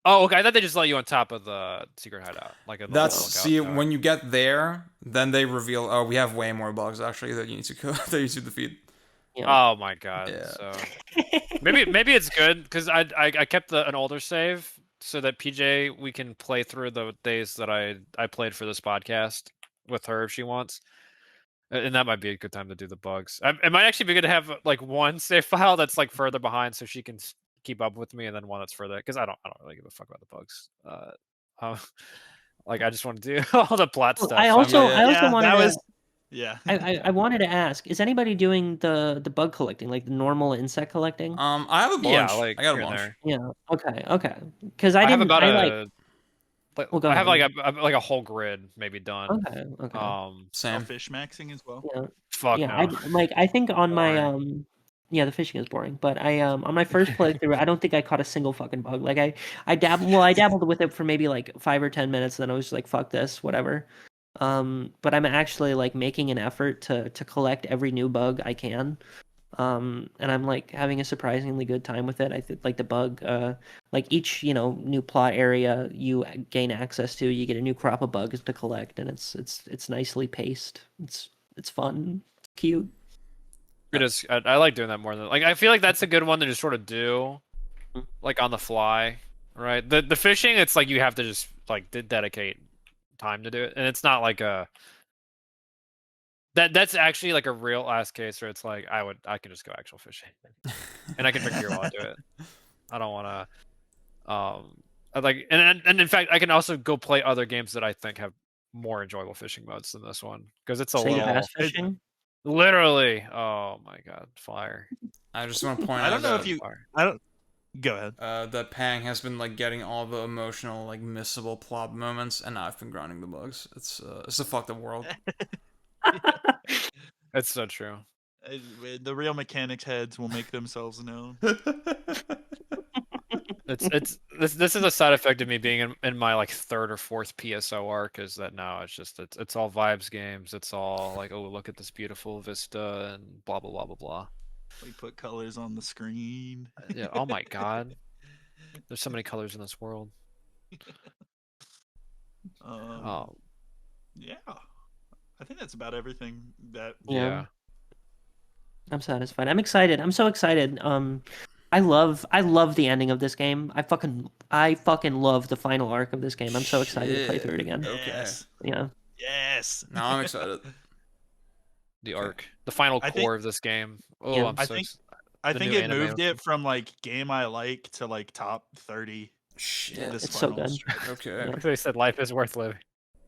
Oh, okay. I thought they just let you on top of the secret hideout, like in the That's lookout see tower. when you get there, then they reveal. Oh, we have way more bugs actually that you need to that you need to defeat. Yeah. Oh my god. Yeah. So maybe it's good because I kept an older save so that PJ we can play through the days that I played for this podcast with her if she wants. And that might be a good time to do the bugs. It might actually be good to have like one save file that's like further behind so she can keep up with me, and then one that's further because I don't really give a fuck about the bugs. Like I just want to do all the plot stuff. I also wanted to. Yeah. I wanted to ask: is anybody doing the bug collecting, like the normal insect collecting? I have a bunch. Yeah, like I got a here and bunch. there. Yeah. Okay. Because I have about go I have ahead. like a whole grid maybe done. Okay. Same. Fish maxing as well. Yeah. Fuck yeah. no. I think on my Boring. yeah, the fishing is boring, but on my first playthrough, I don't think I caught a single fucking bug. Like I dabbled with it for maybe like 5 or 10 minutes, then I was just like, fuck this, whatever. But I'm actually like making an effort to collect every new bug I can. And I'm like having a surprisingly good time with it. I think like the bug, like each new plot area you gain access to, you get a new crop of bugs to collect, and it's nicely paced. It's fun, it's cute. It is. I like doing that more than like I feel like that's a good one to just sort of do, like on the fly, right? The fishing, it's like you have to just like dedicate time to do it, and it's not like that's actually like a real ass case where it's like I can just go actual fishing, and I can drink beer while I do it. I don't want to like and in fact I can also go play other games that I think have more enjoyable fishing modes than this one because it's a Say little bass fishing. literally. Oh my god, fire! I just want to point I out don't know that if you. I don't. Go ahead. that Pang has been like getting all the emotional like missable plot moments, and I've been grinding the bugs. It's a fucked up world. It's so true. The real mechanics heads will make themselves known. This is a side effect of me being in my like third or fourth PSO arc is that now it's all vibes games. It's all like, oh, look at this beautiful vista and blah blah blah blah blah. We put colors on the screen. Yeah. Oh my god. There's so many colors in this world. Yeah. I think that's about everything that. Yeah. I'm satisfied. I'm excited. I'm so excited. I love the ending of this game. I fucking love the final arc of this game. I'm so excited to play through it again. Okay. Yes. Yeah. Yes. Now I'm excited. The arc, the final core of this game. Oh, Yeah. I think it moved it from like game I like to like top 30. Shit, it's so good. Okay. So they said life is worth living.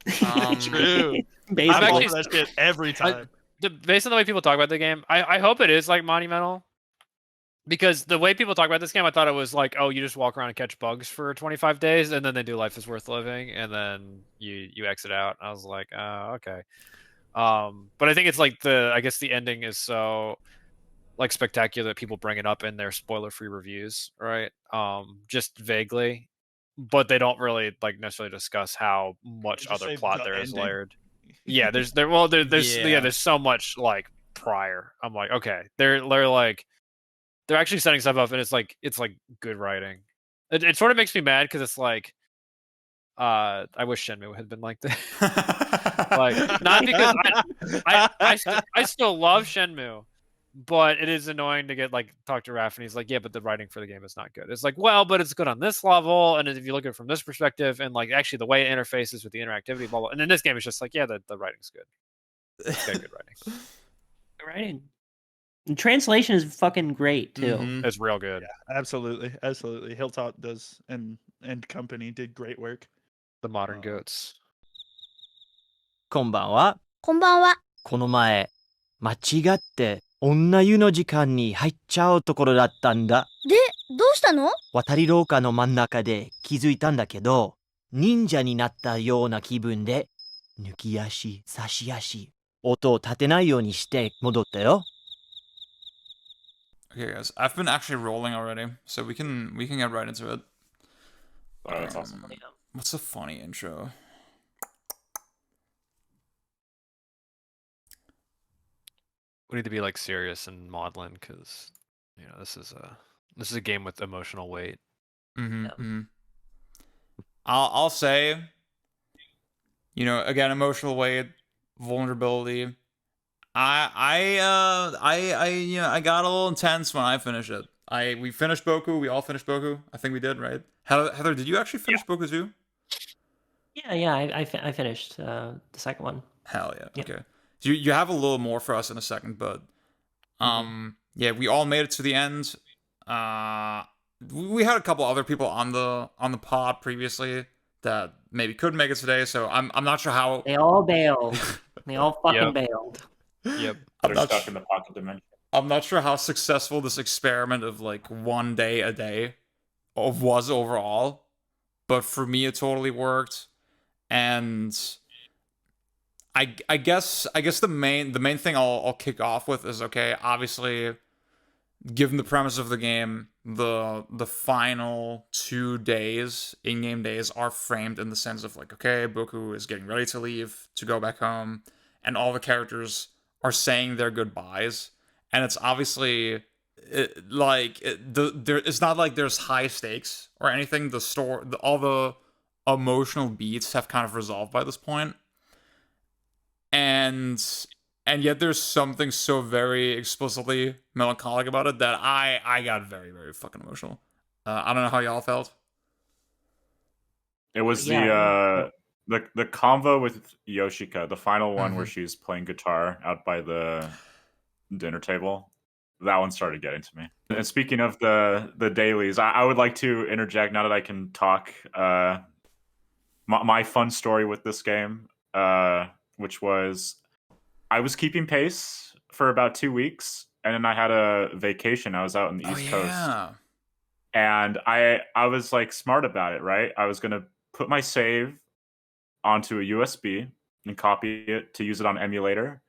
True. Basically. I'm all for that shit every time. Based on the way people talk about the game, I hope it is like monumental. Because the way people talk about this game, I thought it was like, oh, you just walk around and catch bugs for 25 days, and then they do Life is Worth Living, and then you exit out. I was like, okay. But I think it's like I guess the ending is so like spectacular that people bring it up in their spoiler-free reviews, right? Just vaguely, but they don't really like necessarily discuss how much other plot there is layered. Yeah, there's so much like prior. I'm like, okay, they're like. They're actually setting stuff up, and it's like good writing. It sort of makes me mad because it's like, I wish Shenmue had been like that. Like not because I still love Shenmue, but it is annoying to get like talk to Raph and he's like, yeah, but the writing for the game is not good. It's like, well, but it's good on this level, and if you look at it from this perspective, and like actually the way it interfaces with the interactivity, blah blah. And in this game, it's just like, yeah, the writing's good. It's got good writing. Good writing. And translation is fucking great too. It's real good. Yeah, absolutely. Hilltop does and company did great work. The Modern Goats. こんばんは。こんばんは。この前、間違って女湯の時間に入っちゃうところだったんだ。で、どうしたの？渡り廊下の真ん中で気づいたんだけど、忍者になったような気分で、抜き足、差し足、音を立てないようにして戻ったよ。Okay, guys, I've been actually rolling already, so we can get right into it. Oh, that's awesome. What's a funny intro? We need to be like serious and maudlin because this is a game with emotional weight. I'll say, again, emotional weight, vulnerability. I got a little intense when I finished it. We finished Boku. We all finished Boku. I think we did, right? Heather, did you actually finish Boku too? Yeah, I finished the second one. Hell yeah. Okay. So you have a little more for us in a second, but yeah, we all made it to the end. We had a couple other people on the pod previously that maybe couldn't make it today, so I'm not sure how they all bailed. They all fucking bailed. Yep. They're stuck in the pocket dimension. I'm not sure how successful this experiment of like one day a day was overall, but for me it totally worked. And I guess the main thing I'll kick off with is, okay, obviously, given the premise of the game, the final 2 days, in-game days, are framed in the sense of like, okay, Boku is getting ready to leave to go back home, and all the characters are saying their goodbyes, and it's obviously it's not like there's high stakes or anything. All the emotional beats have kind of resolved by this point. And yet there's something so very explicitly melancholic about it that I got very, very fucking emotional. I don't know how y'all felt. It was the convo with Yoshika, the final one where she's playing guitar out by the dinner table. That one started getting to me. And speaking of the dailies, I would like to interject now that I can talk. My fun story with this game, which was I was keeping pace for about 2 weeks, and then I had a vacation. I was out in the East Coast, and I was like smart about it, right? I was gonna put my save onto a USB and copy it to use it on emulator.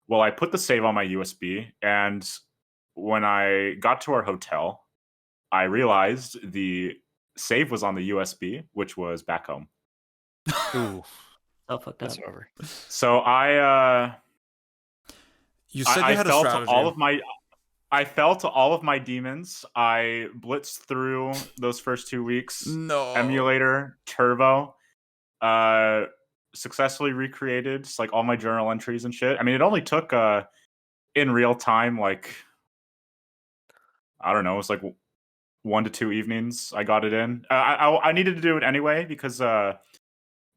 Well, I put the save on my USB, and when I got to our hotel, I realized the save was on the USB, which was back home. Ooh. Oh, fuck that. That's over. So you said you had a strategy. I felt all of my demons. I blitzed through those first 2 weeks. No. Emulator, turbo, successfully recreated like all my journal entries and shit. I mean, it only took in real time, like, I don't know, it was like 1 to 2 evenings I got it in. I needed to do it anyway because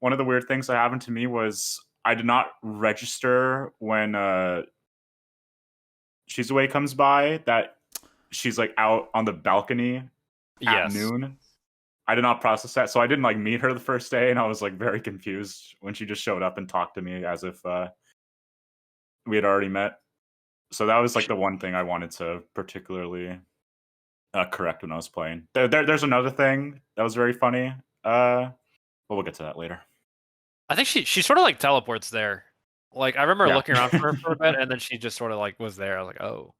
one of the weird things that happened to me was I did not register when Shizue comes by that she's like out on the balcony at noon. I did not process that, so I didn't like meet her the first day, and I was like very confused when she just showed up and talked to me as if we had already met. So that was like the one thing I wanted to particularly correct when I was playing. There's another thing that was very funny. But we'll get to that later. I think she sort of like teleports there. Like I remember looking around for her for a bit, and then she just sort of like was there. I was like, oh.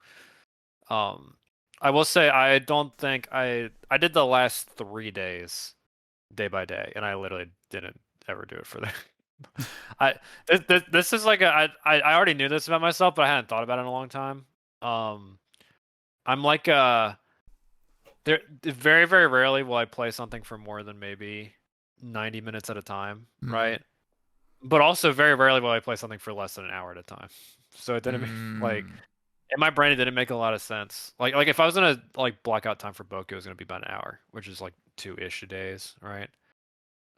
I will say I don't think I did the last 3 days, day by day, and I literally didn't ever do it for that. This is like I already knew this about myself, but I hadn't thought about it in a long time. I'm like there very, very rarely will I play something for more than maybe 90 minutes at a time, right? But also very rarely will I play something for less than an hour at a time. So it didn't like in my brain it didn't make a lot of sense. Like if I was gonna like block out time for Boku, it was gonna be about an hour, which is like 2-ish days, right?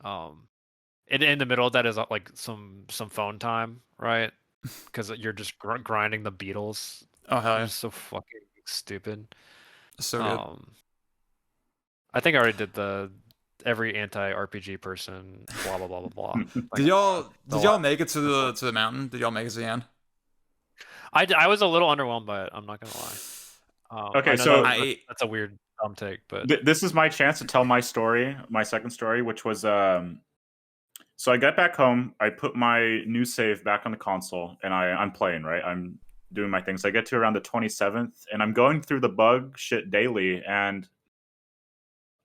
In the middle of that is like some phone time, right? Because you're just grinding the Beatles. Oh hell yeah! It's so fucking stupid. So good. I think I already did the every anti-RPG person blah blah blah blah blah. Did y'all make it to the mountain? Did y'all make it to the end? I was a little underwhelmed by it. I'm not gonna lie. Okay, I know so that's a weird dumb take, but this is my chance to tell my story, my second story, which was so I got back home, I put my new save back on the console, and I'm playing, right? I'm doing my things. I get to around the 27th, and I'm going through the bug shit daily, and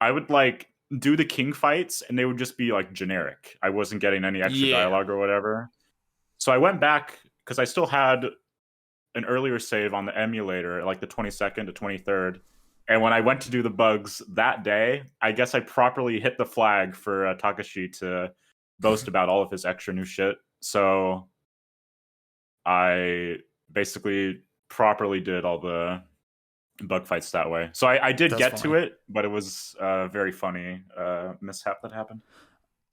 I would like do the king fights, and they would just be like generic. I wasn't getting any extra dialogue or whatever. So I went back because I still had an earlier save on the emulator, like the 22nd to 23rd. And when I went to do the bugs that day, I guess I properly hit the flag for Takashi to boast about all of his extra new shit. So I basically properly did all the bug fights that way. So I did get to it, but it was a very funny mishap that happened.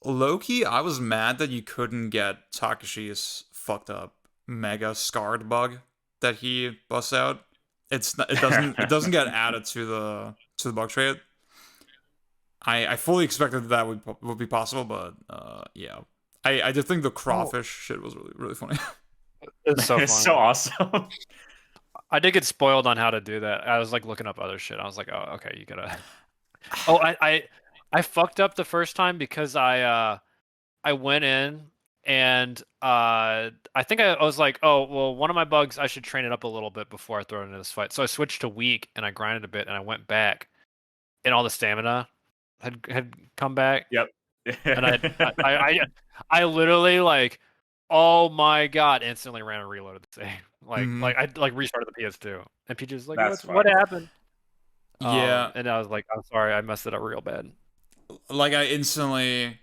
Low-key, I was mad that you couldn't get Takashi's fucked up mega scarred bug that he busts out. It doesn't get added to the bug trait. I fully expected that would be possible, but yeah. I did think the crawfish shit was really funny. it's so funny. It's so awesome. I did get spoiled on how to do that. I was like looking up other shit. I was like, oh, okay, you gotta. Oh, I fucked up the first time because I went in and I think I was like, oh well, one of my bugs I should train it up a little bit before I throw it into this fight. So I switched to weak and I grinded a bit and I went back, and all the stamina had come back. Yep. And I literally like, oh my god, instantly ran and reloaded the save. Like I like restarted the PS2, and Peach was like, what happened? Yeah. And I was like, I'm sorry, I messed it up real bad. Like I instantly,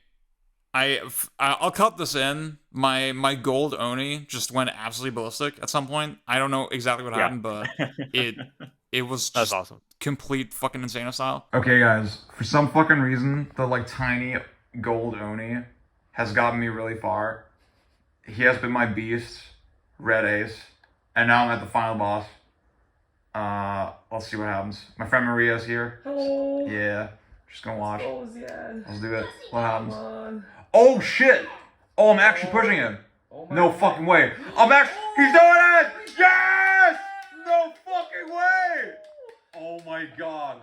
I'll cut this in. My gold Oni just went absolutely ballistic at some point. I don't know exactly what happened, but it was just awesome. Complete fucking insane style. Okay, guys, for some fucking reason, the like tiny gold Oni has gotten me really far. He has been my beast, Red Ace, and now I'm at the final boss. Let's see what happens. My friend Maria's here. Hello. Yeah, just gonna watch. Oh, yeah. Let's do it. What happens? Come on. Oh shit! Oh, I'm actually pushing him. No fucking way. He's doing it! Yes! No fucking way! Oh my god.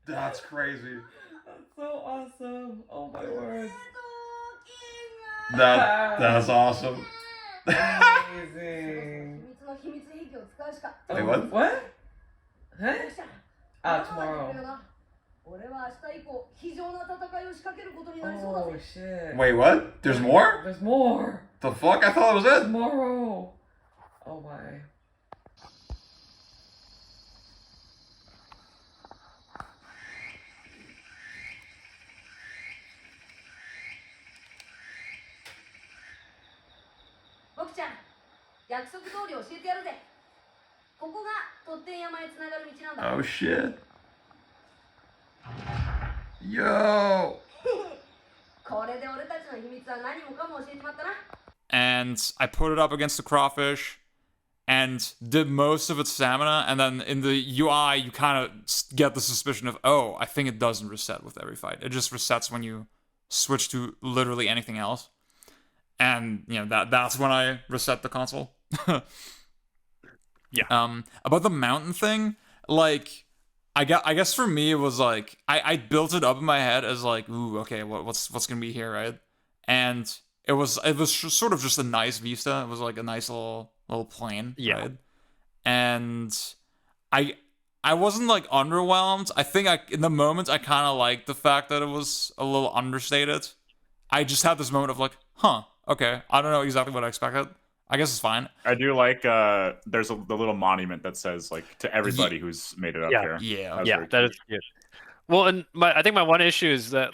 That's crazy. That's so awesome. Oh my word. That's awesome. Amazing. Wait, what? What? Huh? Tomorrow. Oh shit. Wait, what? There's more? There's more. The fuck? I thought that was it. Tomorrow. Oh my. Oh shit. Yo. And I put it up against the crawfish and did most of its stamina, and then in the UI you kind of get the suspicion of, oh, I think it doesn't reset with every fight. It just resets when you switch to literally anything else. And you know that's when I reset the console. Yeah. About the mountain thing, like I guess for me it was like I built it up in my head as like, ooh, okay, what's gonna be here, right? And it was sort of just a nice vista. It was like a nice little plane, right? And I wasn't like underwhelmed. I think in the moment I kind of liked the fact that it was a little understated. I just had this moment of like, huh, okay, I don't know exactly what I expected. I guess it's fine. I do like there's the little monument that says like to everybody who's made it up here. That is good. Well, and I think my one issue is that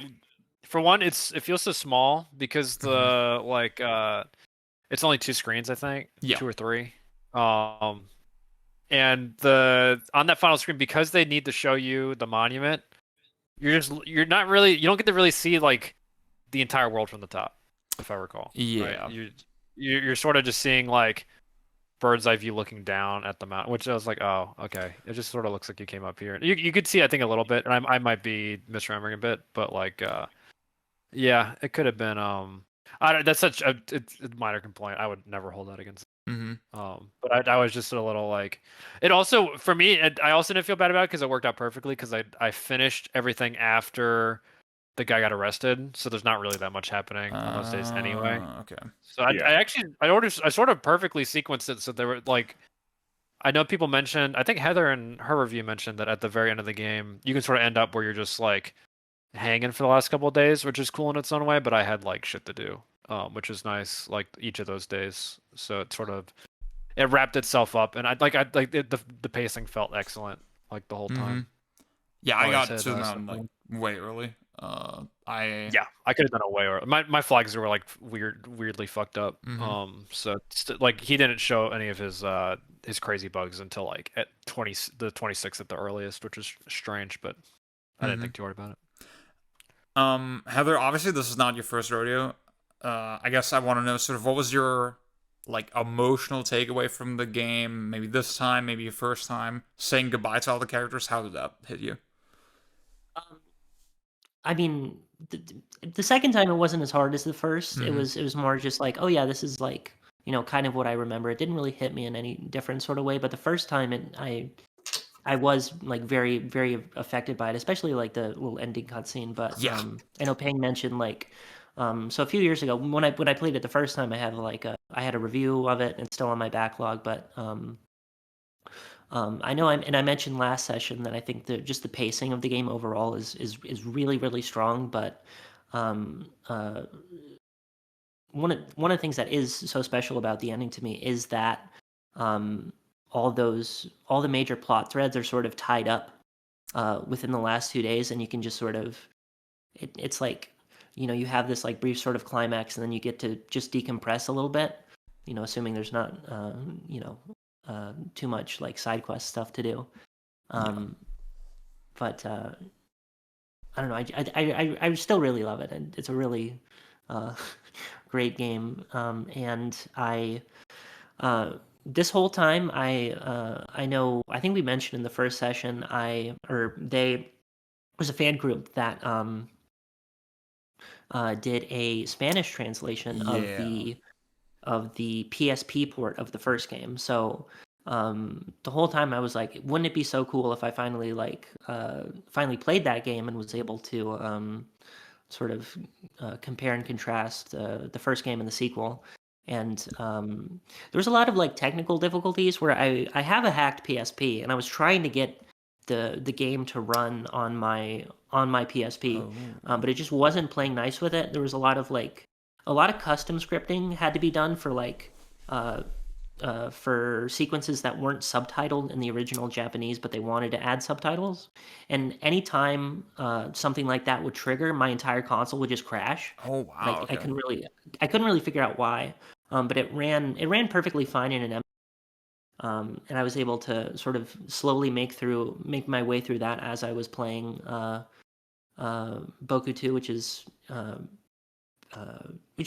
for one, it feels so small because the like it's only 2 screens, I think, 2 or 3. And on that final screen, because they need to show you the monument, you don't get to really see like the entire world from the top, if I recall. Yeah. Right? You're sort of just seeing like bird's eye view looking down at the mountain, which I was like, oh, okay. It just sort of looks like you came up here. You could see, I think, a little bit, and I might be misremembering a bit, but like, yeah, it could have been. That's such a minor complaint. I would never hold that against But I was just a little like, it also for me. I also didn't feel bad about it because it worked out perfectly because I finished everything after the guy got arrested, so there's not really that much happening on those days anyway. Okay. So I sort of perfectly sequenced it so there were like, I know people mentioned, I think Heather in her review mentioned that at the very end of the game you can sort of end up where you're just like hanging for the last couple of days, which is cool in its own way. But I had like shit to do, which is nice. Like each of those days, so it sort of it wrapped itself up, and I like the pacing felt excellent like the whole time. Yeah, Oh, I I got said, to the mountain like way early. I could have done it way early. My flags were like weirdly fucked up. So like he didn't show any of his crazy bugs until like at the 26th at the earliest, which is strange, but I didn't think too hard about it. Heather, obviously this is not your first rodeo. I guess I want to know sort of what was your like emotional takeaway from the game? Maybe this time, maybe your first time saying goodbye to all the characters. How did that hit you? I mean, the second time it wasn't as hard as the first. It was more just like, oh yeah, this is like, kind of what I remember. It didn't really hit me in any different sort of way. But the first time, I was like very, very affected by it, especially like the little ending cutscene. But I know Peng mentioned like, so a few years ago when I played it the first time, I had a review of it and it's still on my backlog. But I know I mentioned last session that I think just the pacing of the game overall is really, really strong. But one of the things that is so special about the ending to me is that all the major plot threads are sort of tied up within the last 2 days, and you can just sort of it's like you have this like brief sort of climax, and then you get to just decompress a little bit, assuming there's not too much like side quest stuff to do. But I don't know. I still really love it, and it's a really great game. And this whole time I know I think we mentioned in the first session there was a fan group that did a Spanish translation of the PSP port of the first game. So the whole time I was like, wouldn't it be so cool if I finally played that game and was able to sort of compare and contrast the first game and the sequel. And there was a lot of like technical difficulties where I have a hacked PSP and I was trying to get the game to run on my PSP, but it just wasn't playing nice with it. There was a lot of custom scripting had to be done for for sequences that weren't subtitled in the original Japanese, but they wanted to add subtitles. And anytime something like that would trigger, my entire console would just crash. Oh wow! I couldn't really figure out why. But it ran perfectly fine in an and I was able to sort of slowly make my way through that as I was playing Boku 2, which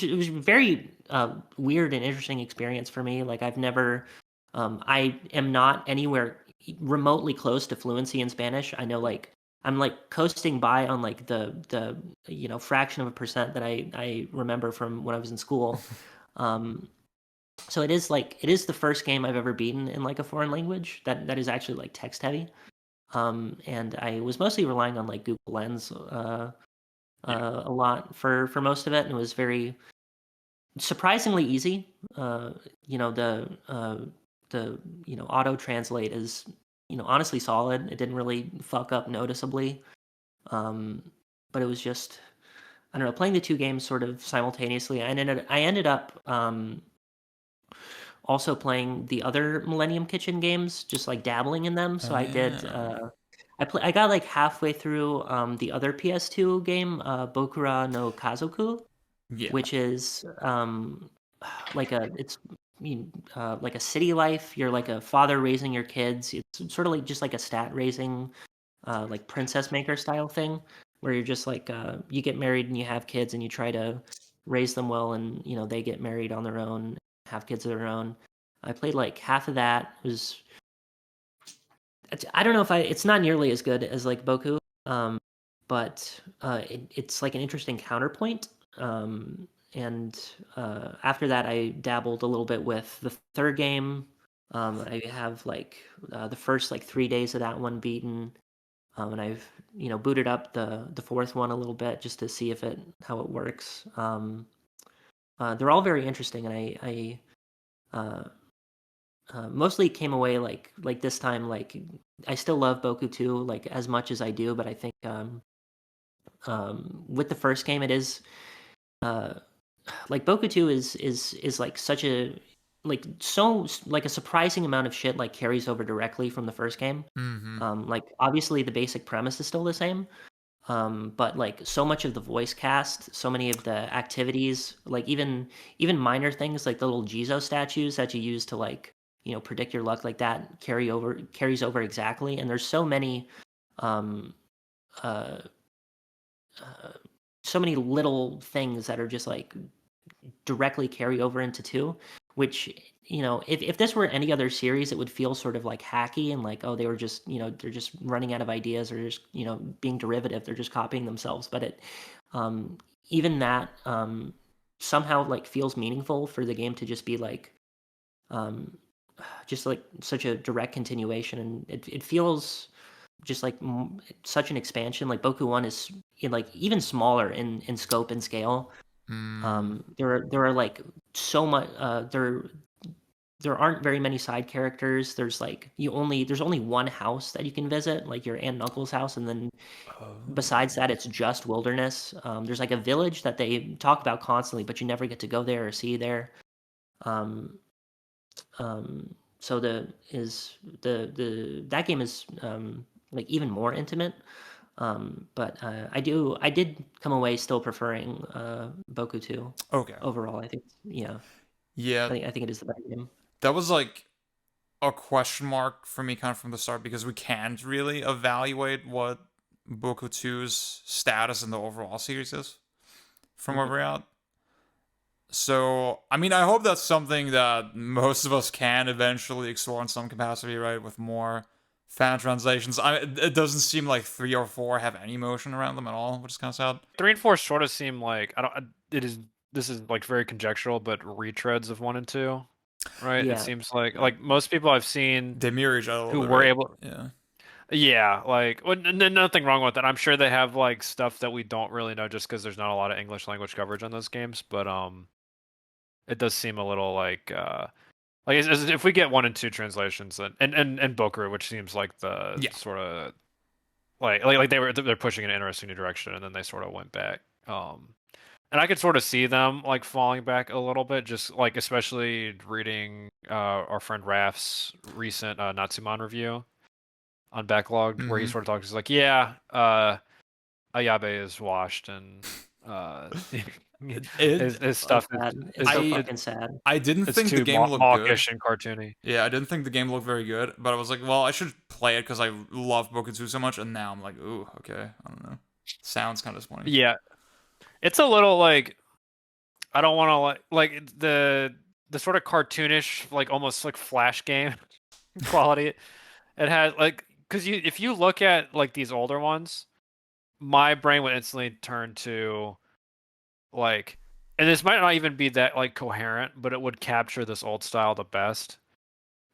it was very weird and interesting experience for me. Like I am not anywhere remotely close to fluency in Spanish. I know like I'm like coasting by on like the fraction of a percent that I remember from when I was in school. So it is the first game I've ever beaten in like a foreign language that is actually like text heavy. And I was mostly relying on like Google Lens a lot for most of it, and it was very surprisingly easy. The auto translate is honestly solid. It didn't really fuck up noticeably. But it was just, I don't know, playing the two games sort of simultaneously. I ended up also playing the other Millennium Kitchen games, just like dabbling in them. So I did. I got like halfway through the other PS2 game, Bokura no Kazoku, which is like like a city life. You're like a father raising your kids. It's sort of like just like a stat raising, like princess maker style thing, where you're just like you get married and you have kids and you try to raise them well, and they get married on their own, have kids of their own. I played like half of that. I don't know if it's not nearly as good as like Boku, but it's like an interesting counterpoint. after that, I dabbled a little bit with the third game. I have like the first like 3 days of that one beaten, and I've booted up the fourth one a little bit just to see how it works. They're all very interesting, and I mostly came away like this time like I still love Boku 2 like as much as I do, but I think with the first game it is like Boku 2 is like such a like so like a surprising amount of shit like carries over directly from the first game. Like obviously the basic premise is still the same, but like so much of the voice cast, so many of the activities, like even minor things like the little Jizo statues that you use to like predict your luck, like that carries over exactly. And there's so many uh, so many little things that are just like directly carry over into 2, which if this were any other series it would feel sort of like hacky and like, oh, they were just they're just running out of ideas or just being derivative, they're just copying themselves. But it even that somehow like feels meaningful for the game to just be like just like such a direct continuation, and it feels just like such an expansion. Like Boku 1 is like even smaller in scope and scale. There are like so much there aren't very many side characters. There's like there's only one house that you can visit, like your aunt and uncle's house, and then besides that it's just wilderness. There's like a village that they talk about constantly, but you never get to go there or see there. So that game is like even more intimate. But I did come away still preferring Boku 2. Okay. Overall, I think yeah. I think it is the better game. That was like a question mark for me kind of from the start, because we can't really evaluate what Boku 2's status in the overall series is from where we're at. So, I mean, I hope that's something that most of us can eventually explore in some capacity, right? With more fan translations. It doesn't seem like 3 or 4 have any motion around them at all, which is kind of sad. 3 and 4 sort of seem like this is like very conjectural, but retreads of 1 and 2, right? Yeah. It seems like most people I've seen they mirror each other who bit, were right? able. Yeah, like nothing wrong with that. I'm sure they have like stuff that we don't really know just because there's not a lot of English language coverage on those games, but it does seem a little like if we get 1 and 2 translations and Boku, which seems like the sort of like they're pushing in an interesting new direction, and then they sort of went back. And I could sort of see them like falling back a little bit, just like especially reading our friend Raf's recent Natsumon review on Backlogged, where he sort of talks like, Ayabe is washed and his stuff is so fucking sad. I didn't think the game looked mawkish good. and cartoony. Yeah, I didn't think the game looked very good, but I was like, well, I should play it because I love Boku 2 so much, and now I'm like, ooh, okay, I don't know. Sounds kind of disappointing. Yeah. It's a little like, I don't want to like the sort of cartoonish, like almost like Flash game quality. It has like, because if you look at like these older ones, my brain would instantly turn to like, and this might not even be that like coherent, but it would capture this old style the best.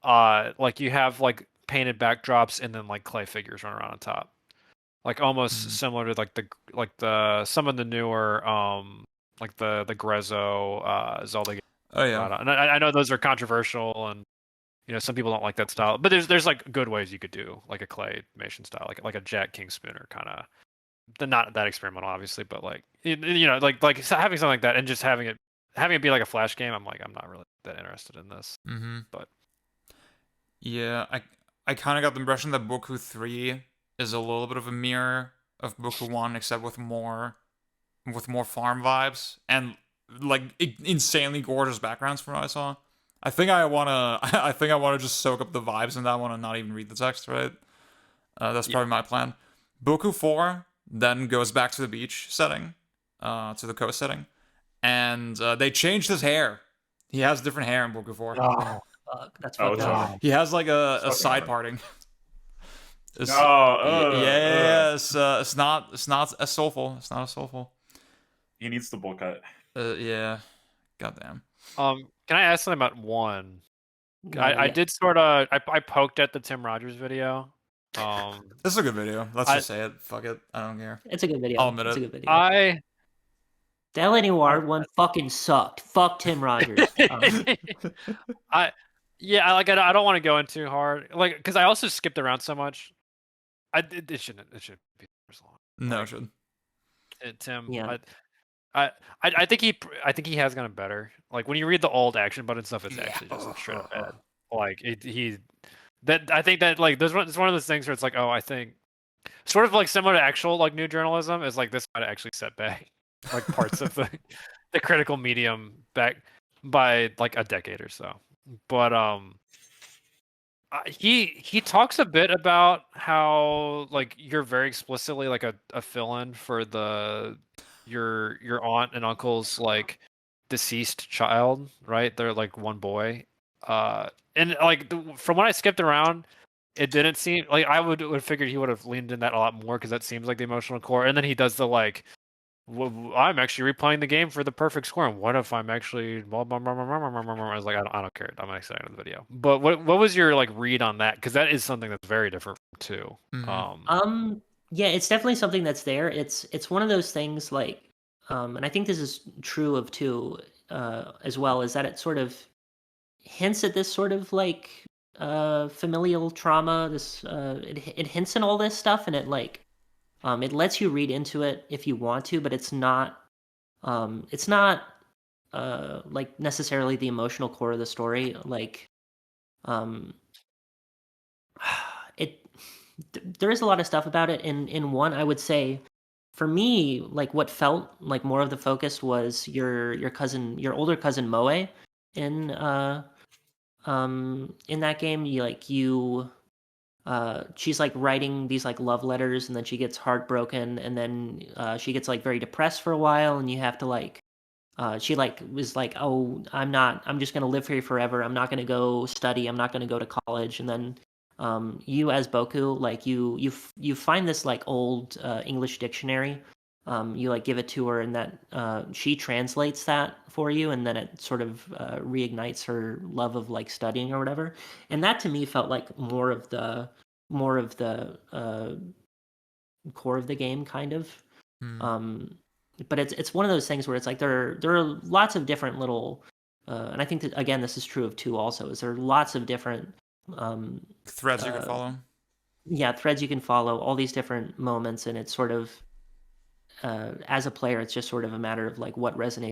Like you have like painted backdrops and then like clay figures run around on top. Like almost similar to like the some of the newer like the Grezzo Zelda games. Oh yeah. And I know those are controversial, and some people don't like that style. But there's like good ways you could do like a claymation style, like a Jack King Spooner kind of. Not that experimental, obviously, but like like having something like that and just having it be like a Flash game. I'm like, I'm not really that interested in this. But yeah, I kind of got the impression that Boku 3 is a little bit of a mirror of Boku 1, except with more farm vibes and like insanely gorgeous backgrounds from what I saw. I think I wanna just soak up the vibes in that one and not even read the text, right? That's probably my plan. Boku 4 then goes back to the beach setting, to the coast setting, and they changed his hair. He has different hair in Boku 4. Oh, fuck, that's fucked up. He has like a side parting. It's not as soulful. It's not as soulful. He needs the bowl cut. Yeah. Goddamn. Can I ask something about one? I Yeah. did sort of I poked at the Tim Rogers video. This is a good video. Let's just say it. Fuck it. I don't care. It's a good video. I'll admit It's it. a good video. The LA Noir I- one fucking sucked. Fuck Tim Rogers. I don't want to go in too hard, like, because I also skipped around so much. It shouldn't be so long. No, it should. Tim. Yeah. I think he has gotten better. Like when you read the old action button stuff, it's actually just straight up bad. Like I think that like it's one of those things where it's like, oh, I think sort of like similar to actual like new journalism is like this might actually set back like parts of the critical medium back by like a decade or so. But he talks a bit about how like you're very explicitly like a fill-in for your aunt and uncle's like deceased child, right? They're like one boy. And like from when I skipped around, it didn't seem like I would have figured he would have leaned in that a lot more because that seems like the emotional core. And then he does the like, I'm actually replaying the game for the perfect score. And what if I'm actually? I was like, I don't care. I'm not excited in the video. But what was your like read on that? Because that is something that's very different too. Yeah, it's definitely something that's there. It's one of those things like, and I think this is true of 2 as well, is that it sort of hints at this sort of like familial trauma. This it hints at all this stuff, and it like it lets you read into it if you want to, but it's not like necessarily the emotional core of the story. Like there is a lot of stuff about it. In one, I would say, for me, like what felt like more of the focus was your older cousin Moe in that game. She's like writing these like love letters, and then she gets heartbroken, and then she gets like very depressed for a while, and you have to like she like was like, oh, I'm just gonna live here forever, I'm not gonna go study, I'm not gonna go to college. And then you as Boku, like you find this like old English dictionary. You like give it to her, and that she translates that for you, and then it sort of reignites her love of like studying or whatever. And that to me felt like more of the core of the game, kind of. But it's one of those things where it's like there are lots of different little, and I think that again this is true of 2 also, is there are lots of different threads you can follow. Yeah, threads you can follow, all these different moments, and it's sort of as a player, it's just sort of a matter of like what resonates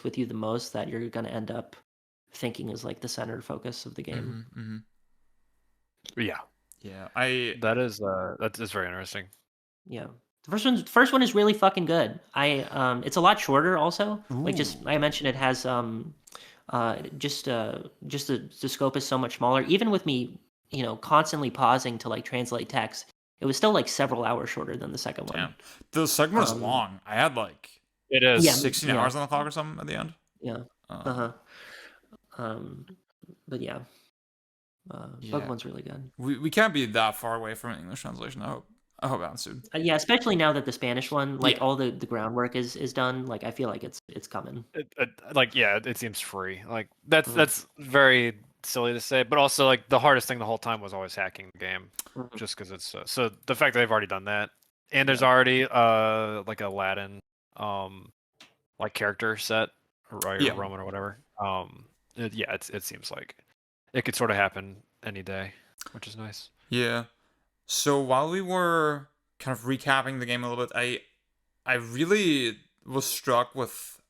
with you the most, that you're going to end up thinking is like the center focus of the game. Yeah. That's very interesting. Yeah. The first one is really fucking good. It's a lot shorter also. Like I mentioned, it has just the scope is so much smaller. Even with me, constantly pausing to like translate text, it was still like several hours shorter than the second one. Damn. The second one is long. I had like it is 16 hours on the clock or something at the end. Yeah. But yeah. Book one's really good. We can't be that far away from an English translation. I hope that's soon. Yeah, especially now that the Spanish one, like all the groundwork is done. Like I feel like it's coming. It seems free. Like that's very silly to say, but also like the hardest thing the whole time was always hacking the game, just because it's so the fact that they've already done that, and there's already like a Latin like character set, or Roman or whatever. It seems like it could sort of happen any day, which is nice. Yeah. So while we were kind of recapping the game a little bit, I really was struck with,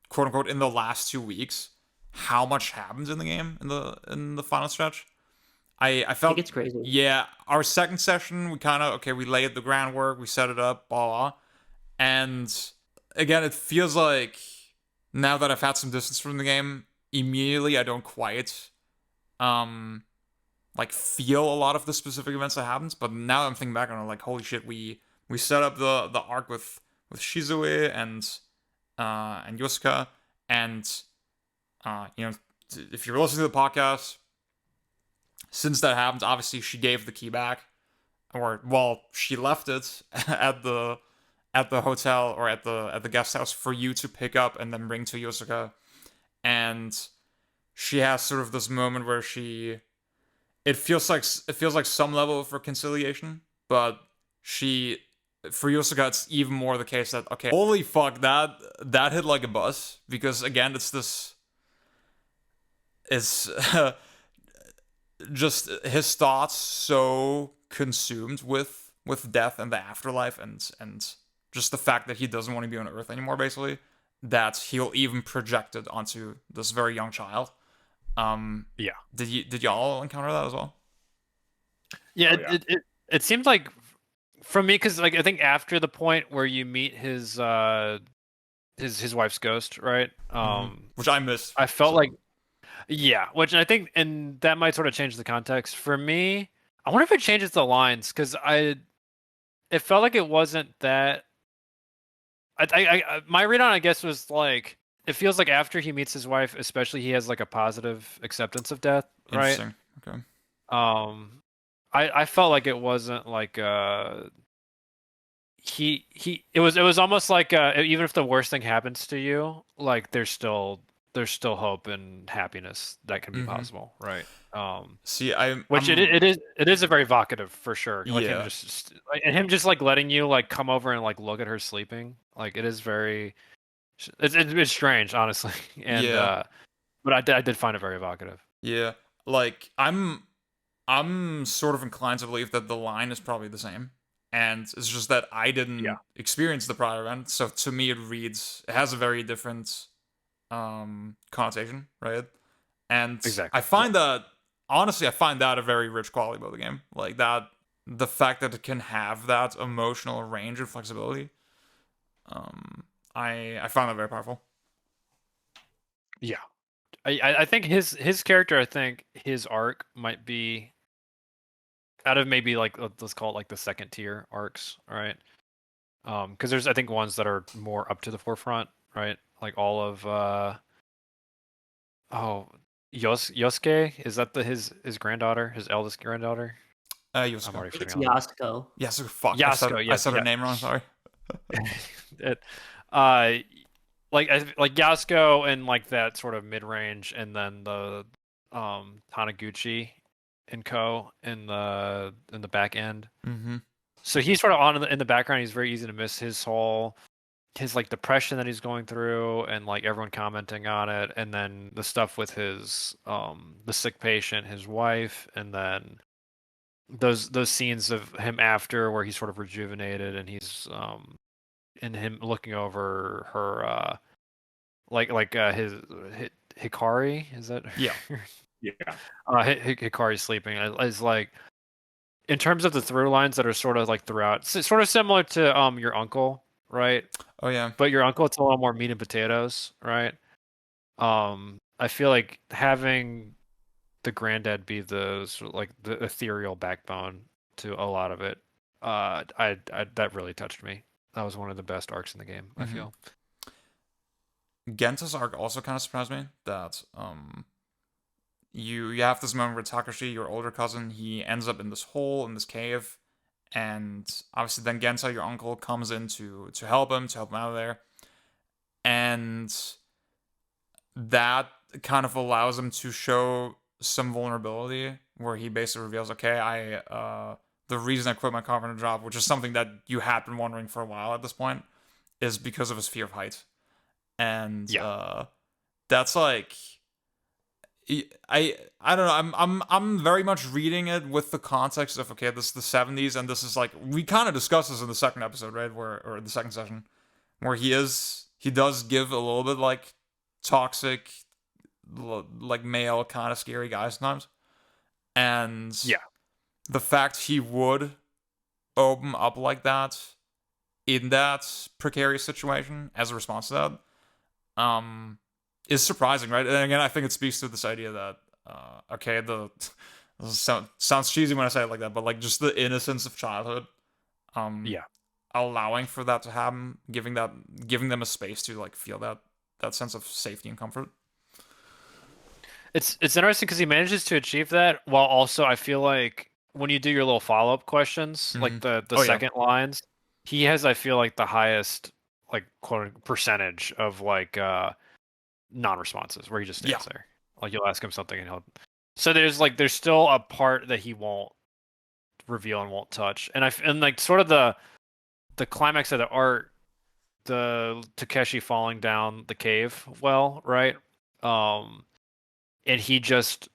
quote unquote, in the last 2 weeks, how much happens in the game in the final stretch. I felt it's crazy. Yeah, our second session, we laid the groundwork, we set it up, blah blah, and again, it feels like now that I've had some distance from the game, immediately I don't quite like feel a lot of the specific events that happens, but now I'm thinking back and I'm like, holy shit, we set up the arc with Shizue and Yosuka, and if you're listening to the podcast, since that happened, obviously she gave the key back, or well, she left it at the at the hotel or at the guest house for you to pick up and then bring to Yosuka. And she has sort of this moment where it feels like some level of reconciliation, but for Yosuka it's even more the case that, okay, holy fuck, that hit like a bus, because again it's just his thoughts so consumed with death and the afterlife and just the fact that he doesn't want to be on Earth anymore, basically, that he'll even project it onto this very young child. Yeah. Did y'all encounter that as well? Yeah, it seemed like, for me, because like I think after the point where you meet his wife's ghost, right? Which I missed. I felt like, yeah, which I think, and that might sort of change the context for me. I wonder if it changes the lines, because it felt like it wasn't that. My read on, I guess, was like, it feels like after he meets his wife, especially, he has like a positive acceptance of death, right? Interesting. Okay. I felt like it wasn't like it was almost like even if the worst thing happens to you, like there's still hope and happiness that can be possible, right? See, it is a very evocative, for sure. Like yeah. him just like letting you like come over and like look at her sleeping, like it is very, it's strange, honestly. And yeah. But I did find it very evocative. Yeah, like I'm sort of inclined to believe that the line is probably the same, and it's just that I didn't experience the prior event, so to me it has a very different connotation, right? And exactly. I find that, honestly, I find that a very rich quality about the game, like that, the fact that it can have that emotional range and flexibility. I found that very powerful. Yeah. I think his character, I think his arc might be out of maybe like, let's call it like the second tier arcs, right? Because there's, I think, ones that are more up to the forefront, right? Like all of Yosuke, is that his granddaughter, his eldest granddaughter? Yosuke. I'm already It's forgetting. Yasuko. Yasuko. Fuck. Yasuko. I said her name wrong. Sorry. Like Yasuko and like that sort of mid range, and then the Taniguchi and Co in the back end. Mm-hmm. So he's sort of in the background. He's very easy to miss. His like depression that he's going through, and like everyone commenting on it, and then the stuff with his the sick patient, his wife, and then those scenes of him after where he's sort of rejuvenated, and he's and him looking over her his Hikari, is that yeah Hikari's sleeping is like, in terms of the through lines that are sort of like throughout, sort of similar to your uncle, right? Oh yeah. But your uncle, it's a little more meat and potatoes, right? I feel like having the granddad be the sort of like the ethereal backbone to a lot of it, I that really touched me. That was one of the best arcs in the game, I feel. Genta's arc also kind of surprised me, that you have this moment where Takashi, your older cousin, he ends up in this hole in this cave, and obviously then Genta, your uncle, comes in to help him out of there, and that kind of allows him to show some vulnerability, where he basically reveals, okay, the reason I quit my carpenter job, which is something that you had been wondering for a while at this point, is because of his fear of heights. And that's like, I don't know, I'm very much reading it with the context of, okay, this is the 70s, and this is like, we kind of discussed this in the second episode, right, or the second session, where he does give a little bit like toxic, like male kind of scary guy sometimes, and the fact he would open up like that in that precarious situation as a response to that is surprising, right? And again, I think it speaks to this idea that okay, sounds cheesy when I say it like that, but like just the innocence of childhood, allowing for that to happen, giving them a space to like feel that sense of safety and comfort. It's interesting because he manages to achieve that while also, I feel like when you do your little follow-up questions, like the second lines, he has, I feel like, the highest like quote percentage of like non-responses where he just stands there. Like you'll ask him something and he'll. So there's still a part that he won't reveal and won't touch, and like sort of the climax of the art, the Takeshi falling down the cave well, right? And he just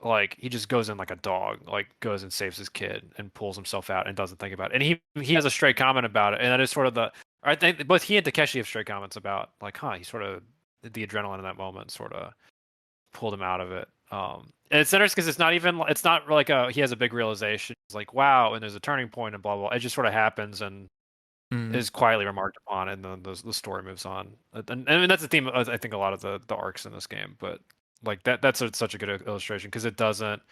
goes in like a dog, like goes and saves his kid and pulls himself out and doesn't think about it. And he has a stray comment about it, and that is sort of I think both he and Takeshi have stray comments about like, he sort of the adrenaline in that moment sort of pulled him out of it. And it's interesting because it's not like he has a big realization. It's like, wow, and there's a turning point and blah blah. It just sort of happens and is quietly remarked upon, and then the story moves on. And that's the theme of, I think, a lot of the arcs in this game. But like that's such a good illustration because it doesn't.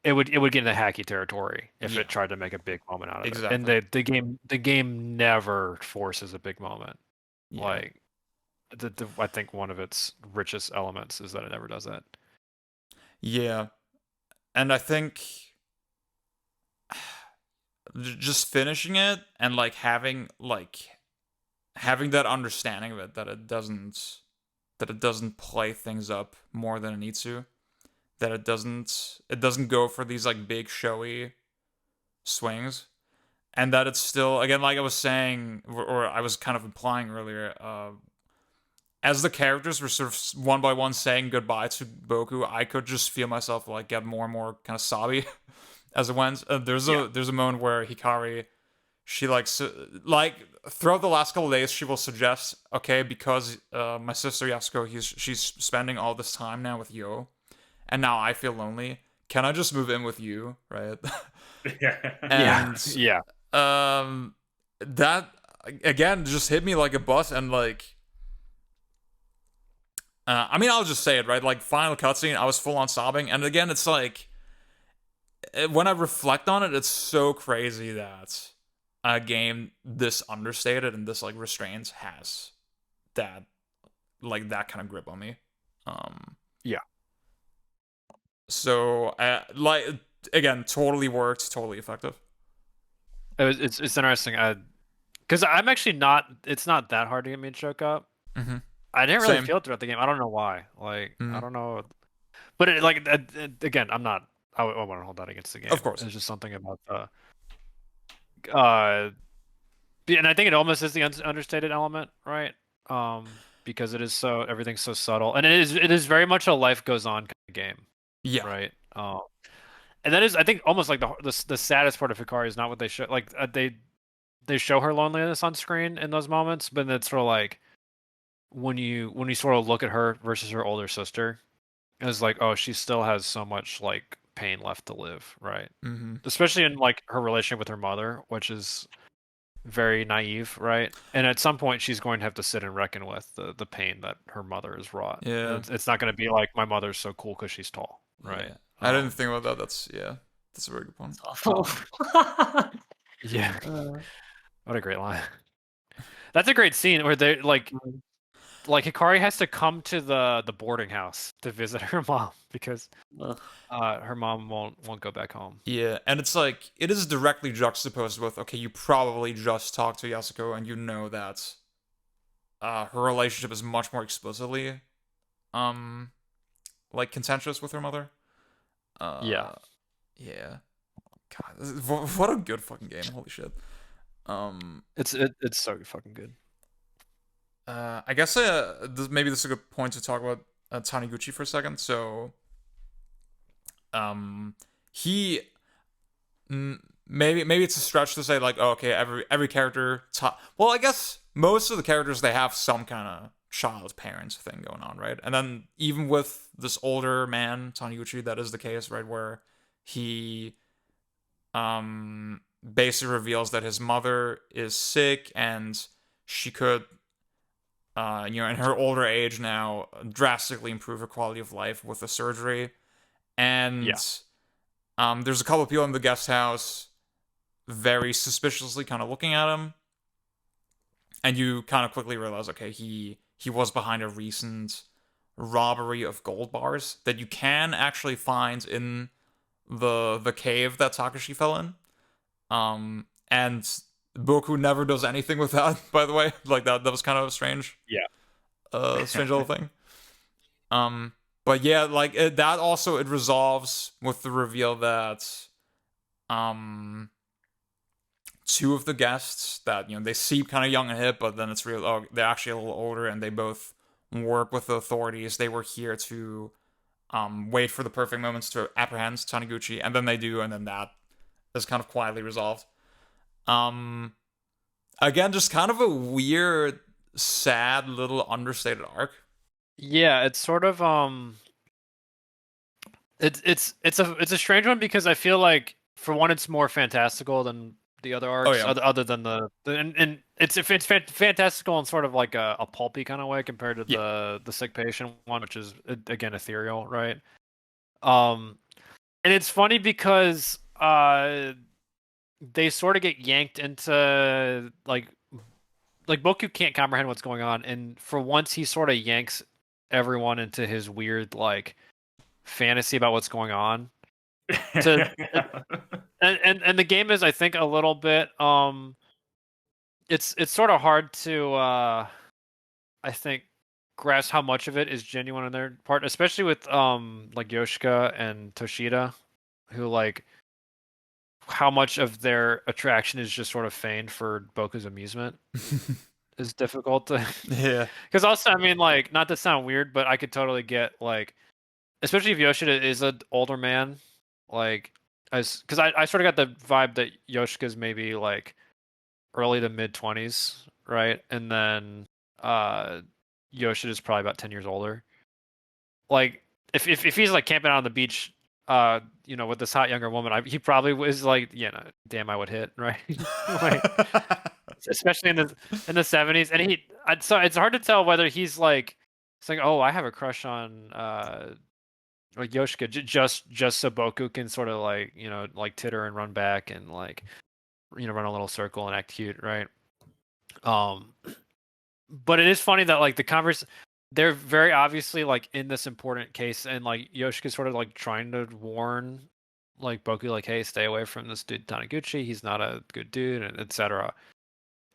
It would get into hacky territory if it tried to make a big moment out of it. And the game never forces a big moment. Yeah. Like I think one of its richest elements is that it never does that. Yeah. And I think just finishing it and like having that understanding of it, that it doesn't play things up more than it needs to, that it doesn't go for these like big showy swings, and that it's still, again, like I was saying, or I was kind of implying earlier, as the characters were sort of one by one saying goodbye to Boku, I could just feel myself like get more and more kind of sobby as it went. There's a moment where Hikari, she like throughout the last couple of days, she will suggest, okay, because my sister Yasuko, she's spending all this time now with Yo, and now I feel lonely. Can I just move in with you, right? And that again just hit me like a bus, and like. I mean, I'll just say it, right? Like, final cutscene, I was full on sobbing. And again, it's like, when I reflect on it, it's so crazy that a game this understated and this, like, restrained has that, like, that kind of grip on me. Yeah. So, like, again, totally worked, totally effective. It's interesting. Because I'm actually it's not that hard to get me to choke up. Mm-hmm. I didn't really feel it throughout the game. I don't know why. Like, I don't know. But again, I want to hold that against the game. Of course. It's just something about and I think it almost is the understated element, right? Because everything's so subtle, and it is very much a life goes on kind of game. Yeah. Right. And that is, I think, almost like the saddest part of Hikari is not what they show. Like they show her loneliness on screen in those moments, but it's sort of like when you sort of look at her versus her older sister, it's like, oh, she still has so much like pain left to live, right? Mm-hmm. Especially in like her relationship with her mother, which is very naive, right? And at some point, she's going to have to sit and reckon with the pain that her mother has wrought. Yeah, it's not going to be like my mother's so cool because she's tall, right? Yeah. I didn't think about that. That's a very good point. Awful. Yeah. What a great line. That's a great scene where they like Hikari has to come to the boarding house to visit her mom because her mom won't go back home. Yeah, and it's like it is directly juxtaposed with, okay, you probably just talked to Yasuko and you know that her relationship is much more explicitly like contentious with her mother. Yeah. God, what a good fucking game! Holy shit. It's so fucking good. I guess maybe this is a good point to talk about Taniguchi for a second. So, he maybe it's a stretch to say like, oh, okay, every character. Well, I guess most of the characters, they have some kind of child parents thing going on, right? And then even with this older man Taniguchi, that is the case, right, where he basically reveals that his mother is sick and she could in her older age now, drastically improve her quality of life with the surgery. And there's a couple of people in the guest house very suspiciously kind of looking at him. And you kind of quickly realize, okay, he was behind a recent robbery of gold bars that you can actually find in the cave that Takashi fell in. And Boku never does anything with that, by the way. Like that was kind of strange. Yeah. Strange little thing. But yeah, like that also it resolves with the reveal that two of the guests that they seem kind of young and hip, but then it's real. Oh, they're actually a little older, and they both work with the authorities. They were here to wait for the perfect moments to apprehend Taniguchi, and then they do, and then that is kind of quietly resolved. Again, just kind of a weird, sad, little understated arc. Yeah, it's sort of it's a strange one because I feel like for one it's more fantastical than the other arcs, other than and it's fantastical in sort of like a pulpy kind of way compared to the sick patient one, which is again ethereal, right? And it's funny because they sort of get yanked into like Boku can't comprehend what's going on, and for once he sort of yanks everyone into his weird like fantasy about what's going on. And the game is, I think, a little bit it's sort of hard to I think grasp how much of it is genuine on their part, especially with like Yoshika and Toshida, who like how much of their attraction is just sort of feigned for Boku's amusement is difficult to because also I mean like not to sound weird, but I could totally get like especially if Yoshida is an older man, like because I sort of got the vibe that Yoshika's maybe like early to mid 20s, right? And then Yoshida's probably about 10 years older. Like if he's like camping out on the beach with this hot younger woman, he probably was like, damn, I would hit, right? Like, especially in the 70s, and so it's hard to tell whether he's like saying, "Oh, I have a crush on like Yoshika," just so Boku can sort of like like titter and run back and like run a little circle and act cute, right? But it is funny that like they're very obviously like in this important case, and like Yoshika's sort of like trying to warn like Boku, like, hey, stay away from this dude Taniguchi. He's not a good dude, and etc.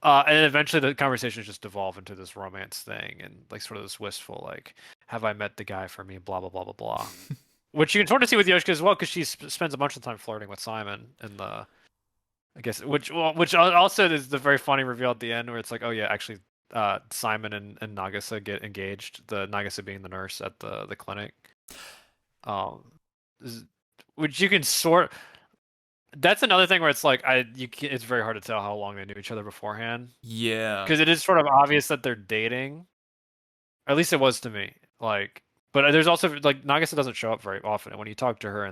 And eventually the conversations just devolve into this romance thing, and like sort of this wistful, like, have I met the guy for me? Blah blah blah blah blah. Which you can sort of see with Yoshika as well, because she spends a bunch of time flirting with Simon in the, I guess, which also is the very funny reveal at the end where it's like, oh yeah, actually, Simon and Nagase get engaged. The Nagase being the nurse at the clinic. Which you can sort. That's another thing where it's like it's very hard to tell how long they knew each other beforehand. Yeah. Because it is sort of obvious that they're dating. At least it was to me. Like, but there's also like Nagase doesn't show up very often. And when you talk to her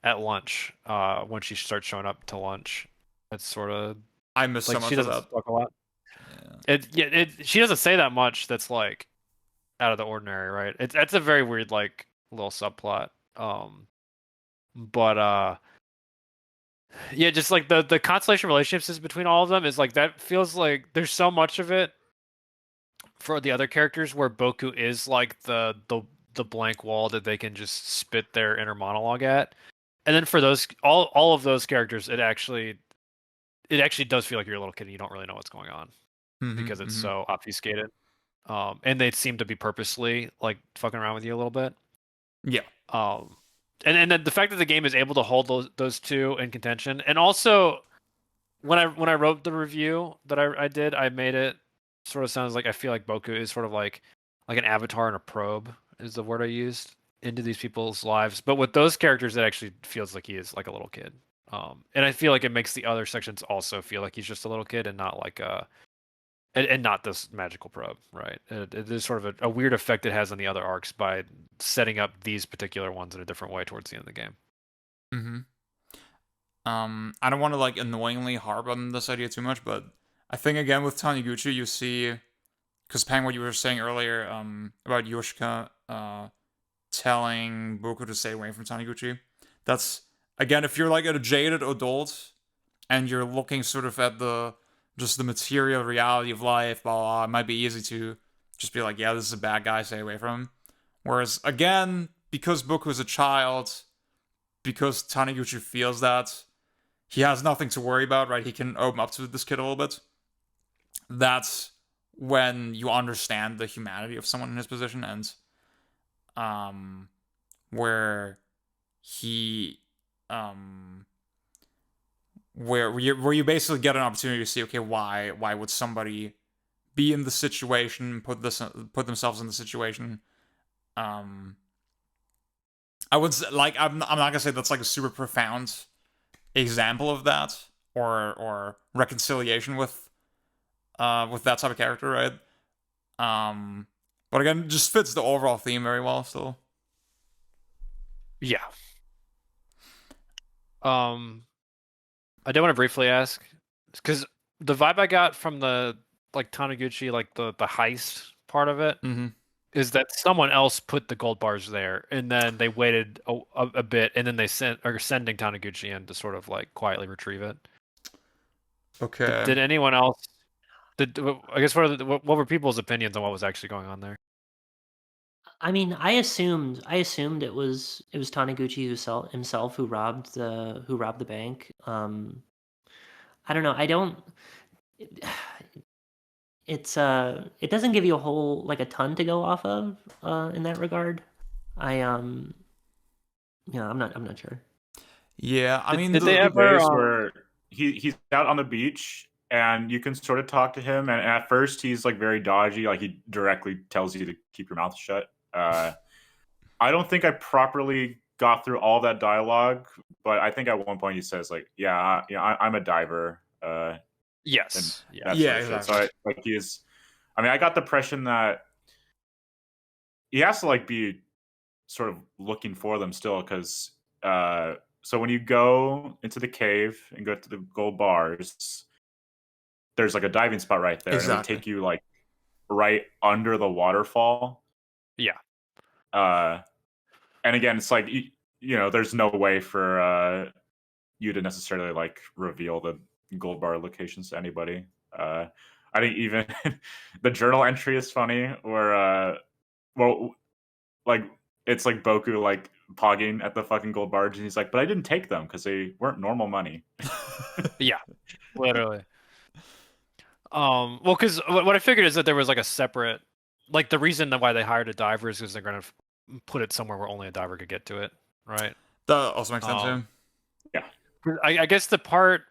at lunch, when she starts showing up to lunch, it's sort of I miss like so much she of doesn't that. talk a lot. Yeah. She doesn't say that much. That's like out of the ordinary, right? That's a very weird like little subplot. But yeah, just like the constellation relationships between all of them is like that feels like there's so much of it for the other characters where Boku is like the blank wall that they can just spit their inner monologue at. And then for those all of those characters, it actually does feel like you're a little kid and you don't really know what's going on because it's so obfuscated. And they seem to be purposely like fucking around with you a little bit. Yeah. And then the fact that the game is able to hold those two in contention, and also when I wrote the review that I did, I made it sort of sounds like I feel like Boku is sort of like an avatar and a probe is the word I used into these people's lives. But with those characters, it actually feels like he is like a little kid. And I feel like it makes the other sections also feel like he's just a little kid and not like and not this magical probe, right? It is sort of a weird effect it has on the other arcs by setting up these particular ones in a different way towards the end of the game. I don't want to like annoyingly harp on this idea too much, but I think again with Taniguchi, you see, because Pang, what you were saying earlier about Yoshika telling Boku to stay away from Taniguchi. That's again, if you're like a jaded adult and you're looking sort of at just the material reality of life, blah, blah, blah, it might be easy to just be like, yeah, this is a bad guy, stay away from him. Whereas, again, because Boku is a child, because Taniguchi feels that, he has nothing to worry about, right? He can open up to this kid a little bit. That's when you understand the humanity of someone in his position, and where he where you basically get an opportunity to see, okay, why would somebody be in the situation, put themselves in the situation. I would say, like, I'm not gonna say that's like a super profound example of that, or reconciliation with that type of character, right? But again, it just fits the overall theme very well still. Yeah. I did want to briefly ask, because the vibe I got from the like Taniguchi, like the heist part of it, is that someone else put the gold bars there, and then they waited a bit, and then they are sending Taniguchi in to sort of like quietly retrieve it. Okay. Did anyone else? I guess what were people's opinions on what was actually going on there? I mean, I assumed it was Taniguchi himself who robbed the bank. I don't know. I don't. It doesn't give you a ton to go off of in that regard. I'm not sure. Yeah, I mean, did they ever where he's out on the beach and you can sort of talk to him, and at first he's like very dodgy, like he directly tells you to keep your mouth shut. I don't think I properly got through all that dialogue, but I think at one point he says like, "Yeah, I'm a diver." Yes. Yeah, exactly. So he's. I mean, I got the impression that he has to like be sort of looking for them still, because so when you go into the cave and go to the gold bars, there's like a diving spot right there, and it would take you like right under the waterfall. Yeah. And again, it's like there's no way for you to necessarily like reveal the gold bar locations to anybody. I think even the journal entry is funny, where like it's like Boku like pogging at the fucking gold bars, and he's like, "But I didn't take them because they weren't normal money." Yeah, literally. Well, because what I figured is that there was like a separate, like the reason why they hired a diver is because they're gonna put it somewhere where only a diver could get to it, right? That also makes sense. Yeah. I guess for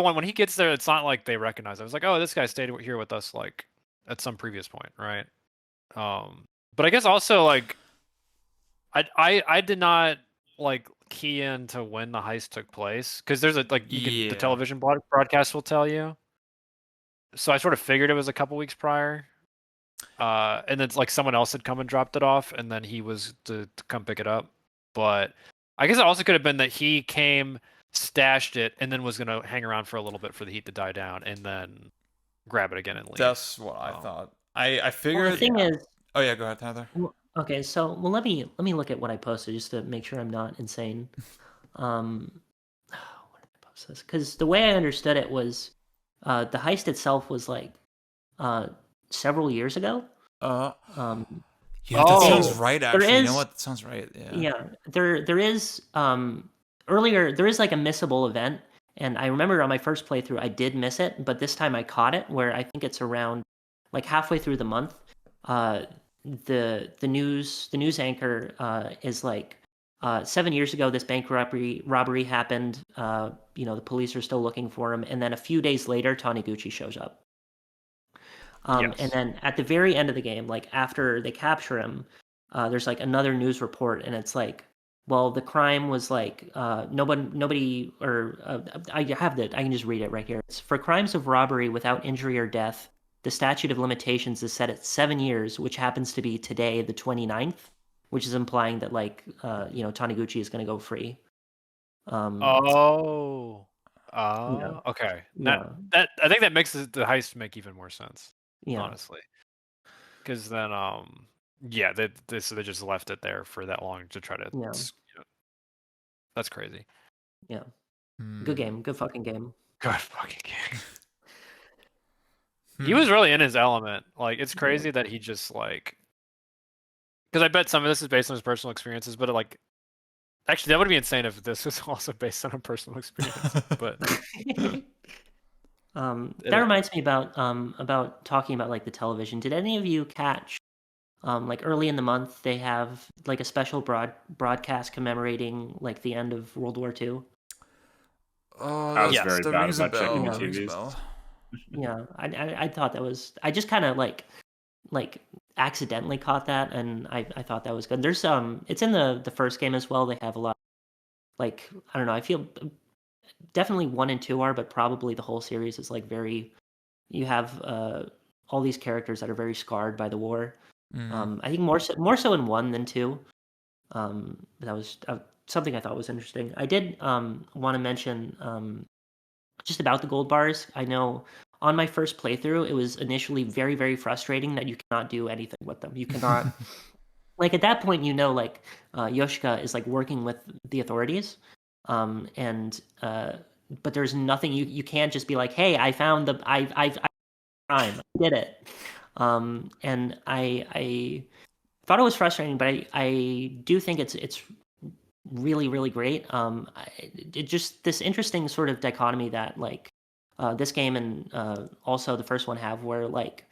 when he gets there, it's not like they recognize it. It's like, oh, this guy stayed here with us like at some previous point, right? But I guess also like I did not like key in to when the heist took place, because there's the television broadcast will tell you. So I sort of figured it was a couple weeks prior, and then like someone else had come and dropped it off, and then he was to come pick it up. But I guess it also could have been that he came, stashed it, and then was gonna hang around for a little bit for the heat to die down, and then grab it again and leave. That's what I thought. I figured. Well, the thing is. Oh yeah, go ahead, Tyler. Okay, so let me look at what I posted just to make sure I'm not insane. What did I post this? Because the way I understood it was, the heist itself was like several years ago. Yeah, that sounds right. Actually, you know what? That sounds right. Yeah. Yeah, there is earlier there is like a missable event, and I remember on my first playthrough I did miss it, but this time I caught it, where I think it's around like halfway through the month. The news anchor is like, 7 years ago this bank robbery happened. The police are still looking for him, and then a few days later Taniguchi shows up. And then at the very end of the game, like after they capture him, there's like another news report, and it's like, well, the crime was like nobody or I can just read it right here. It's for crimes of robbery without injury or death. The statute of limitations is set at 7 years, which happens to be today, the 29th, which is implying that like Taniguchi is going to go free. Okay. That I think that makes the heist make even more sense. Yeah. Honestly, because then they just left it there for that long to try to. Yeah. That's crazy. Yeah. Good game. Good fucking game. Good fucking game. He was really in his element. Like, it's crazy that he just like, because I bet some of this is based on his personal experiences, but like, Actually, that would be insane if this was also based on a personal experience. But that reminds me about talking about like the television. Did any of you catch like early in the month they have like a special broadcast commemorating like the end of World War II? Oh, I was yes, very that bad rings a about checking bell. the That rings a TVs. bell. Yeah, I thought that was, I just kind of like accidentally caught that, and I thought that was good. There's it's in the first game as well. They have a lot, like, I don't know, I feel definitely 1 and 2 are, but probably the whole series is like very, you have all these characters that are very scarred by the war. I think more so in 1 than 2. That was something I thought was interesting. I did want to mention just about the gold bars. I know on my first playthrough, it was initially very, very frustrating that you cannot do anything with them. You cannot, like at that point, like Yoshika is like working with the authorities, and but there's nothing you can't just be like, hey, I found I crime, I did it, and I thought it was frustrating, but I do think it's really, really great. It just this interesting sort of dichotomy that like this game and also the first one have, where like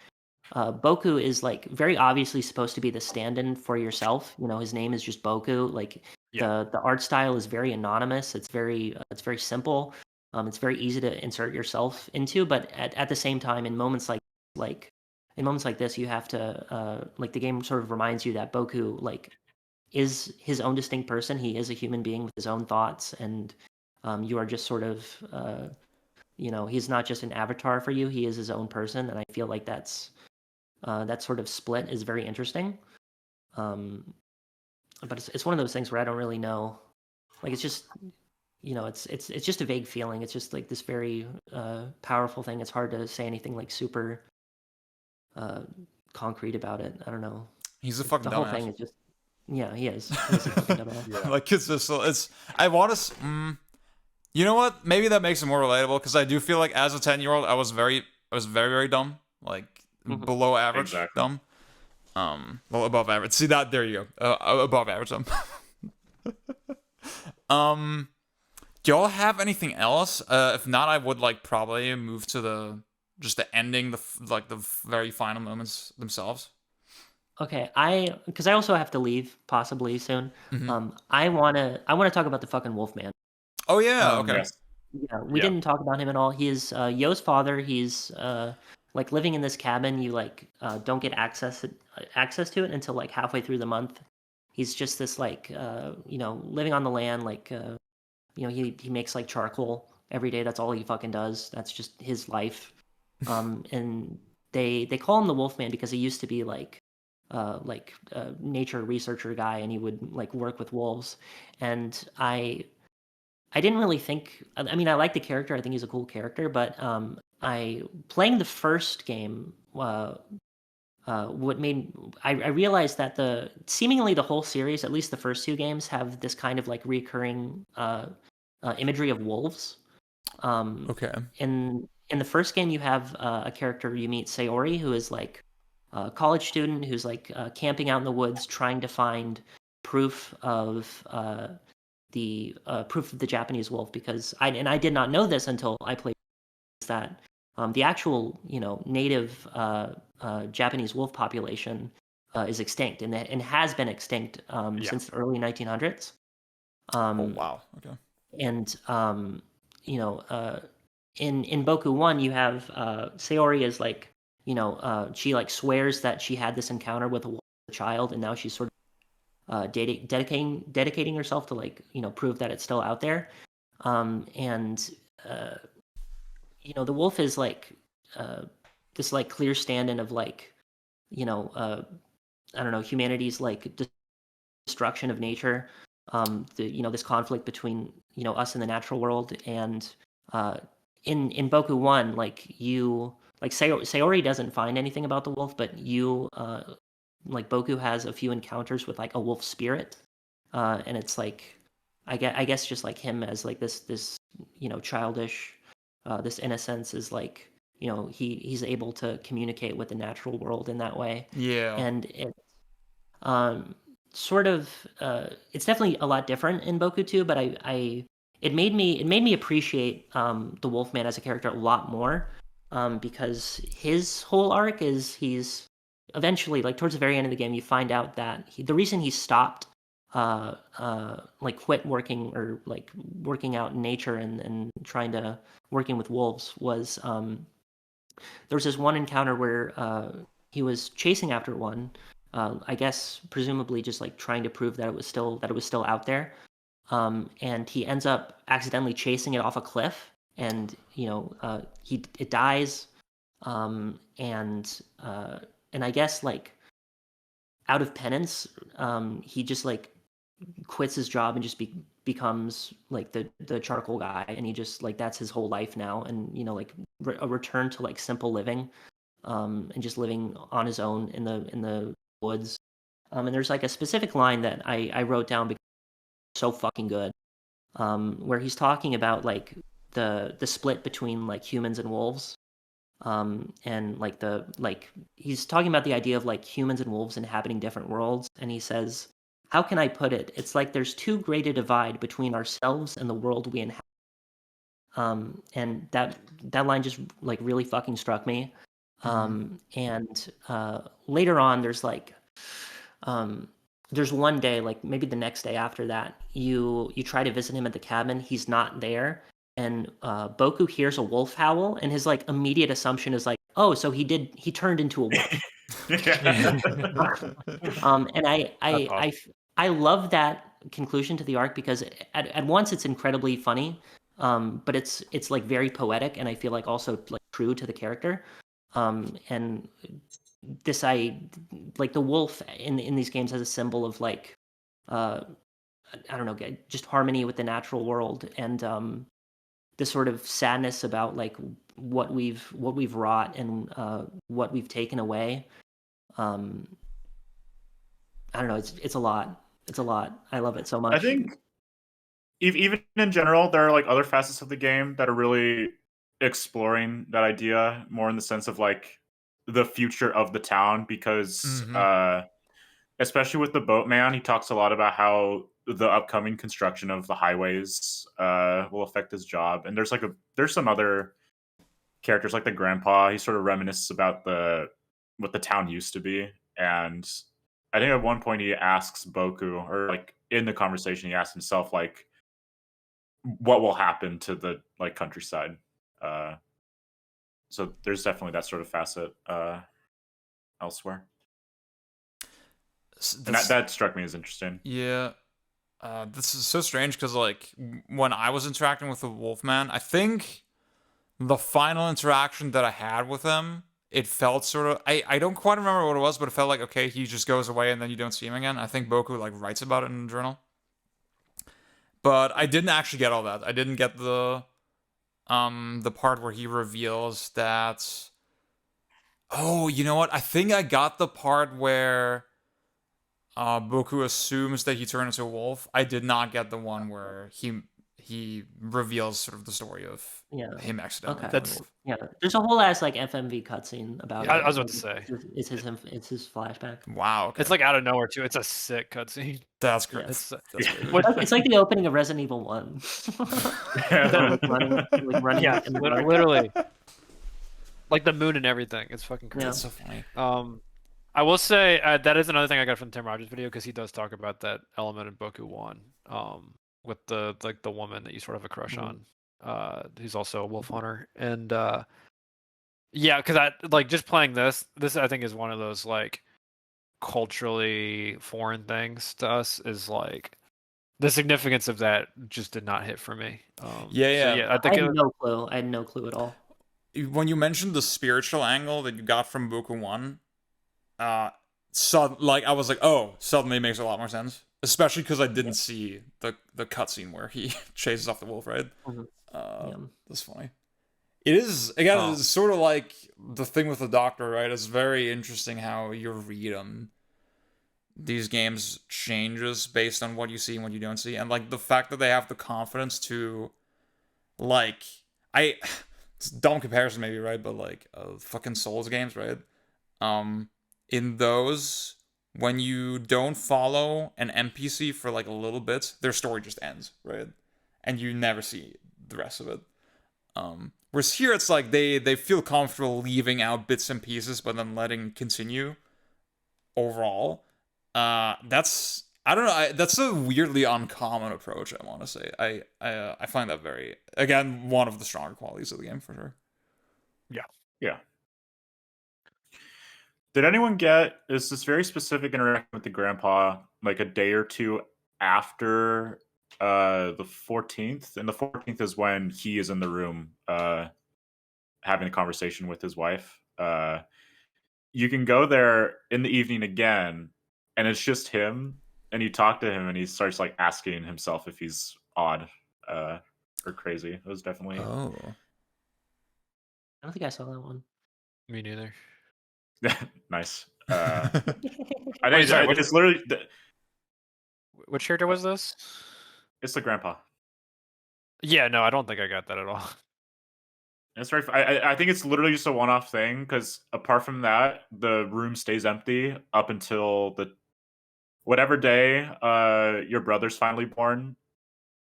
Boku is like very obviously supposed to be the stand-in for yourself. His name is just Boku. Like the art style is very anonymous. It's very simple. It's very easy to insert yourself into, but at the same time, in moments like in moments like this, you have to like the game sort of reminds you that Boku like is his own distinct person. He is a human being with his own thoughts, and you are just sort of he's not just an avatar for you. He is his own person, and I feel like that sort of split is very interesting. But it's one of those things where I don't really know. Like it's just it's just a vague feeling. It's just like this very powerful thing. It's hard to say anything like super concrete about it. I don't know. He's a fucking the whole dumbass. thing is just he is. He's a fucking dumbass. Like it's I want to. You know what? Maybe that makes it more relatable, because I do feel like as a 10-year-old, I was very, very dumb, like below average dumb. Well, above average. See that? There you go. Above average dumb. Do y'all have anything else? If not, I would like probably move to the ending, the very final moments themselves. Okay, because I also have to leave possibly soon. I wanna talk about the fucking Wolfman. Oh yeah, okay. Yeah, we didn't talk about him at all. He is Yo's father. He's like living in this cabin. You like don't get access to it until like halfway through the month. He's just this like living on the land, like he makes like charcoal every day. That's all he fucking does. That's just his life. And they call him the Wolfman because he used to be like a nature researcher guy, and he would like work with wolves. And I didn't really think. I mean, I like the character. I think he's a cool character. But I playing the first game. What made I realized that seemingly the whole series, at least the first 2 games, have this kind of like recurring imagery of wolves. Okay. In the first game, you have a character you meet, Sayori, who is like a college student who's like camping out in the woods trying to find proof of the Japanese wolf, because I did not know this until I played that the actual native Japanese wolf population is extinct, and has been extinct since the early 1900s. Oh wow. Okay. And in Boku 1, you have Sayori is like she like swears that she had this encounter with a wolf as a child, and now she's sort of dedicating herself to like prove that it's still out there. And the wolf is like this like clear stand-in of like I don't know, humanity's like destruction of nature, this conflict between us and the natural world. And in Boku 1, like Sayori doesn't find anything about the wolf, but like Boku has a few encounters with like a wolf spirit, and it's like I guess just like him as like this childish, this innocence is like he's able to communicate with the natural world in that way. Yeah. And it sort of it's definitely a lot different in Boku 2, but it made me appreciate the Wolfman as a character a lot more, because his whole arc is he's eventually, like towards the very end of the game, you find out that the reason he stopped like quit working or like working out in nature and trying to working with wolves was there was this one encounter where he was chasing after one, I guess presumably just like trying to prove that it was still out there, and he ends up accidentally chasing it off a cliff, and it dies, and I guess like out of penance, he just like quits his job and just becomes like the charcoal guy, and he just like that's his whole life now, and like a return to like simple living, and just living on his own in the woods. And there's like a specific line that I wrote down because it's so fucking good, where he's talking about like the split between like humans and wolves, and like he's talking about the idea of like humans and wolves inhabiting different worlds, and he says, how can I put it? It's like there's too great a divide between ourselves and the world we inhabit. And that line just like really fucking struck me. And later on, there's like there's one day, like maybe the next day after that, you try to visit him at the cabin. He's not there, and Boku hears a wolf howl, and his like immediate assumption is like, oh, so he turned into a wolf. And I love that conclusion to the arc because at once it's incredibly funny, but it's like very poetic, and I feel like also like true to the character. And this like the wolf in these games as a symbol of like I don't know, just harmony with the natural world, and this sort of sadness about like what we've wrought and what we've taken away. I don't know. It's a lot. It's a lot. I love it so much. I think even in general, there are like other facets of the game that are really exploring that idea more in the sense of like the future of the town, because especially with the boatman, he talks a lot about how the upcoming construction of the highways will affect his job. And there's some other characters like the grandpa. He sort of reminisces about what the town used to be. And I think at one point he asks Boku, or like in the conversation, he asks himself like, what will happen to the like countryside. So there's definitely that sort of facet elsewhere. And that struck me as interesting. Yeah. This is so strange because like when I was interacting with the Wolfman, I think the final interaction that I had with him, it felt sort of I don't quite remember what it was, but it felt like, okay, he just goes away and then you don't see him again. I think Boku like writes about it in the journal. But I didn't actually get all that. I didn't get the part where he reveals that. Oh, you know what? I think I got the part where Boku assumes that he turned into a wolf. I did not get the one where he reveals sort of the story of him accidentally. Okay. There's a whole ass like FMV cutscene about it. I was about to say it's his flashback. Wow. Okay. It's like out of nowhere too. It's a sick cutscene. That's great. It's like the opening of Resident Evil 1. running yeah, in the dark. literally. Like the moon and everything. It's fucking crazy. That's so funny. I will say that is another thing I got from Tim Rogers' video, because he does talk about that element in Boku 1, with the woman that you sort of have a crush on, who's also a wolf hunter, and yeah, because I like just playing this I think is one of those like culturally foreign things to us, is like the significance of that just did not hit for me. Yeah. I had no clue. I had no clue at all. When you mentioned the spiritual angle that you got from Boku 1, so like I was like, oh, suddenly it makes a lot more sense. Especially because I didn't see the cutscene where he chases off the wolf, right? That's funny. It is, again, it's sort of like the thing with the doctor, right? It's very interesting how your read on these games changes based on what you see and what you don't see. And like the fact that they have the confidence to like it's a dumb comparison maybe, right? But like fucking Souls games, right? In those, when you don't follow an NPC for like a little bit, their story just ends, right? And you never see the rest of it. Whereas here it's like they feel comfortable leaving out bits and pieces, but then letting continue overall. That's I don't know. That's a weirdly uncommon approach. I want to say. I find that very, again, one of the stronger qualities of the game for sure. Yeah. Did anyone get is this very specific interaction with the grandpa like a day or two after the 14th? And the 14th is when he is in the room having a conversation with his wife. You can go there in the evening again, and it's just him, and you talk to him, and he starts like asking himself if he's odd or crazy. It was definitely. Oh. I don't think I saw that one. Me neither. Nice. I Wait, think sorry, it's literally. Which character was this? It's the grandpa. Yeah, no, I don't think I got that at all. That's right. I think it's literally just a one-off thing because apart from that, the room stays empty up until the whatever day your brother's finally born,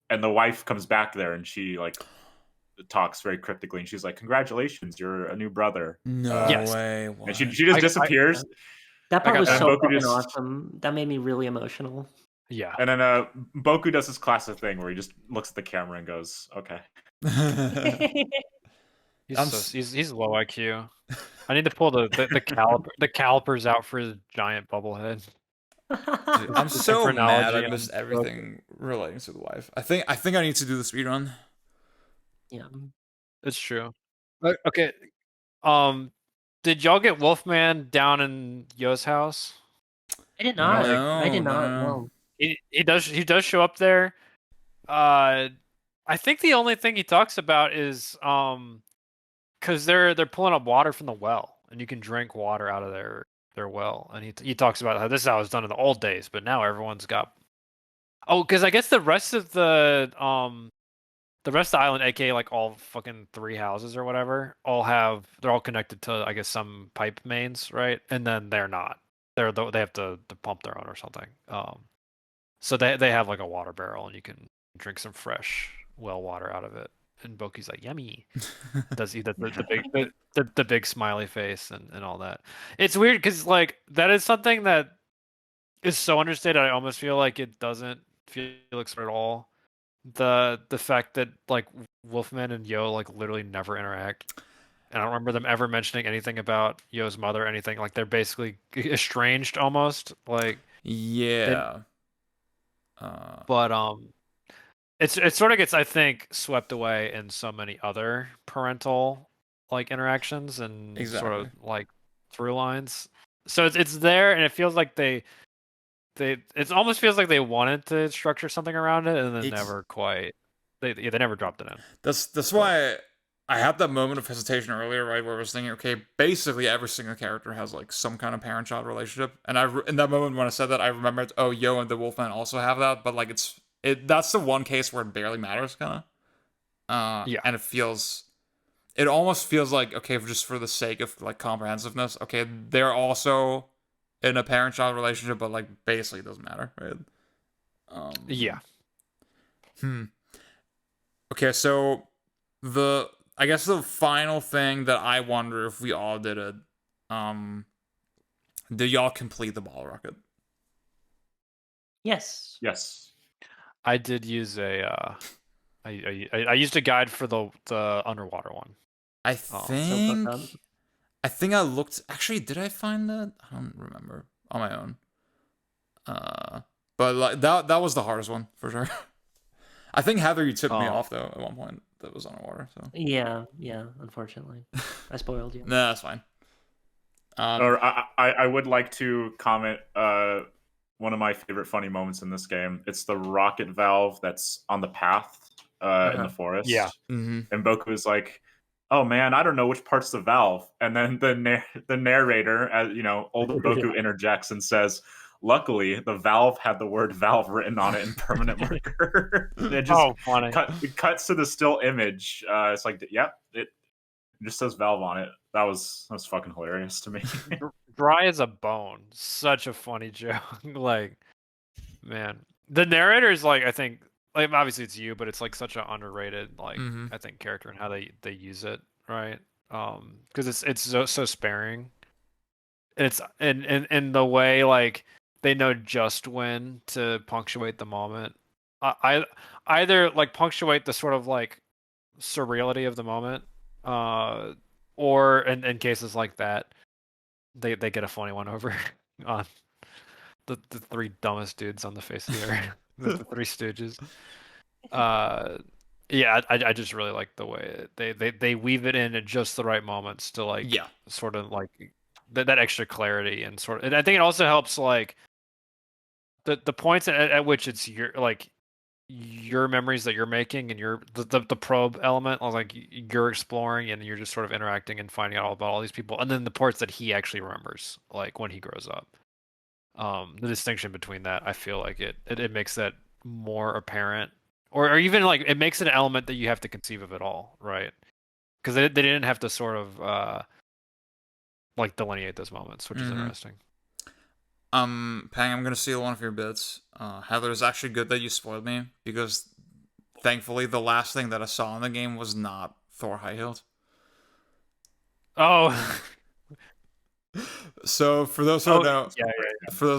and the wife comes back there and she like talks very cryptically and she's like, "Congratulations, you're a new brother." No way. What? And she just disappears. That part was so Boku fucking just, awesome. That made me really emotional. Yeah. And then Boku does this classic thing where he just looks at the camera and goes, "Okay." He's low IQ. I need to pull the calipers out for his giant bubble head. Dude, I'm so mad I missed everything relating to the wife. I think I need to do the speedrun. Yeah. It's true. Okay. Did y'all get Wolfman down in Yo's house? I did not. I did not. No. No. He does show up there. I think the only thing he talks about is because they're pulling up water from the well, and you can drink water out of their well, and he talks about how this is how it was done in the old days, but now everyone's got. Oh, because I guess the rest of the island, aka like all fucking 3 houses or whatever, they're all connected to, I guess, some pipe mains, right? And then they're not. They have to pump their own or something. So they have like a water barrel, and you can drink some fresh well water out of it. And Boki's like, yummy. Does he the big smiley face and all that? It's weird because like that is something that is so understated. I almost feel like it doesn't feel expert at all. The fact that like Wolfman and Yo like literally never interact. And I don't remember them ever mentioning anything about Yo's mother or anything. Like they're basically estranged almost. Like yeah. But it sort of gets, I think, swept away in so many other parental like interactions and sort of like through lines. So it's there, and it feels like it almost feels like they wanted to structure something around it, and then never quite. They never dropped it in. That's why I had that moment of hesitation earlier, right, where I was thinking, okay, basically every single character has like some kind of parent-child relationship, and in that moment when I said that, I remembered, oh, Yo and the Wolfman also have that, but like that's the one case where it barely matters, kind of. Yeah. And it almost feels like, okay, just for the sake of like comprehensiveness, okay, they're also in a parent-child relationship, but like basically it doesn't matter, right? Yeah. Okay, so I guess the final thing that I wonder if we all did it, did y'all complete the ball rocket? Yes. Yes. I did use I used a guide for the underwater one. I think I looked. Actually, did I find that? I don't remember on my own. But like that was the hardest one for sure. I think Heather, you tipped me off though at one point that was underwater. So yeah, unfortunately, I spoiled you. No, that's fine. Or I would like to comment. One of my favorite funny moments in this game. It's the rocket valve that's on the path in the forest. Yeah. And Boku is like, "Oh man, I don't know which part's the valve." And then the narrator, as you know, old Boku interjects and says, "Luckily, the valve had the word valve written on it in permanent marker." It just funny. It cuts to the still image. It's like, yep, it just says valve on it. That was fucking hilarious to me. Dry as a bone. Such a funny joke. Like, man, the narrator is like, I think, like obviously it's you, but it's like such an underrated, like I think character and how they use it, right? Because it's so sparing. It's in the way like they know just when to punctuate the moment. I either like punctuate the sort of like surreality of the moment, or in cases like that, they get a funny one over on the three dumbest dudes on the face of the earth, the Three Stooges. Yeah, I just really like the way they weave it in at just the right moments to like sort of like that extra clarity and sort of. And I think it also helps like the points at which it's your like your memories that you're making and the probe element like you're exploring and you're just sort of interacting and finding out all about all these people, and then the parts that he actually remembers like when he grows up. The distinction between that, I feel like it makes that more apparent, or even like it makes it an element that you have to conceive of it all, right? Because they didn't have to sort of like delineate those moments, which is interesting. Pang, I'm gonna steal one of your bits. Heather, it's actually good that you spoiled me because thankfully the last thing that I saw in the game was not Thor High Heeled. Oh. So for those who don't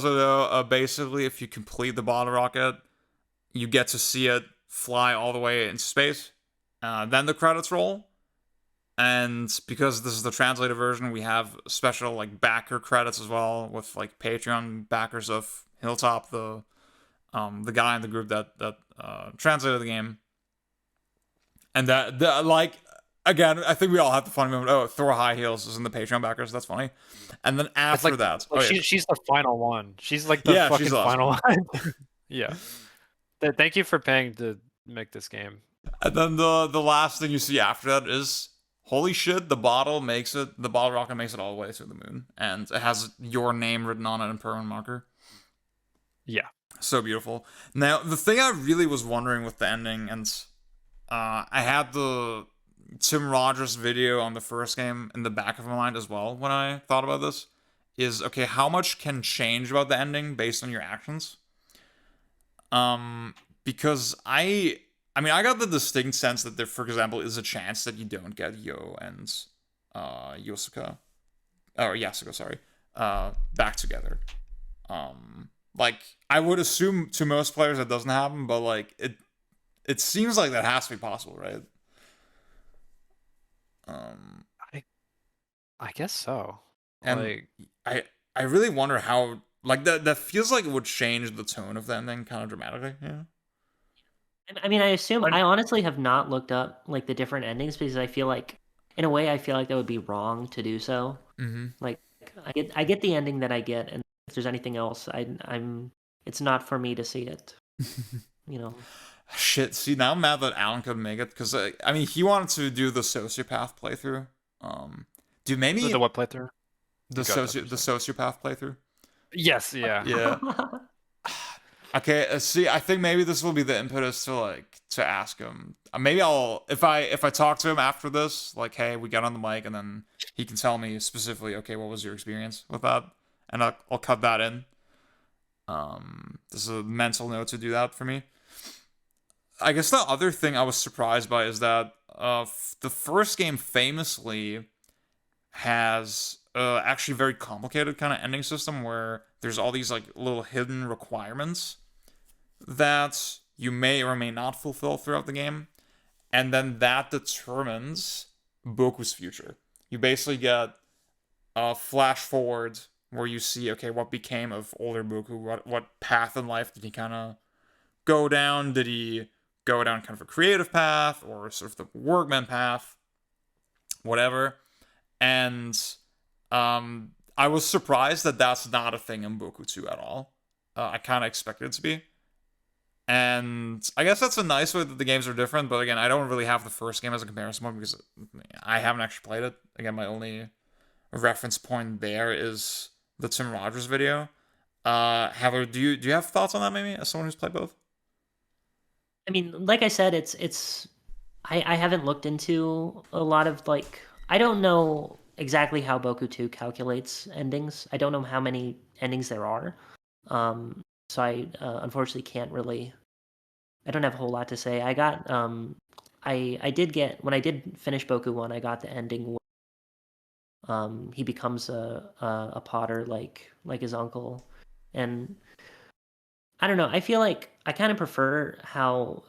know, basically if you complete the bottle rocket, you get to see it fly all the way into space. Then the credits roll. And because this is the translated version, we have special like backer credits as well with like Patreon backers of Hilltop, the guy in the group that translated the game. And that like again, I think we all have the funny moment. Oh, Thor High Heels is in the Patreon backers. That's funny. And then after like, that, she's the final one. She's like the fucking she's awesome. final one. Yeah. Thank you for paying to make this game. And then the last thing you see after that is holy shit, the bottle rocket makes it all the way to the moon. And it has your name written on it in permanent marker. Yeah. So beautiful. Now, the thing I really was wondering with the ending, and I had the Tim Rogers video on the first game in the back of my mind as well when I thought about this, is, okay, how much can change about the ending based on your actions? Because I got the distinct sense that there, for example, is a chance that you don't get Yo and Yasuko, sorry, back together. Like, I would assume to most players that doesn't happen, but like it seems like that has to be possible, right? I guess so. And like, I really wonder how, like, that feels like it would change the tone of the ending kind of dramatically, yeah. I mean, I honestly have not looked up like the different endings because I feel like, in a way, I feel like that would be wrong to do so. Like, I get the ending that I get, and if there's anything else, it's not for me to see it. You know. Shit. See, now I'm mad that Alan couldn't make it because I mean, he wanted to do the sociopath playthrough. Dude, maybe the what playthrough? The sociopath playthrough. Yes. Yeah. Yeah. Okay, see, I think maybe this will be the impetus to ask him. Maybe if I talk to him after this, like, hey, we got on the mic, and then he can tell me specifically, okay, what was your experience with that, and I'll cut that in. This is a mental note to do that for me. I guess the other thing I was surprised by is that the first game famously has actually very complicated kind of ending system where there's all these like little hidden requirements that you may or may not fulfill throughout the game, and then that determines Boku's future. You basically get a flash forward where you see, okay, what became of older Boku, what path in life did he kind of go down? Did he go down kind of a creative path or sort of the workman path, whatever? And I was surprised that that's not a thing in Boku 2 at all. I kind of expected it to be. And I guess that's a nice way that the games are different, but again, I don't really have the first game as a comparison point because I haven't actually played it. Again, my only reference point there is the Tim Rogers video. Heather, do you have thoughts on that maybe, as someone who's played both? I mean, like I said, I haven't looked into a lot of like, I don't know exactly how Boku 2 calculates endings. I don't know how many endings there are. So I unfortunately can't really. I don't have a whole lot to say. I got I did get when I did finish Boku 1, I got the ending where he becomes a potter like his uncle, and I don't know. I feel like I kind of prefer how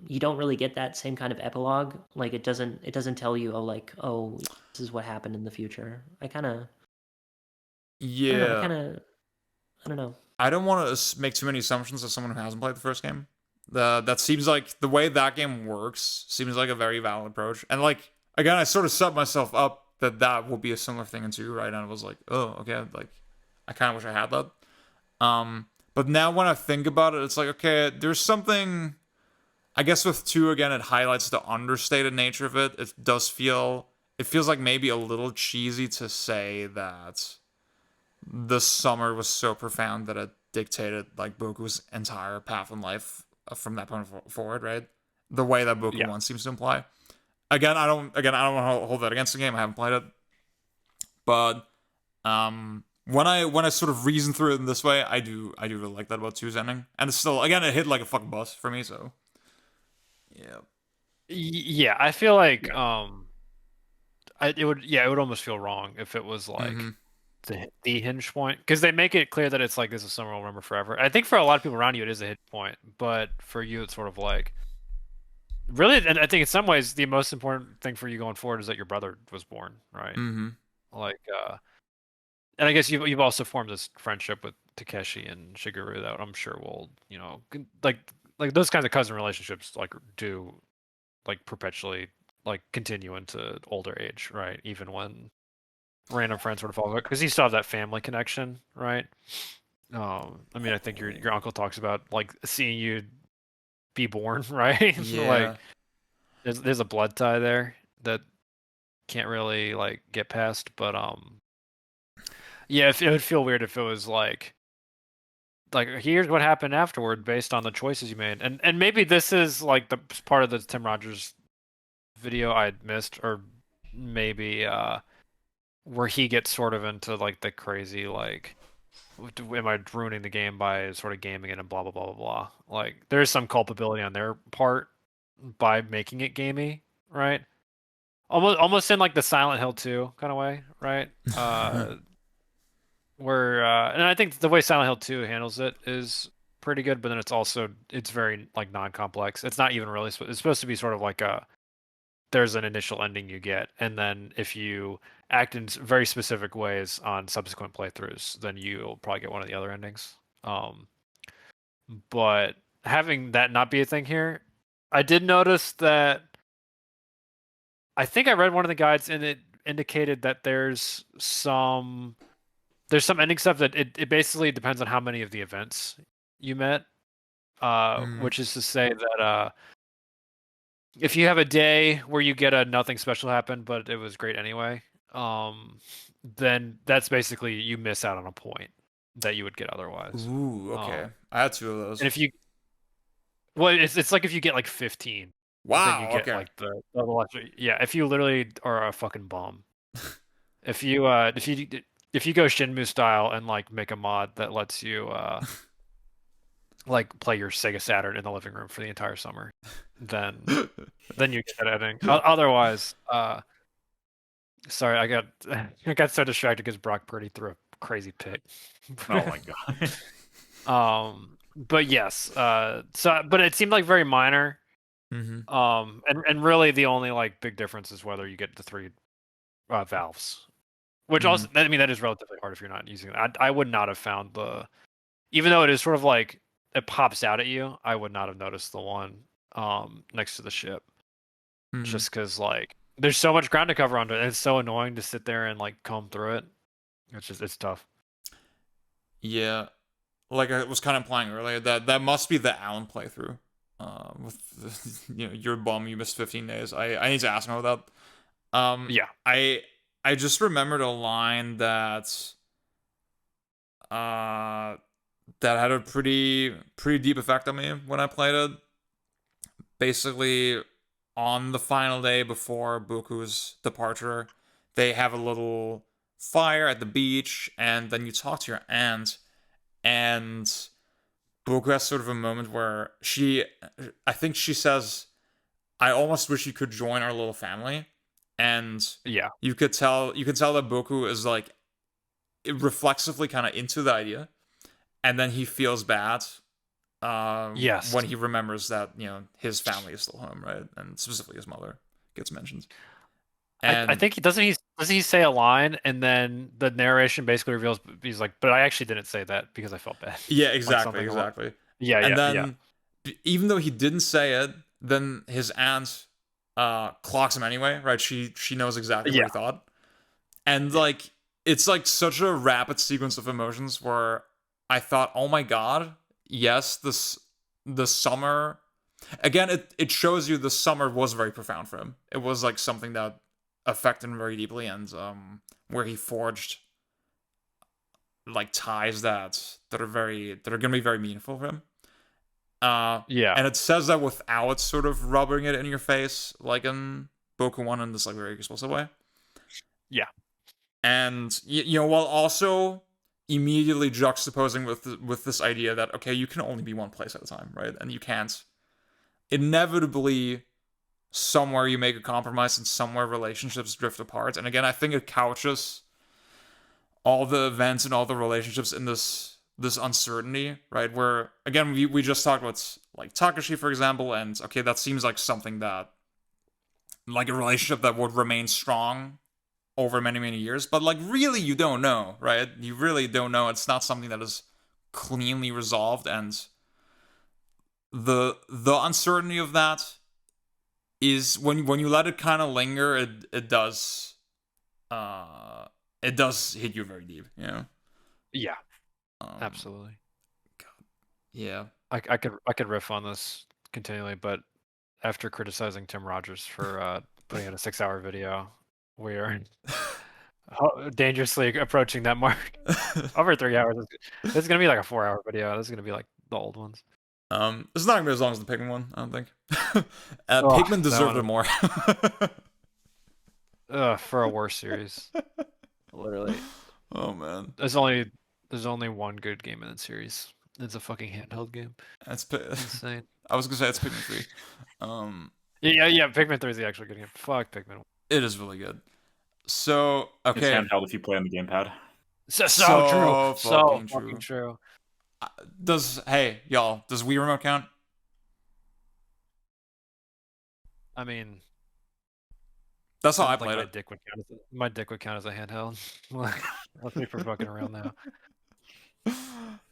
you don't really get that same kind of epilogue. Like it doesn't tell you oh this is what happened in the future. I kind of Yeah. I don't know. I don't want to make too many assumptions as someone who hasn't played the first game. That seems like the way that game works seems like a very valid approach. And like again, I sort of set myself up that will be a similar thing in 2, right? And I was like, oh, okay, like I kind of wish I had that. But now when I think about it, it's like, okay, there's something. I guess with 2 again, it highlights the understated nature of it. It feels like maybe a little cheesy to say that the summer was so profound that it dictated like Boku's entire path in life from that point forward, right? The way that Boku 1 seems to imply. Again, I don't want to hold that against the game. I haven't played it, but when I sort of reason through it in this way, I do really like that about 2's ending, and it's still again it hit like a fucking bus for me. So yeah, Yeah, I feel like it would almost feel wrong if it was like the hinge point, because they make it clear that it's like this is something we'll remember forever. I think for a lot of people around you it is a hinge point, but for you it's sort of like really, and I think in some ways the most important thing for you going forward is that your brother was born, right? Like and I guess you've also formed this friendship with Takeshi and Shigeru that I'm sure will, like those kinds of cousin relationships like do like perpetually like continue into older age, right? Even when random friends sort of fall apart, because you still have that family connection, right? I mean, I think your uncle talks about like seeing you be born, right? Yeah. Like there's a blood tie there that can't really like get past, but yeah, it would feel weird if it was like here's what happened afterward based on the choices you made, and maybe this is like the part of the Tim Rogers video I missed, or maybe where he gets sort of into like the crazy like, am I ruining the game by sort of gaming it and blah blah blah blah blah. Like there's some culpability on their part by making it gamey, right? Almost in like the Silent Hill 2 kind of way, right? Where and I think the way Silent Hill 2 handles it is pretty good, but then it's very like non-complex. It's not even really it's supposed to be sort of like there's an initial ending you get, and then if you act in very specific ways on subsequent playthroughs, then you'll probably get one of the other endings. But having that not be a thing here, I did notice that I think I read one of the guides and it indicated that there's some ending stuff that it basically depends on how many of the events you met, which is to say that if you have a day where you get a nothing special happened, but it was great anyway, then that's basically you miss out on a point that you would get otherwise. Ooh, okay. I had 2 of those. And if you, well, it's like if you get like 15, wow, then you get okay. like the yeah. If you literally are a fucking bum, if you go Shinmu style and like make a mod that lets you like play your Sega Saturn in the living room for the entire summer, then you get that ending. Otherwise, sorry, I got so distracted because Brock Purdy threw a crazy pick. Oh my god. But yes, but it seemed like very minor. And really the only like big difference is whether you get the 3 valves, which also, I mean, that is relatively hard if you're not using it. I would not have found even though it is sort of like it pops out at you, I would not have noticed the one next to the ship, just because like there's so much ground to cover under it, and it's so annoying to sit there and like comb through it. It's tough. Yeah, like I was kind of implying earlier, that must be the Alan playthrough. With you're a bum, you missed 15 days. I need to ask him about that. Yeah, I just remembered a line that had a pretty deep effect on me when I played it. Basically, on the final day before Boku's departure, they have a little fire at the beach, and then you talk to your aunt, and Boku has sort of a moment where I think she says, I almost wish you could join our little family. And Yeah. you can tell that Boku is like reflexively kind of into the idea, and then he feels bad Yes. when he remembers that, you know, his family is still home, right? And specifically his mother gets mentioned. And I think doesn't he say a line, and then the narration basically reveals he's like, but I actually didn't say that because I felt bad. yeah, Like exactly, something along- exactly. Yeah, and yeah, then even though he didn't say it, then his aunt clocks him anyway, right? She knows exactly what he thought. And like it's like such a rapid sequence of emotions where I thought, oh my god, yes, the summer again, it shows you the summer was very profound for him. It was like something that affected him very deeply, and where he forged like ties that are gonna be very meaningful for him. Yeah. And it says that without sort of rubbing it in your face, like in Boku 1 in this like very explicit way. Yeah. And you know, while also immediately juxtaposing with this idea that okay, you can only be one place at a time, right? And you can't inevitably somewhere you make a compromise and somewhere relationships drift apart. And again, I think it couches all the events and all the relationships in this uncertainty, right? Where again, we just talked about like Takashi, for example, and okay, that seems like something that like a relationship that would remain strong over many, many years, but like really you don't know, right? You really don't know. It's not something that is cleanly resolved, and the uncertainty of that is when you let it kind of linger, it does hit you very deep, you know? Yeah. Absolutely. God. Yeah. I could riff on this continually, but after criticizing Tim Rogers for putting out a 6-hour video, we are dangerously approaching that mark. Over 3 hours. This is gonna be like a 4-hour video. This is gonna be like the old ones. It's not gonna be as long as the Pikmin one, I don't think. Pikmin deserved it more. For a worse series. Literally. Oh man. There's only one good game in that series. It's a fucking handheld game. That's insane. I was gonna say it's Pikmin 3. Yeah, Pikmin 3 is the actual good game. Fuck Pikmin 1. It is really good. So okay. It's handheld if you play on the gamepad. So true. So fucking true. Does Wii Remote count? I mean, that's how I played it. My dick would count as a handheld. Let's be for fucking around now.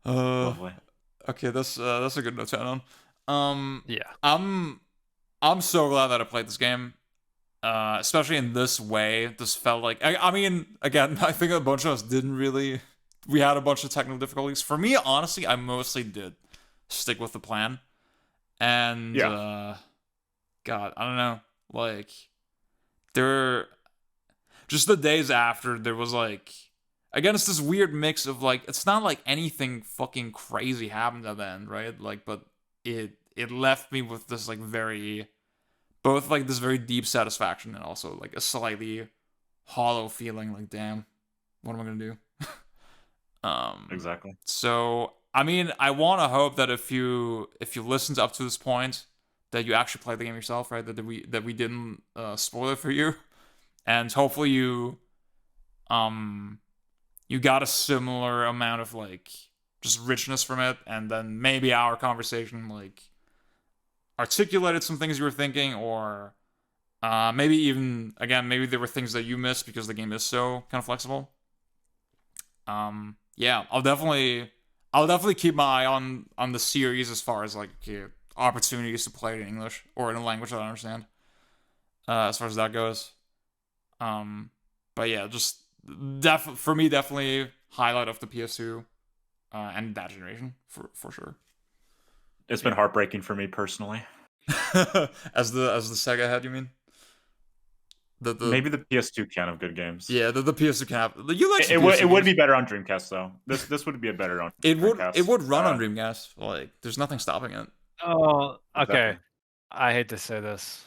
Lovely. Okay, that's a good note to end on. Yeah. I'm so glad that I played this game. Especially in this way. This felt like I mean, again, I think a bunch of us didn't really. We had a bunch of technical difficulties. For me, honestly, I mostly did stick with the plan. And God, I don't know. Like just the days after, there was like again, it's this weird mix of like it's not like anything fucking crazy happened at the end, right? Like, but it left me with this like both like this very deep satisfaction and also like a slightly hollow feeling like damn, what am I gonna do? Exactly. So I mean, I want to hope that if you listened up to this point, that you actually played the game yourself, right? That we didn't spoil it for you, and hopefully you got a similar amount of like just richness from it, and then maybe our conversation like articulated some things you were thinking, or maybe even again maybe there were things that you missed because the game is so kind of flexible. Yeah, I'll definitely keep my eye on the series as far as like opportunities to play it in English or in a language that I understand. As far as that goes. But yeah, just for me, definitely highlight of the PS2 and that generation for sure. It's been heartbreaking for me personally. as the Sega head, you mean? Maybe the PS2 can have good games. Yeah, the PS2 can have. You like it would be better on Dreamcast though. This would be a better on. Dreamcast. It would run on Dreamcast. Like, there's nothing stopping it. Oh, okay. Exactly. I hate to say this.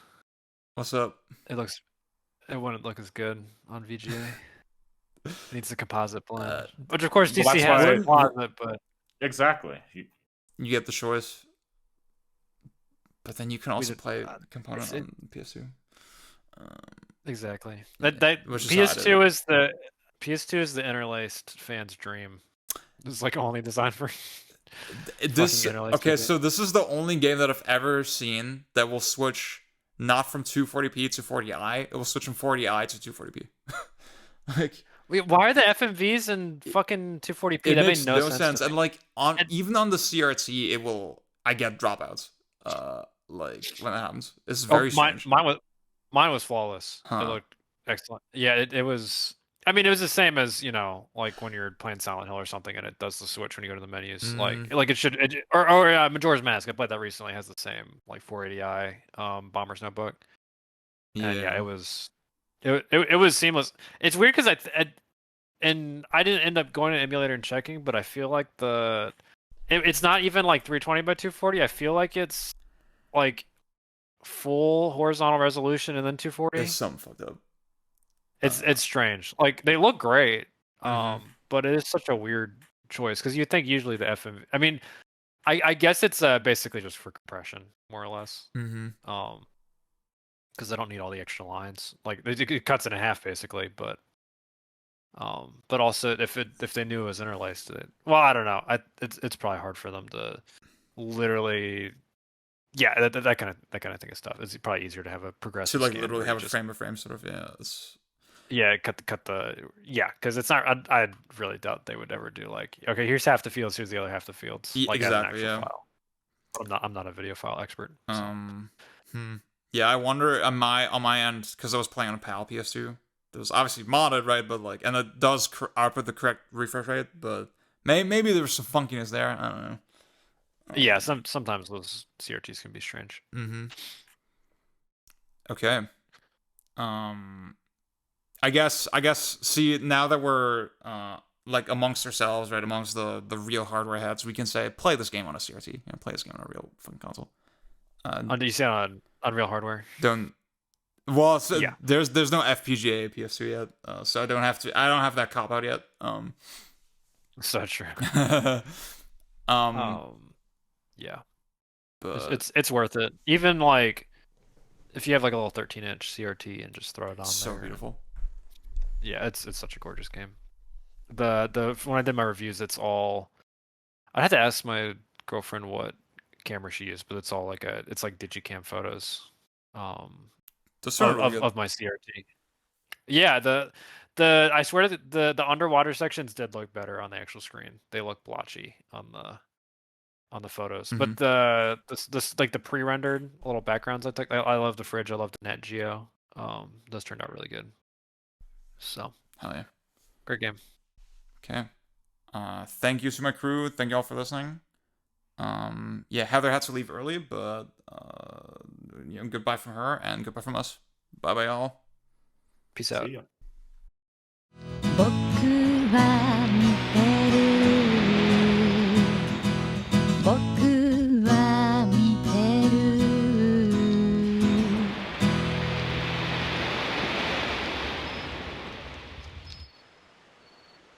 What's up? It looks it wouldn't look as good on VGA. It needs a composite blend, which of course DC has a composite, but exactly you get the choice. But then you can also play component it, on PS2. Exactly. Yeah, That which is PS2 is the interlaced fan's dream. It's like only designed for this. Okay, so this is the only game that I've ever seen that will switch not from 240p to 40i. It will switch from 40i to 240p. Like, wait, why are the FMVs in fucking 240p? It that makes made no sense. And like even on the CRT, it will. I get dropouts. Like when it happens, it's very strange. Mine was flawless. Huh. It looked excellent. Yeah, it was. I mean, it was the same as like when you're playing Silent Hill or something, and it does the switch when you go to the menus. Like it should. Or Majora's Mask. I played that recently. It has the same like 480i Bomber's Notebook. Yeah. And yeah, it was. It was seamless. It's weird because and I didn't end up going to emulator and checking, but I feel like it's not even like 320 by 240. I feel like it's like full horizontal resolution and then 240. It's something fucked up. It's strange. Like they look great, but it is such a weird choice because you think usually the FMV. I mean, I guess it's basically just for compression, more or less. Because I don't need all the extra lines. Like it cuts it in half basically, but also if they knew it was interlaced, I don't know. It's probably hard for them to literally. Yeah, that kind of thing of stuff. It's probably easier to have a progressive. To like literally have a frame by frame sort of. Yeah, cut the because it's not. I really doubt they would ever do like, okay, here's half the fields, here's the other half the fields. Like exactly. As an actual file. I'm not a video file expert. So. Yeah, I wonder on my end because I was playing on a PAL PS2. It was obviously modded, right? But like, and it does output the correct refresh rate, but maybe there was some funkiness there. I don't know. Yeah, sometimes those CRTs can be strange. Okay. I guess. See, now that we're like amongst ourselves, right, amongst the real hardware heads, we can say play this game on a CRT and play this game on a real fucking console. Do you say on real hardware? Well, so yeah. There's no FPGA PS2 yet, so I don't have that cop out yet. So true. Yeah, but it's worth it. Even like if you have like a little 13-inch CRT and just throw it on. So beautiful. Yeah, it's such a gorgeous game. The when I did my reviews, it's all. I had to ask my girlfriend what camera she used, but it's all like it's like Digicam photos. Of my CRT. Yeah, I swear that the underwater sections did look better on the actual screen. They look blotchy on the photos, but the like the pre-rendered little backgrounds I took. I love the fridge. I love the Net Geo. Those turned out really good. So hell yeah, great game. Okay, thank you to my crew. Thank you all for listening. Yeah, Heather had to leave early, but goodbye from her and goodbye from us. Bye bye all. Peace out. See ya. 僕は見てる僕は見てる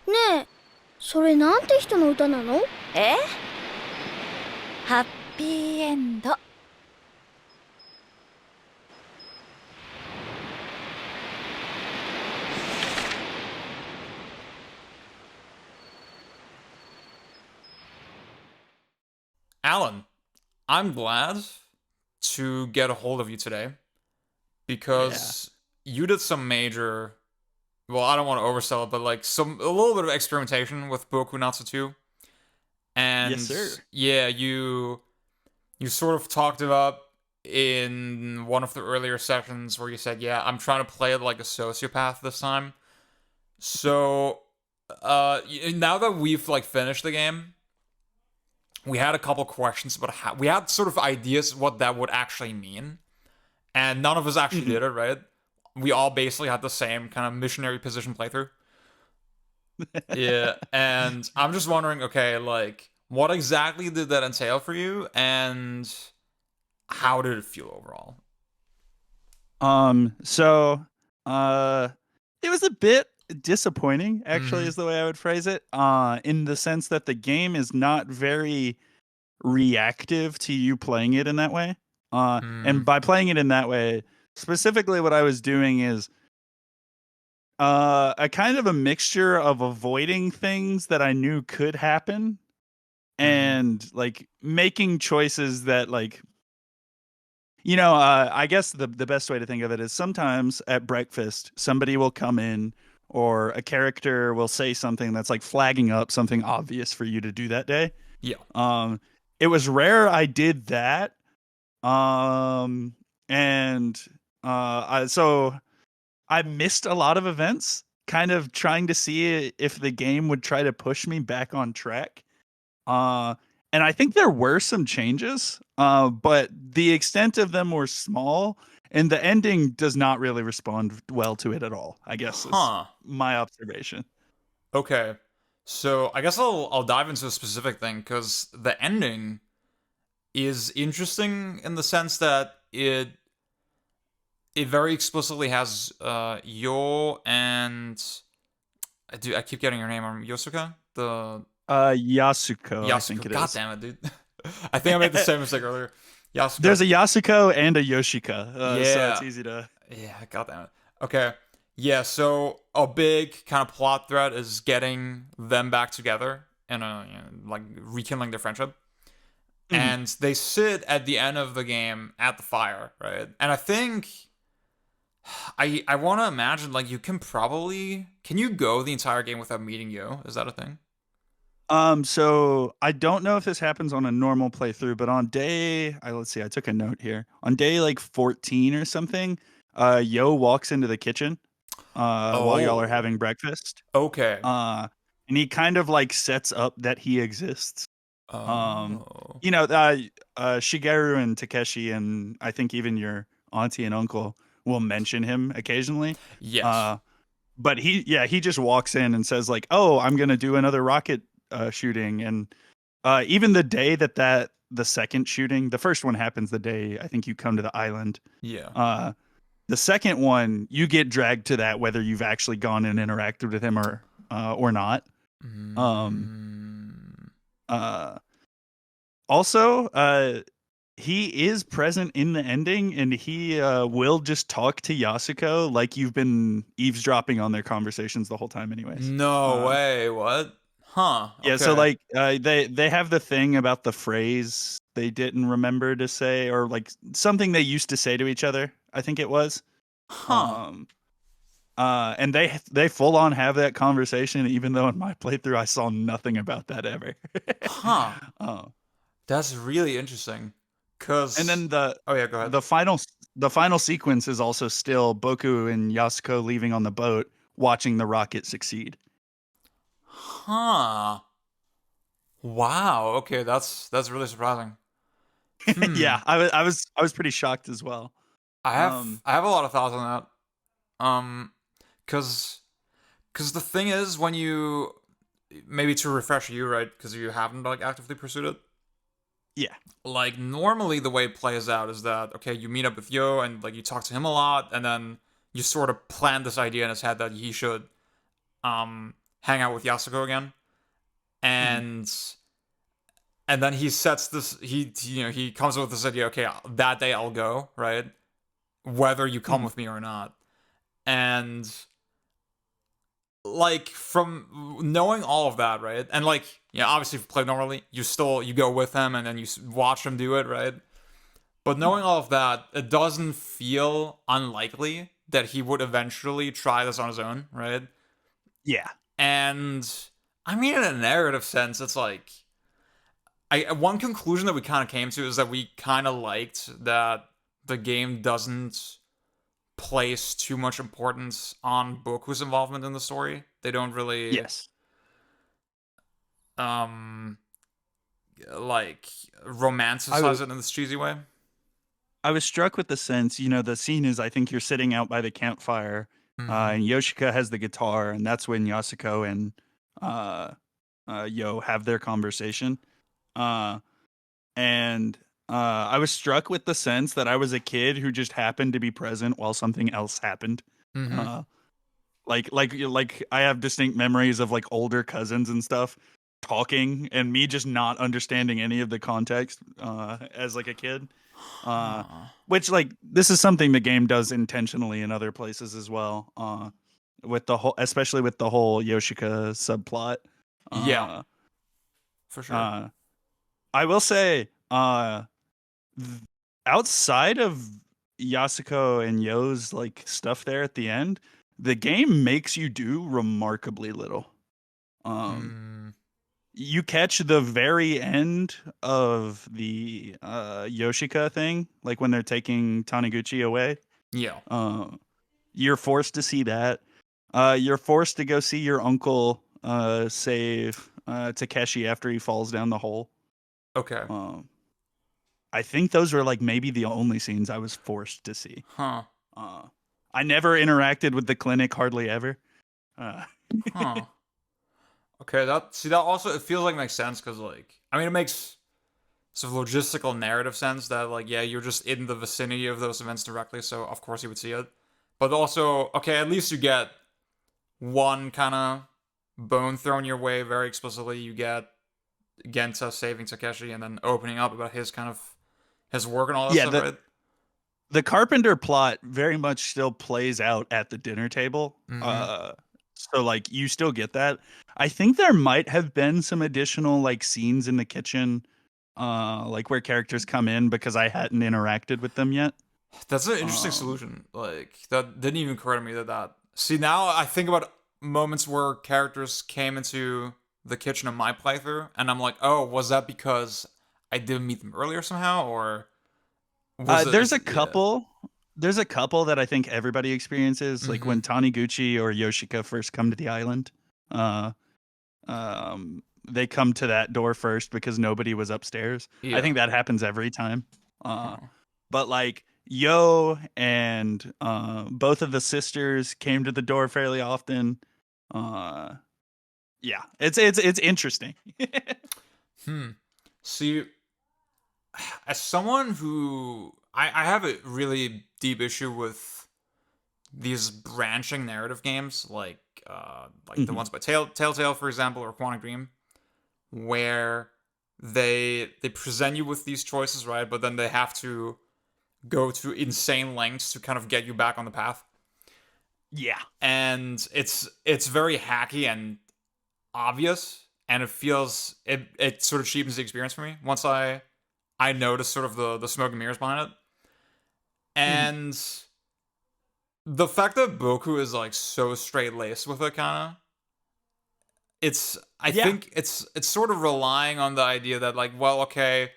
ねえそれなんて人の歌なの？ハッピーエンド。Alan, I'm glad to get a hold of you today because you did some major. Well, I don't want to oversell it, but like a little bit of experimentation with Boku Natsu 2. And yes, sir. Yeah, you sort of talked about in one of the earlier sessions where you said, yeah, I'm trying to play it like a sociopath this time. So, now that we've like finished the game, we had a couple questions about how we had sort of ideas what that would actually mean, and none of us actually did it, right? We all basically had the same kind of missionary position playthrough. Yeah, and I'm just wondering, okay, like, what exactly did that entail for you, and how did it feel overall? So It was a bit disappointing, actually, Mhm. is the way I would phrase it. In the sense that the game is not very reactive to you playing it in that way. And by playing it in that way, specifically what I was doing is a kind of a mixture of avoiding things that I knew could happen and like making choices that like I guess the best way to think of it is sometimes at breakfast somebody will come in or a character will say something that's like flagging up something obvious for you to do that day. Yeah. It was rare I did that. And so I missed a lot of events, kind of trying to see if the game would try to push me back on track. Uh, and I think there were some changes, but the extent of them were small, and the ending does not really respond well to it at all, I guess is Huh. my observation. Okay. So I guess I'll dive into a specific thing because the ending is interesting in the sense that it very explicitly has Yo and I keep getting your name on Yosuka? The Yasuko, I think Yasuko. it God is. damn it, dude. I think I made the same mistake earlier. Yasuko. There's a Yasuko and a Yoshika, so it's Yeah. easy to. Yeah, god damn it. Okay. Yeah, so a big kind of plot thread is getting them back together and like rekindling their friendship. And they sit at the end of the game at the fire, right? And I think I want to imagine like you can you go the entire game without meeting Yo? Is that a thing? So I don't know if this happens on a normal playthrough, but on day, let's see, I took a note here. On day like 14 or something, Yo walks into the kitchen, while y'all are Oh. having breakfast. Okay. And he kind of like sets up that he exists. Oh. Shigeru and Takeshi, and I think even your auntie and uncle will mention him occasionally. Yes. But he just walks in and says like, "Oh, I'm gonna do another rocket shooting." And even the day that the second shooting, the first one happens the day I think you come to the island. Yeah. The second one, you get dragged to that whether you've actually gone and interacted with him or not. Uh, Also, he is present in the ending, and he will just talk to Yasuko like you've been eavesdropping on their conversations the whole time, anyways. No way. What? Huh. Yeah, so Okay. like they have the thing about the phrase they didn't remember to say, or like something they used to say to each other. I think it was. Huh. And they full on have that conversation, even though in my playthrough I saw nothing about that ever. Huh. Oh. That's really interesting. Cause And then oh yeah, go ahead. the final sequence is also still Boku and Yasuko leaving on the boat, watching the rocket succeed. Huh. Wow. Okay, that's really surprising. Yeah, I was pretty shocked as well. I have a lot of thoughts on that. Cause the thing is when you maybe to refresh you, right? Because you haven't like actively pursued it. Yeah. Like normally the way it plays out is that okay, you meet up with Yo and like you talk to him a lot, and then you sort of plant this idea in his head that he should hang out with Yasuko again. And then he sets this he comes up with this idea, okay, that day I'll go, right? Whether you come with me or not. And like from knowing all of that, right? And like, yeah, obviously if you play normally, you go with him and then you watch him do it, right? But knowing all of that, it doesn't feel unlikely that he would eventually try this on his own, right? Yeah. And I mean, in a narrative sense, it's like one conclusion that we kind of came to is that we kind of liked that the game doesn't place too much importance on Boku's involvement in the story. They don't really like romanticize it in this cheesy way. I was struck with the sense, the scene is I think you're sitting out by the campfire, and Yoshika has the guitar, and that's when Yasuko and Yo have their conversation. And I was struck with the sense that I was a kid who just happened to be present while something else happened. Uh, like I have distinct memories of like older cousins and stuff talking, and me just not understanding any of the context as like a kid. Which like this is something the game does intentionally in other places as well. With the whole, especially with the whole Yoshika subplot. Yeah, for sure. I will say, outside of Yasuko and Yo's like stuff there at the end, the game makes you do remarkably little. You catch the very end of the Yoshika thing, like when they're taking Taniguchi away. Yeah. You're forced to see that. You're forced to go see your uncle save Takeshi after he falls down the hole. Okay. I think those were like maybe the only scenes I was forced to see. Huh. I never interacted with the clinic hardly ever. Huh. Okay, that also it feels like makes sense because like I mean it makes sort of logistical narrative sense that like yeah you're just in the vicinity of those events directly, so of course you would see it. But also okay, at least you get one kind of bone thrown your way very explicitly. You get Genta saving Takeshi and then opening up about his kind of his work and all that stuff, right? The Carpenter plot very much still plays out at the dinner table. So like you still get that. I think there might have been some additional like scenes in the kitchen, like where characters come in because I hadn't interacted with them yet. That's an interesting solution. Like that didn't even occur to me that. See, now I think about moments where characters came into the kitchen of my playthrough, and I'm like, oh, was that because I didn't meet them earlier somehow, or was there's a couple. There's a couple that I think everybody experiences, like when Taniguchi or Yoshika first come to the island. They come to that door first because nobody was upstairs. Yeah. I think that happens every time. But like Yo and both of the sisters came to the door fairly often. Yeah, it's interesting. See, as someone who I have a really deep issue with these branching narrative games, like the ones by Telltale, for example, or Quantic Dream, where they present you with these choices, right? But then they have to go to insane lengths to kind of get you back on the path. Yeah, and it's very hacky and obvious, and it feels it sort of cheapens the experience for me once I notice sort of the smoke and mirrors behind it. And the fact that Boku is like so straight laced with it, kind of, I think it's sort of relying on the idea that like, well, okay,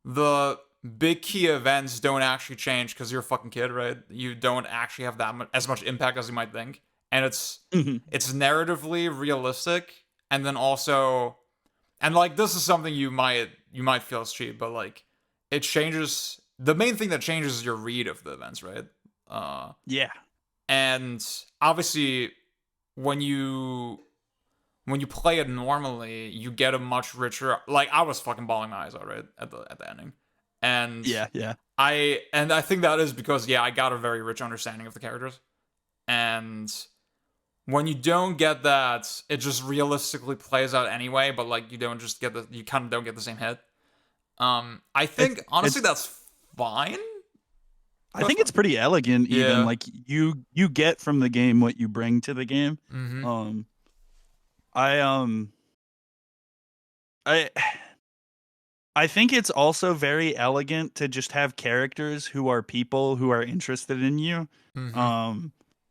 the big key events don't actually change because you're a fucking kid, right? You don't actually have as much impact as you might think, and it's narratively realistic, and then also, and like this is something you might feel is cheap, but like it changes. The main thing that changes is your read of the events, right? Yeah. And obviously, when you play it normally, you get a much richer. Like I was fucking bawling my eyes out, right, at the ending, and yeah. I think that is because I got a very rich understanding of the characters, and when you don't get that, it just realistically plays out anyway. But like you don't just get you kind of don't get the same hit. I think honestly that's fine. I think it's pretty elegant, even like you get from the game what you bring to the game. I think it's also very elegant to just have characters who are people who are interested in you.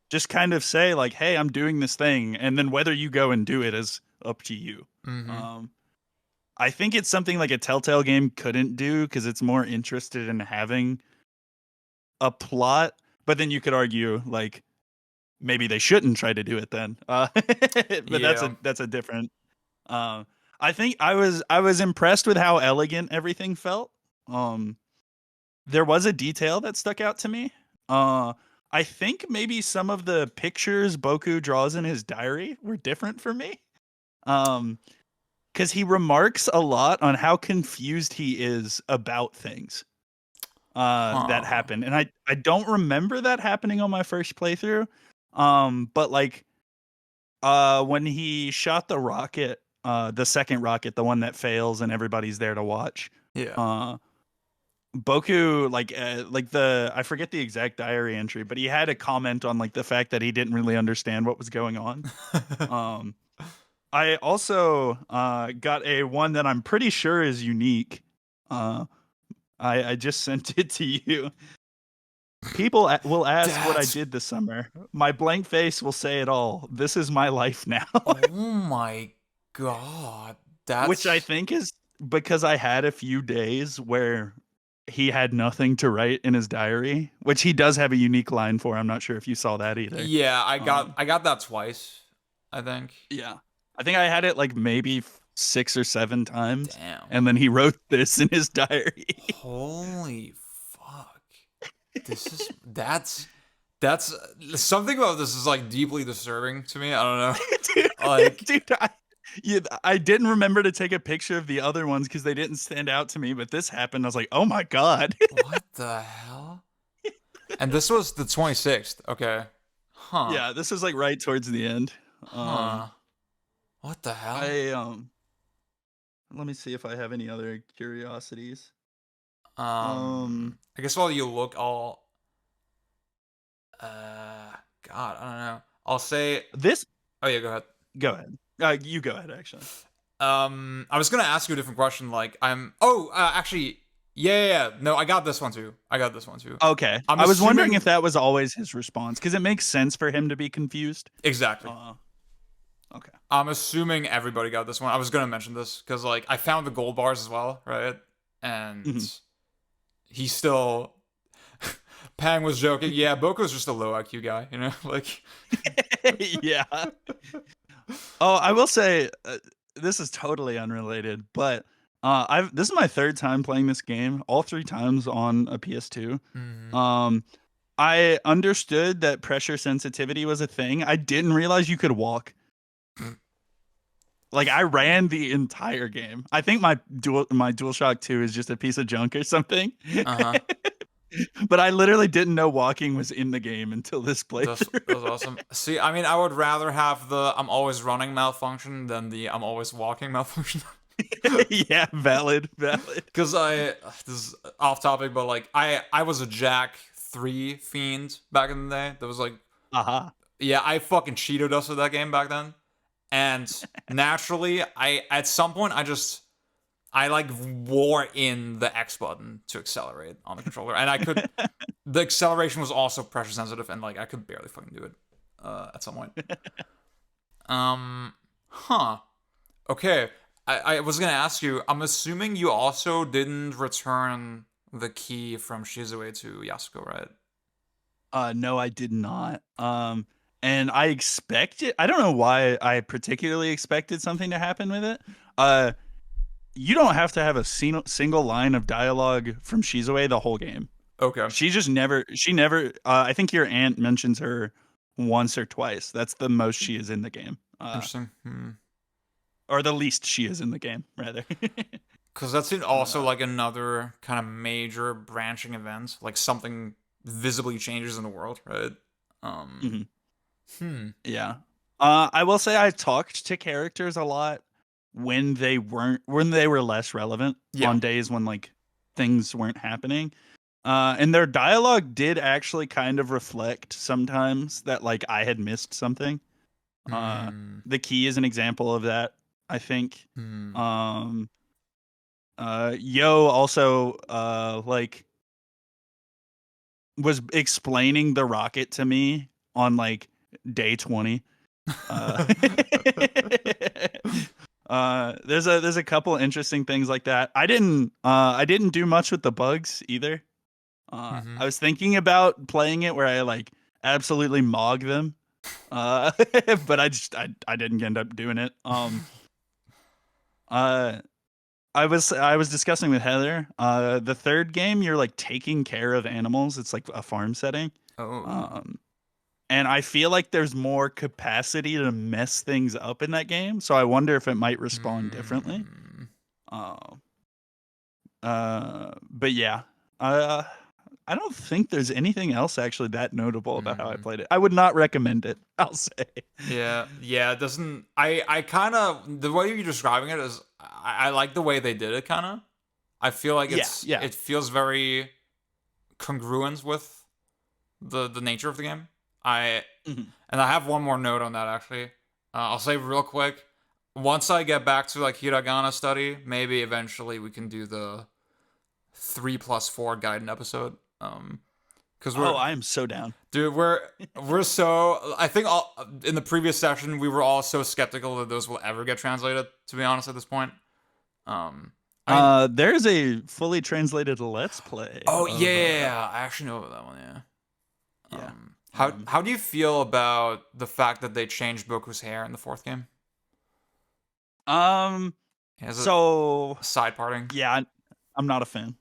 Just kind of say like, hey, I'm doing this thing, and then whether you go and do it is up to you. I think it's something like a Telltale game couldn't do because it's more interested in having a plot, but then you could argue like maybe they shouldn't try to do it then. But that's a different. I think I was impressed with how elegant everything felt. There was a detail that stuck out to me. I think maybe some of the pictures Boku draws in his diary were different for me. Because he remarks a lot on how confused he is about things that happen. And I don't remember that happening on my first playthrough, But like when he shot the rocket, the second rocket, the one that fails and everybody's there to watch. Yeah. Boku like the I forget the exact diary entry, but he had a comment on like the fact that he didn't really understand what was going on. I also got a one that I'm pretty sure is unique. I just sent it to you. People will ask what I did this summer. My blank face will say it all. This is my life now. Oh my god. That's Which I think is because I had a few days where he had nothing to write in his diary, which he does have a unique line for. I'm not sure if you saw that either. Yeah, I got that twice, I think. Yeah. I think I had it like maybe 6 or 7 times. Damn. And then he wrote this in his diary. Holy fuck. That's something about this is like deeply disturbing to me. I don't know. Dude, I didn't remember to take a picture of the other ones because they didn't stand out to me, but this happened. I was like, oh my god. What the hell? And this was the 26th. Okay. Huh. Yeah, this is like right towards the end. What the hell? Let me see if I have any other curiosities. I guess while you look, God, I don't know. I'll say this. Oh yeah, go ahead. Go ahead. You go ahead, actually. I was gonna ask you a different question. Like, actually, yeah. No, I got this one too. Okay. I was wondering if that was always his response because it makes sense for him to be confused. Exactly. Okay. I'm assuming everybody got this one. I was gonna mention this because like I found the gold bars as well, right? And he still. Pang was joking. Yeah, Boku's just a low IQ guy, you know, like. Yeah. Oh, I will say this is totally unrelated, but this is my 3rd time playing this game. All 3 times on a PS2. I understood that pressure sensitivity was a thing. I didn't realize you could walk. Like I ran the entire game. I think my DualShock 2 is just a piece of junk or something. But I literally didn't know walking was in the game until this playthrough. That was awesome. See, I mean, I would rather have the I'm always running malfunction than the I'm always walking malfunction. Yeah, valid. Because this is off topic, but like I was a Jack 3 fiend back in the day. That was like, yeah, I fucking cheated us with that game back then, and naturally, at some point I like wore in the X button to accelerate on the controller, and I could. The acceleration was also pressure sensitive, and like I could barely fucking do it at some point. Okay, I was gonna ask you. I'm assuming you also didn't return the key from Shizue to Yasuko, right? No, I did not. And I expected. I don't know why I particularly expected something to happen with it. You don't have to have a single line of dialogue from Shizue the whole game. Okay. She never, I think your aunt mentions her once or twice. That's the most she is in the game. Interesting. Or the least she is in the game, rather. Because that's also like another kind of major branching event. Like something visibly changes in the world, right? Yeah. I will say I talked to characters a lot when they were less relevant on days when like things weren't happening. And their dialogue did actually kind of reflect sometimes that like I had missed something. The key is an example of that, I think. Yo also like was explaining the rocket to me on like day 20. There's a couple interesting things like that. I didn't do much with the bugs either. I was thinking about playing it where I like absolutely mog them, but I didn't end up doing it. I was discussing with Heather. The third game, you're like taking care of animals. It's like a farm setting. And I feel like there's more capacity to mess things up in that game. So I wonder if it might respond differently. But yeah, I don't think there's anything else actually that notable about how I played it. I would not recommend it. I'll say. Yeah, it doesn't. I kind of the way you're describing it is. I like the way they did it. Kind of. I feel like it feels very congruent with the nature of the game. And I have one more note on that actually. I'll say real quick. Once I get back to like hiragana study, maybe eventually we can do the 3+4 Gaiden episode. Because I am so down, dude. We're so. I think in the previous session we were all so skeptical that those will ever get translated. To be honest, at this point. There's a fully translated Let's Play. Oh yeah, I actually know about that one. Yeah. How do you feel about the fact that they changed Boku's hair in the 4th game? So side parting. Yeah, I'm not a fan.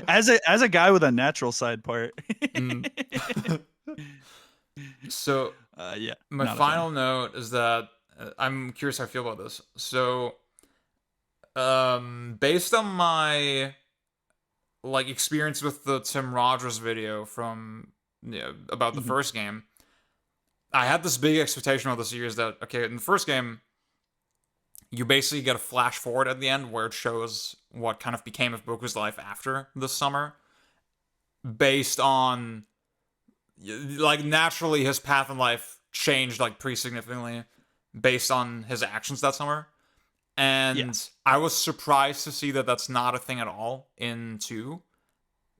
as a guy with a natural side part. So yeah. My final note is that I'm curious how I feel about this. So based on my like experience with the Tim Rogers video from about the first game, I had this big expectation of the series that okay, in the first game you basically get a flash forward at the end where it shows what kind of became of Boku's life after this summer, based on like naturally his path in life changed like pretty significantly based on his actions that summer. And I was surprised to see that that's not a thing at all in 2.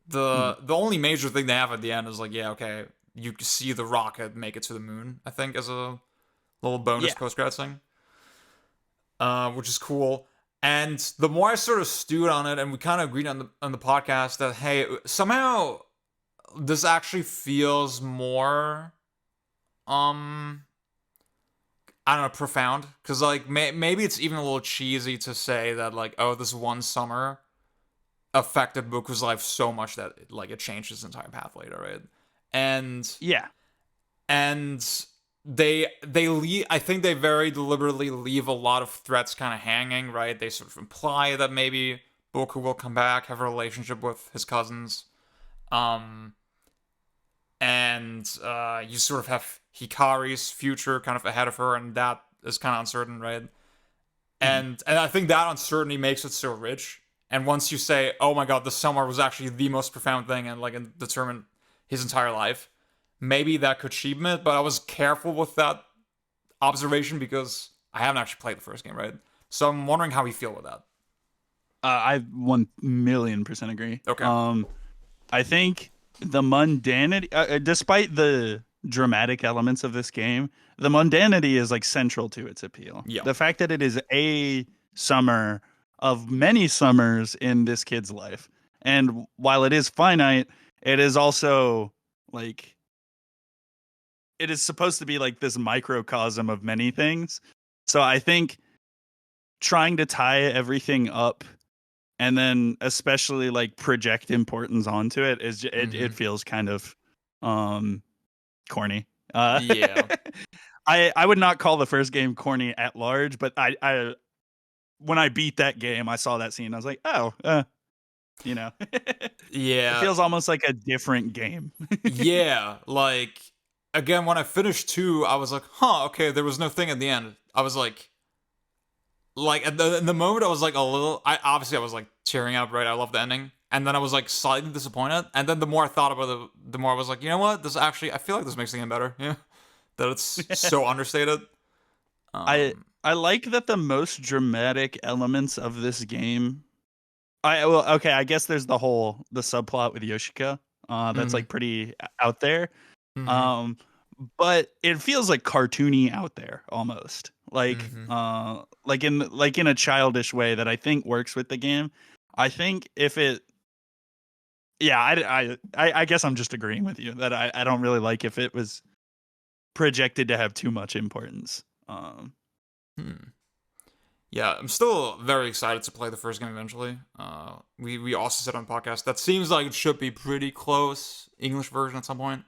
The only major thing they have at the end is like, yeah, okay, you can see the rocket make it to the moon, I think, as a little bonus post-credits thing. Which is cool. And the more I sort of stewed on it, and we kind of agreed on the podcast that, hey, somehow this actually feels more I don't know, profound, because like maybe it's even a little cheesy to say that like, oh, this one summer affected Boku's life so much that it changed his entire path later, right? And they leave. I think they very deliberately leave a lot of threats kind of hanging, right? They sort of imply that maybe Boku will come back, have a relationship with his cousins, and you sort of have Hikari's future kind of ahead of her, and that is kind of uncertain, right? And I think that uncertainty makes it so rich. And once you say, oh my god, the summer was actually the most profound thing and like determined his entire life, maybe that could cheapen it, but I was careful with that observation because I haven't actually played the first game, right? So I'm wondering how you feel with that. I 1,000,000% agree. Okay. I think the mundanity, despite the dramatic elements of this game, the mundanity is like central to its appeal. Yeah. The fact that it is a summer of many summers in this kid's life, and while it is finite, it is also like it is supposed to be like this microcosm of many things. So I think trying to tie everything up and then especially like project importance onto it is it feels kind of corny. Yeah. I would not call the first game corny at large, but I when I beat that game, I saw that scene. I was like, oh, Yeah. It feels almost like a different game. Yeah, like again, when I finished 2, I was like, huh, okay, there was no thing at the end. I was like in the moment I was like a little, I was like tearing up, right? I love the ending. And then I was like slightly disappointed. And then the more I thought about it, the more I was like, you know what? This actually, I feel like this makes the game better. Yeah. That it's so understated. I like that the most dramatic elements of this game. I guess there's the subplot with Yoshika. That's like pretty out there. But it feels like cartoony out there almost. Like in a childish way that I think works with the game. I think if it I guess I'm just agreeing with you that I don't really like if it was projected to have too much importance. Yeah, I'm still very excited to play the first game eventually. We also said on the podcast that seems like it should be pretty close English version at some point.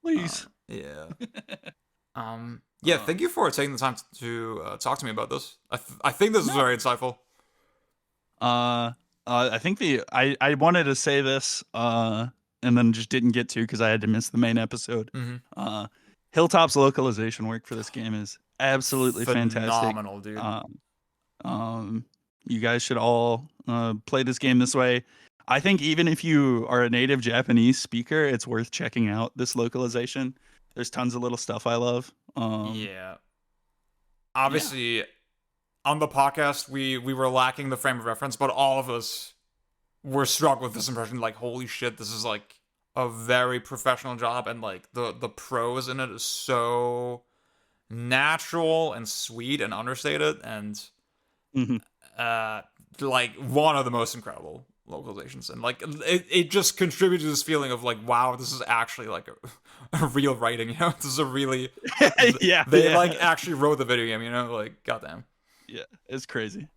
Please. Yeah. Yeah. Thank you for taking the time to talk to me about this. I think this is very insightful. I think I wanted to say this and then just didn't get to because I had to miss the main episode. Hilltop's localization work for this game is absolutely phenomenal, fantastic. dude. You guys should all play this game this way. I think even if you are a native Japanese speaker, it's worth checking out this localization. There's tons of little stuff I love. Yeah. Obviously, on the podcast, we were lacking the frame of reference, but all of us were struck with this impression. Like, holy shit, this is like a very professional job, and like the prose in it is so natural and sweet and understated, and like one of the most incredible localizations, and like it just contributes to this feeling of like, wow, this is actually like a real writing, you know. This is a really they like actually wrote the video game, you know, like goddamn. Yeah, it's crazy.